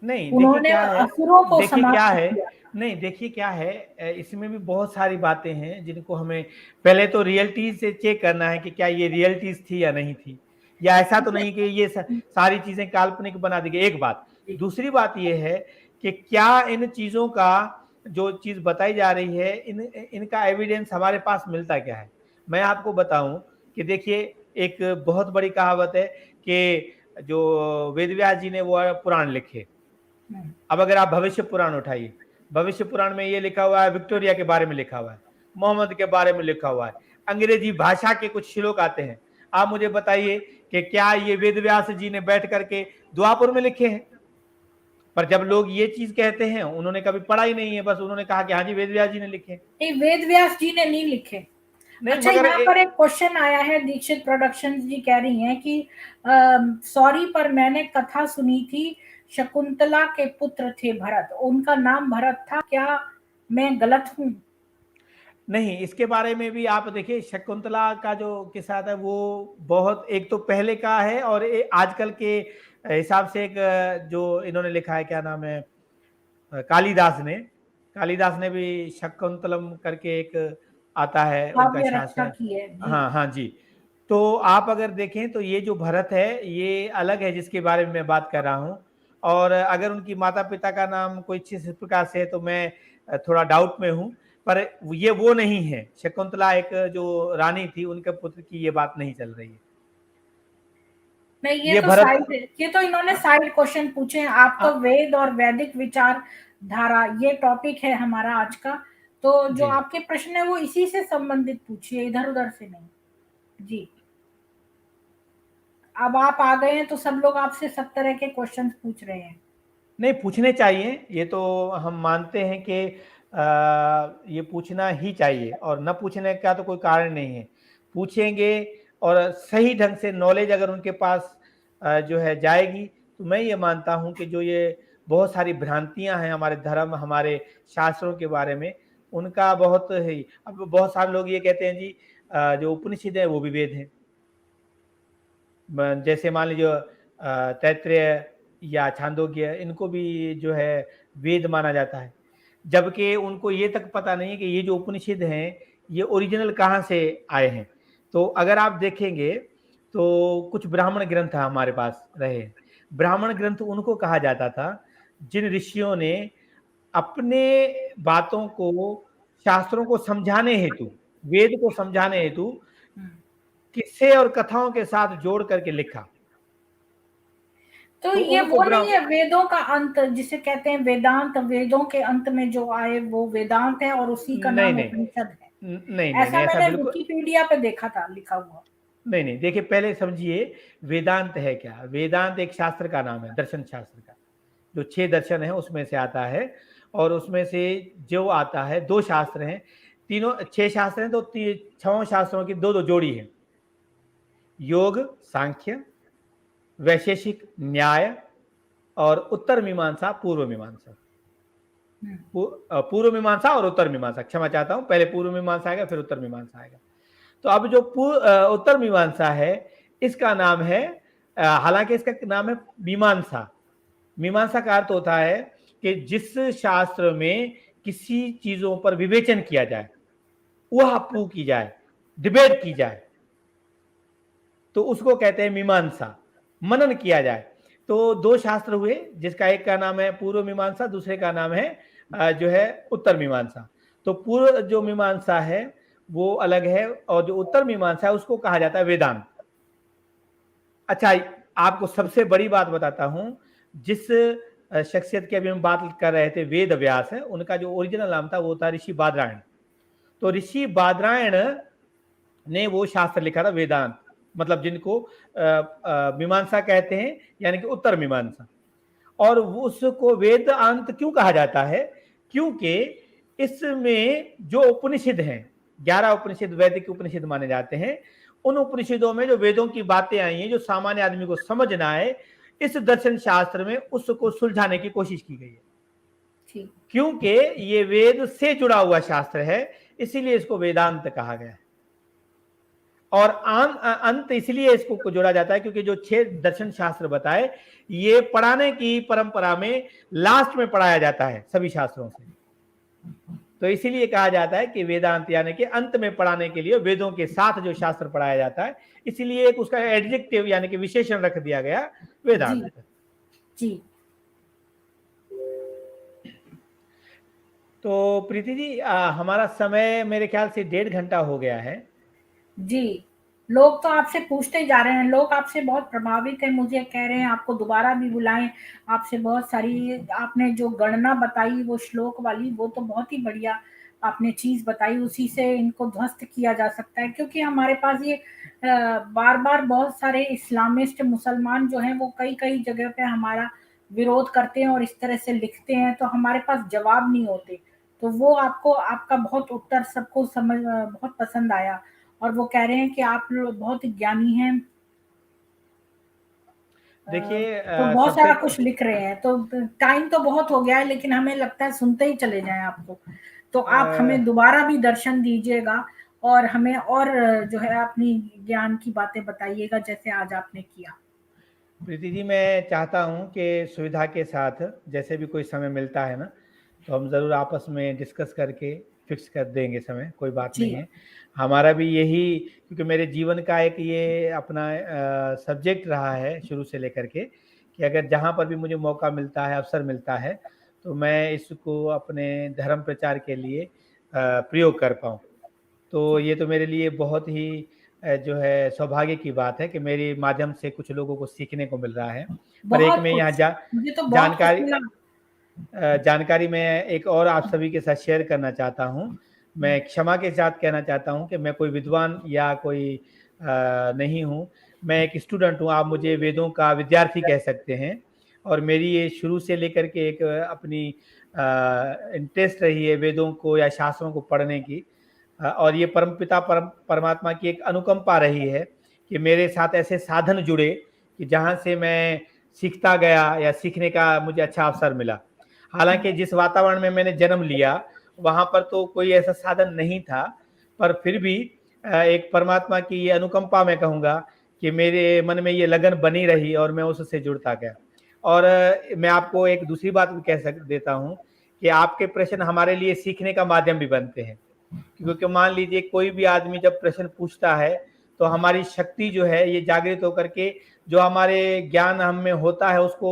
नहीं देखिए उन्होंने क्या है, असुरों को देखिए क्या समाप्त है, किया। नहीं देखिए क्या है, इसमें भी बहुत सारी बातें हैं जिनको हमें पहले तो रियलिटी से चेक करना है कि क्या ये रियलिटीज थी या नहीं थी, या ऐसा तो नहीं कि ये सारी चीजें काल्पनिक बना दी गई। एक बात, दूसरी बात ये है कि क्या इन चीजों का जो चीज बताई जा रही है इनका एविडेंस हमारे पास मिलता क्या है। मैं आपको बताऊं कि देखिए एक बहुत बड़ी कहावत है कि जो वेदव्यास जी ने वो पुराण लिखे। अब अगर आप भविष्य पुराण उठाइए, भविष्य पुराण में ये लिखा हुआ है, विक्टोरिया के बारे में लिखा हुआ है, मोहम्मद के बारे में लिखा हुआ है, अंग्रेजी भाषा के कुछ श्लोक आते हैं। आप मुझे बताइए कि क्या ये वेदव्यास जी ने बैठ करके द्वापर में लिखे हैं? पर जब लोग ये चीज कहते हैं उन्होंने कभी पढ़ा ही नहीं है, बस उन्होंने कहा कि हाँ जी वेदव्यास जी ने लिखे। नहीं, वेद व्यास जी ने नहीं लिखे। नहीं अच्छा, मगर यहाँ पर एक क्वेश्चन आया है, दीक्षित प्रोडक्शंस जी कह रही हैं कि सॉरी पर मैंने कथा सुनी थी, शकुंतला के पुत्र थे भरत, उनका नाम भरत था, क्या मैं गलत हूँ? नहीं, इसके बारे में भी आप देखिए, शकुंतला का जो किस्सा था वो बहुत एक तो पहले का है, और आजकल के हिसाब से एक जो इन्होंने लिखा है, क्या नाम है, कालिदास ने भी शकुंतलम करके एक आता है उनका काव्य रचना शासन। की है जी। हाँ हाँ जी। तो आप अगर देखें तो ये जो भरत है ये अलग है जिसके बारे में मैं बात कर रहा हूँ। और अगर उनकी माता पिता का नाम कोई इस प्रकार से है तो मैं थोड़ा डाउट में हूँ, पर ये वो नहीं है। शकुंतला एक जो रानी थी उनके पुत्र की ये बात नहीं चल रही है। नहीं, ये भरत, ये तो इन्होंने साइड क्वेश्चन पूछे हैं। आप तो वेद और वैदिक विचार धारा, ये टॉपिक है हमारा आज का, तो जो जी आपके प्रश्न है वो इसी से संबंधित पूछिए, इधर उधर से नहीं जी। अब आप आ गए हैं तो सब लोग आपसे सब तरह के क्वेश्चन पूछ रहे हैं। नहीं पूछने चाहिए, ये तो हम मानते हैं कि ये पूछना ही चाहिए, और न पूछने का तो कोई कारण नहीं है। पूछेंगे और सही ढंग से नॉलेज अगर उनके पास जो है जाएगी, तो मैं ये मानता हूँ कि जो ये बहुत सारी भ्रांतियाँ हैं हमारे धर्म, हमारे शास्त्रों के बारे में, उनका बहुत ही, अब बहुत सारे लोग ये कहते हैं जी जो उपनिषद है वो भी वेद हैं। जैसे मान लीजिए तैत्रेय या छांदोग्य, इनको भी जो है वेद माना जाता है, जबकि उनको ये तक पता नहीं है कि ये जो उपनिषद हैं ये ओरिजिनल कहाँ से आए हैं। तो अगर आप देखेंगे तो कुछ ब्राह्मण ग्रंथ हमारे पास रहे। ब्राह्मण ग्रंथ उनको कहा जाता था जिन ऋषियों ने अपने बातों को, शास्त्रों को समझाने हेतु, वेद को समझाने हेतु हुँ। किस्से और कथाओं के साथ जोड़ करके लिखा। तो तो ये उनको वो नहीं ब्राह्म है वेदों का अंत जिसे कहते हैं वेदांत, वेदों के अंत में जो आए वो वेदांत है और उसी का नहीं, नाम नहीं। उपनिषद है। नहीं, ऐसा ऐसा मैंने बिल्कुल विकिपीडिया पे देखा था लिखा हुआ। नहीं। देखिए पहले समझिए वेदांत है क्या? वेदांत एक शास्त्र का नाम है, दर्शन शास्त्र का। जो 6 दर्शन है उसमें से आता है, और उसमें से जो आता है 2 शास्त्र हैं। तीनों 6 शास्त्र हैं तो 6 शास्त्रों की 2-2 जोड़ी है। योग, सांख्य, वैशेषिक न्याय और उत्तर मीमांसा, पूर्व मीमांसा। हुँ। पूर्व मीमांसा और उत्तर मीमांसा, क्षमा चाहता हूं, पहले पूर्व मीमांसा आएगा फिर उत्तर मीमांसा आएगा। तो अब जो उत्तर मीमांसा है इसका नाम है, हालांकि इसका नाम है मीमांसा। मीमांसा का अर्थ होता है कि जिस शास्त्र में किसी चीजों पर विवेचन किया जाए, वह प्रूव की जाए, डिबेट की जाए, तो उसको कहते हैं मीमांसा। मनन किया जाए। तो 2 शास्त्र हुए, जिसका एक का नाम है पूर्व मीमांसा, दूसरे का नाम है जो है उत्तर मीमांसा। तो पूर्व जो मीमांसा है वो अलग है, और जो उत्तर मीमांसा है उसको कहा जाता है वेदांत। अच्छा, आपको सबसे बड़ी बात बताता हूं, जिस शख्सियत की अभी हम बात कर रहे थे, वेद व्यास है, उनका जो ओरिजिनल नाम था वो था ऋषि बादरायण। तो ऋषि बादरायण ने वो शास्त्र लिखा था वेदांत, मतलब जिनको मीमांसा कहते हैं, यानी कि उत्तर मीमांसा। और उसको वेदांत क्यों कहा जाता है? क्योंकि इसमें जो उपनिषद हैं, 11 उपनिषद वैदिक उपनिषद माने जाते हैं, उन उपनिषदों में जो वेदों की बातें आई हैं जो सामान्य आदमी को समझ ना आए, इस दर्शन शास्त्र में उसको सुलझाने की कोशिश की गई है। ठीक। क्योंकि ये वेद से जुड़ा हुआ शास्त्र है, इसीलिए इसको वेदांत कहा गया है। और अंत इसलिए इसको जोड़ा जाता है क्योंकि जो 6 दर्शन शास्त्र बताए, ये पढ़ाने की परंपरा में लास्ट में पढ़ाया जाता है सभी शास्त्रों से। तो इसीलिए कहा जाता है कि वेदांत, यानी कि अंत में पढ़ाने के लिए वेदों के साथ जो शास्त्र पढ़ाया जाता है, इसीलिए एक उसका एडजेक्टिव यानी कि विशेषण रख दिया गया जी, वेदांत। जी। तो प्रीति जी, हमारा समय मेरे ख्याल से 1.5 घंटा हो गया है। जी, लोग तो आपसे पूछते जा रहे हैं, लोग आपसे बहुत प्रभावित हैं, मुझे कह रहे हैं आपको दोबारा भी बुलाएँ, आपसे बहुत सारी आपने जो गणना बताई वो श्लोक वाली, वो तो बहुत ही बढ़िया आपने चीज़ बताई, उसी से इनको ध्वस्त किया जा सकता है क्योंकि हमारे पास ये बार-बार बहुत सारे इस्लामिस्ट मुसलमान जो हैं वो कई-कई जगह पे हमारा विरोध करते हैं और इस तरह से लिखते हैं, तो हमारे पास जवाब नहीं होते। तो वो आपको आपका बहुत उत्तर सबको बहुत पसंद आया। और वो कह रहे हैं कि आप लोग बहुत ज्ञानी हैं। देखिए तो बहुत सबसे सारा कुछ लिख रहे हैं, तो टाइम तो बहुत हो गया है लेकिन हमें लगता है सुनते ही चले जाएँ आपको। तो आप हमें दोबारा भी दर्शन दीजिएगा और हमें और जो है अपनी ज्ञान की बातें बताइएगा जैसे आज आपने किया। प्रीति जी, मैं चाहता हूँ कि सुविधा के साथ जैसे भी कोई समय मिलता है ना, तो हम ज़रूर आपस में डिस्कस करके फिक्स कर देंगे समय, कोई बात नहीं जी, है। हमारा भी यही, क्योंकि मेरे जीवन का एक ये अपना सब्जेक्ट रहा है शुरू से लेकर के, कि अगर जहाँ पर भी मुझे मौका मिलता है, अवसर मिलता है, तो मैं इसको अपने धर्म प्रचार के लिए प्रयोग कर पाऊँ। तो जी। ये तो मेरे लिए बहुत ही जो है सौभाग्य की बात है कि मेरे माध्यम से कुछ लोगों को सीखने को मिल रहा है। पर एक बहुत मैं यहाँ कुछ, मुझे तो बहुत कुछ जानकारी मिला। जानकारी मैं एक और आप सभी के साथ शेयर करना चाहता हूँ। मैं क्षमा के साथ कहना चाहता हूँ कि मैं कोई विद्वान या कोई नहीं हूँ। मैं एक स्टूडेंट हूँ, आप मुझे वेदों का विद्यार्थी कह सकते हैं, और मेरी ये शुरू से लेकर के एक अपनी इंटरेस्ट रही है वेदों को या शास्त्रों को पढ़ने की, और ये परमपिता परमात्मा की एक अनुकंपा रही है कि मेरे साथ ऐसे साधन जुड़े कि जहाँ से मैं सीखता गया या सीखने का मुझे अच्छा अवसर मिला। हालांकि जिस वातावरण में मैंने जन्म लिया वहाँ पर तो कोई ऐसा साधन नहीं था, पर फिर भी एक परमात्मा की ये अनुकंपा मैं कहूँगा कि मेरे मन में ये लगन बनी रही और मैं उससे जुड़ता गया। और मैं आपको एक दूसरी बात भी कह देता हूँ कि आपके प्रश्न हमारे लिए सीखने का माध्यम भी बनते हैं, क्योंकि मान लीजिए कोई भी आदमी जब प्रश्न पूछता है तो हमारी शक्ति जो है ये जागृत होकर के जो हमारे ज्ञान हम में होता है उसको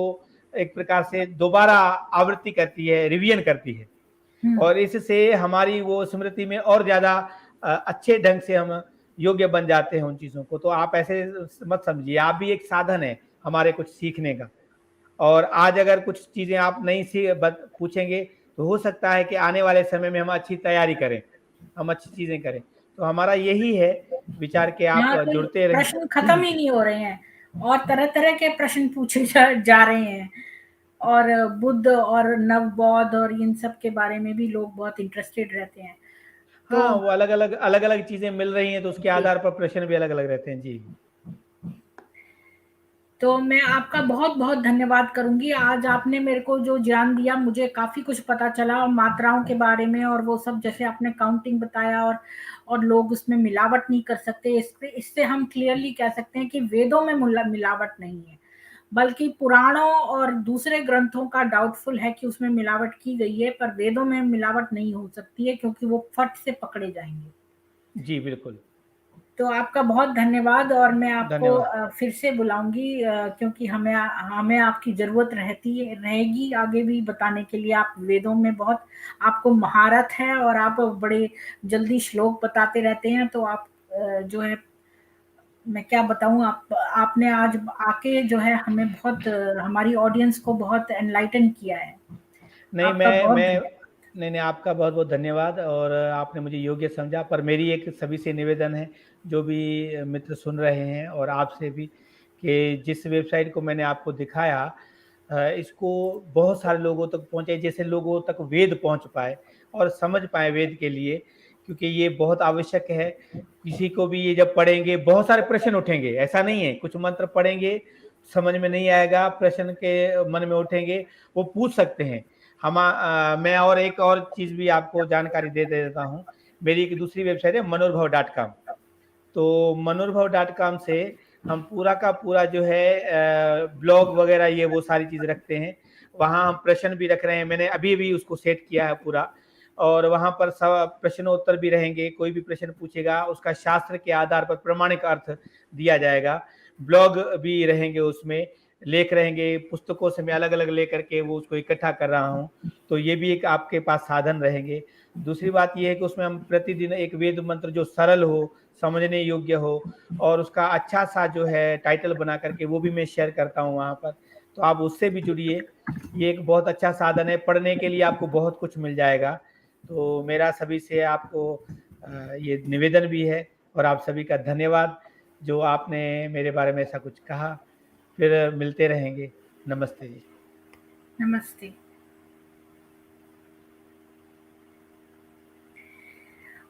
एक प्रकार से दोबारा आवृत्ति करती है, रिवीजन करती है, और इससे हमारी वो स्मृति में और ज्यादा अच्छे ढंग से हम योग्य बन जाते हैं उन चीजों को। तो आप ऐसे मत समझिए, आप भी एक साधन है हमारे कुछ सीखने का। और आज अगर कुछ चीजें आप नहीं पूछेंगे तो हो सकता है कि आने वाले समय में हम अच्छी तैयारी करें, हम अच्छी चीजें करें। तो हमारा यही है विचार के आप यहाँ तो जुड़ते रहें। प्रश्न खत्म ही नहीं हो रहे हैं और तरह तरह के प्रश्न पूछे जा रहे हैं, और बुद्ध और नवबौद्ध और इन सब के बारे में भी लोग बहुत इंटरेस्टेड रहते हैं। तो हाँ, वो अलग अलग चीजें मिल रही हैं तो उसके आधार पर प्रश्न भी अलग अलग रहते हैं जी। तो मैं आपका बहुत बहुत धन्यवाद करूंगी, आज आपने मेरे को जो ज्ञान दिया, मुझे काफी कुछ पता चला मात्राओं के बारे में, और वो सब जैसे आपने काउंटिंग बताया, और लोग उसमें मिलावट नहीं कर सकते। इससे हम क्लियरली कह सकते हैं कि वेदों में मिलावट नहीं है, बल्कि पुराणों और दूसरे ग्रंथों का डाउटफुल है कि उसमें मिलावट की गई है, पर वेदों में मिलावट नहीं हो सकती है क्योंकि वो फट से पकड़े जाएंगे। जी बिल्कुल। तो आपका बहुत धन्यवाद, और मैं आपको धन्यवाद। फिर से बुलाऊंगी, क्योंकि हमें हमें आपकी ज़रूरत रहेगी आगे भी बताने के लिए। आप वेदों में बहुत आपको महारत है और आप बड़े जल्दी श्लोक बताते रहते हैं, तो आप जो है, मैं क्या बताऊँ, आपने आज आके जो है हमें बहुत हमारी ऑडियंस को बहुत एनलाइटन किया है। नहीं, आपका बहुत मैं धन्यवाद। नहीं, आपका बहुत बहुत धन्यवाद, और आपने मुझे योग्य समझा। पर मेरी एक सभी से निवेदन है, जो भी मित्र सुन रहे हैं और आपसे भी, कि जिस वेबसाइट को मैंने आपको दिखाया इसको बहुत सारे लोगों तक पहुंचे, जैसे लोगों तक वेद पहुंच पाए और समझ पाए वेद के लिए, क्योंकि ये बहुत आवश्यक है। किसी को भी ये जब पढ़ेंगे बहुत सारे प्रश्न उठेंगे, ऐसा नहीं है कुछ मंत्र पढ़ेंगे समझ में नहीं आएगा, प्रश्न के मन में उठेंगे, वो पूछ सकते हैं। मैं और एक और चीज भी आपको जानकारी दे देता हूँ। मेरी एक दूसरी वेबसाइट है मनोरभव.com। तो मनोरभव.com से हम पूरा का पूरा जो है ब्लॉग वगैरह ये वो सारी चीज रखते हैं। वहाँ हम प्रश्न भी रख रहे हैं, मैंने अभी भी उसको सेट किया है पूरा, और वहाँ पर सब प्रश्नोत्तर भी रहेंगे। कोई भी प्रश्न पूछेगा उसका शास्त्र के आधार पर प्रमाणिक अर्थ दिया जाएगा। ब्लॉग भी रहेंगे, उसमें लेख रहेंगे, पुस्तकों से मैं अलग अलग लेकर के वो उसको इकट्ठा कर रहा हूँ, तो ये भी एक आपके पास साधन रहेंगे। दूसरी बात ये है कि उसमें हम प्रतिदिन एक वेद मंत्र जो सरल हो, समझने योग्य हो, और उसका अच्छा सा जो है टाइटल बना करके वो भी मैं शेयर करता हूँ वहाँ पर, तो आप उससे भी जुड़िए। ये एक बहुत अच्छा साधन है, पढ़ने के लिए आपको बहुत कुछ मिल जाएगा। तो मेरा सभी से आपको ये निवेदन भी है, और आप सभी का धन्यवाद जो आपने मेरे बारे में ऐसा कुछ कहा। फिर मिलते रहेंगे। नमस्ते जी। नमस्ते।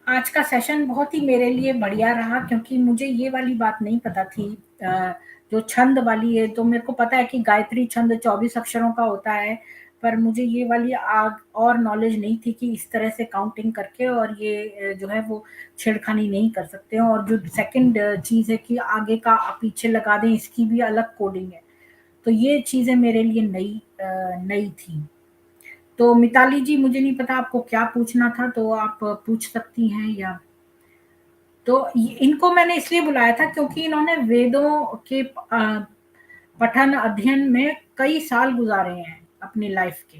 आज का सेशन बहुत ही मेरे लिए बढ़िया रहा, क्योंकि मुझे ये वाली बात नहीं पता थी, जो छंद वाली है। तो मेरे को पता है कि गायत्री छंद 24 अक्षरों का होता है, पर मुझे ये वाली और नॉलेज नहीं थी कि इस तरह से काउंटिंग करके और ये जो है वो छेड़खानी नहीं कर सकते हैं। और जो सेकंड चीज़ है कि आगे का पीछे लगा दें, इसकी भी अलग कोडिंग है। तो ये चीज़ें मेरे लिए नई थी। तो मिताली जी, मुझे नहीं पता आपको क्या पूछना था, तो आप पूछ सकती हैं। या तो इनको मैंने इसलिए बुलाया था क्योंकि इन्होंने वेदों के पठन अध्ययन में कई साल गुजारे हैं अपनी लाइफ के,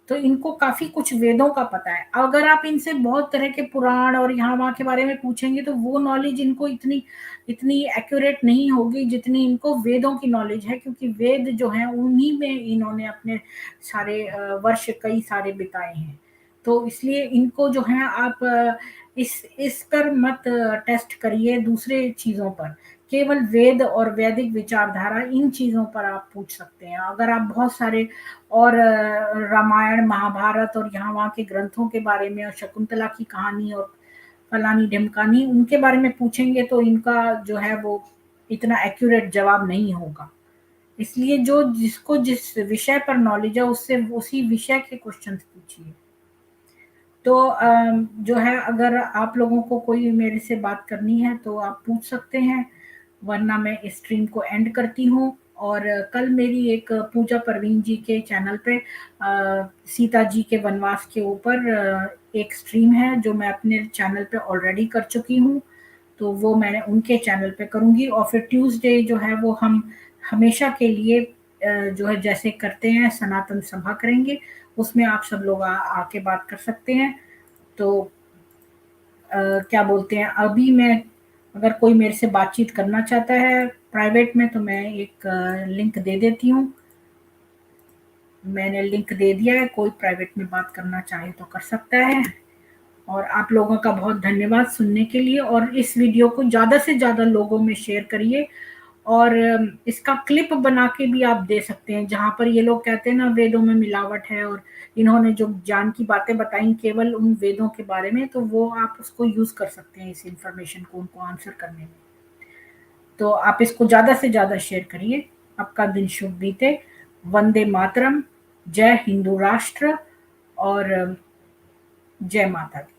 तो इनको काफी कुछ वेदों का पता है। अगर आप इनसे बहुत तरह के पुराण और यहाँ वहाँ के बारे में पूछेंगे तो वो नॉलेज इनको इतनी इतनी एक्यूरेट नहीं होगी जितनी इनको वेदों की नॉलेज है, क्योंकि वेद जो है उन्हीं में इन्होंने अपने सारे वर्ष कई सारे बिताए हैं। तो इसलिए इनको जो है आप इस पर मत टेस्ट करिए दूसरे चीजों पर, केवल वेद और वैदिक विचारधारा, इन चीज़ों पर आप पूछ सकते हैं। अगर आप बहुत सारे और रामायण, महाभारत और यहाँ-वहाँ के ग्रंथों के बारे में और शकुंतला की कहानी और फलानी-ढिमकानी उनके बारे में पूछेंगे तो इनका जो है वो इतना एक्यूरेट जवाब नहीं होगा। इसलिए जो जिसको जिस विषय पर नॉलेज है उससे उसी विषय के क्वेश्चंस पूछिए। तो जो है अगर आप लोगों को कोई मेरे से बात करनी है तो आप पूछ सकते हैं, वरना मैं इस स्ट्रीम को एंड करती हूँ। और कल मेरी एक पूजा परवीन जी के चैनल पे सीता जी के वनवास के ऊपर एक स्ट्रीम है जो मैं अपने चैनल पे ऑलरेडी कर चुकी हूँ, तो वो मैंने उनके चैनल पे करूँगी। और फिर ट्यूसडे जो है वो हम हमेशा के लिए जो है जैसे करते हैं सनातन सभा करेंगे, उसमें आप सब लोग आके बात कर सकते हैं। तो क्या बोलते हैं, अभी मैं अगर कोई मेरे से बातचीत करना चाहता है प्राइवेट में तो मैं एक लिंक दे देती हूँ। मैंने लिंक दे दिया है, कोई प्राइवेट में बात करना चाहे तो कर सकता है। और आप लोगों का बहुत धन्यवाद सुनने के लिए, और इस वीडियो को ज़्यादा से ज़्यादा लोगों में शेयर करिए। और इसका क्लिप बना के भी आप दे सकते हैं, जहाँ पर ये लोग कहते हैं ना वेदों में मिलावट है, और इन्होंने जो ज्ञान की बातें बताई केवल उन वेदों के बारे में, तो वो आप उसको यूज़ कर सकते हैं इस इन्फॉर्मेशन को उनको आंसर करने में। तो आप इसको ज़्यादा से ज़्यादा शेयर करिए। आपका दिन शुभ बीते। वंदे मातरम, जय हिंदू राष्ट्र और जय माता दी।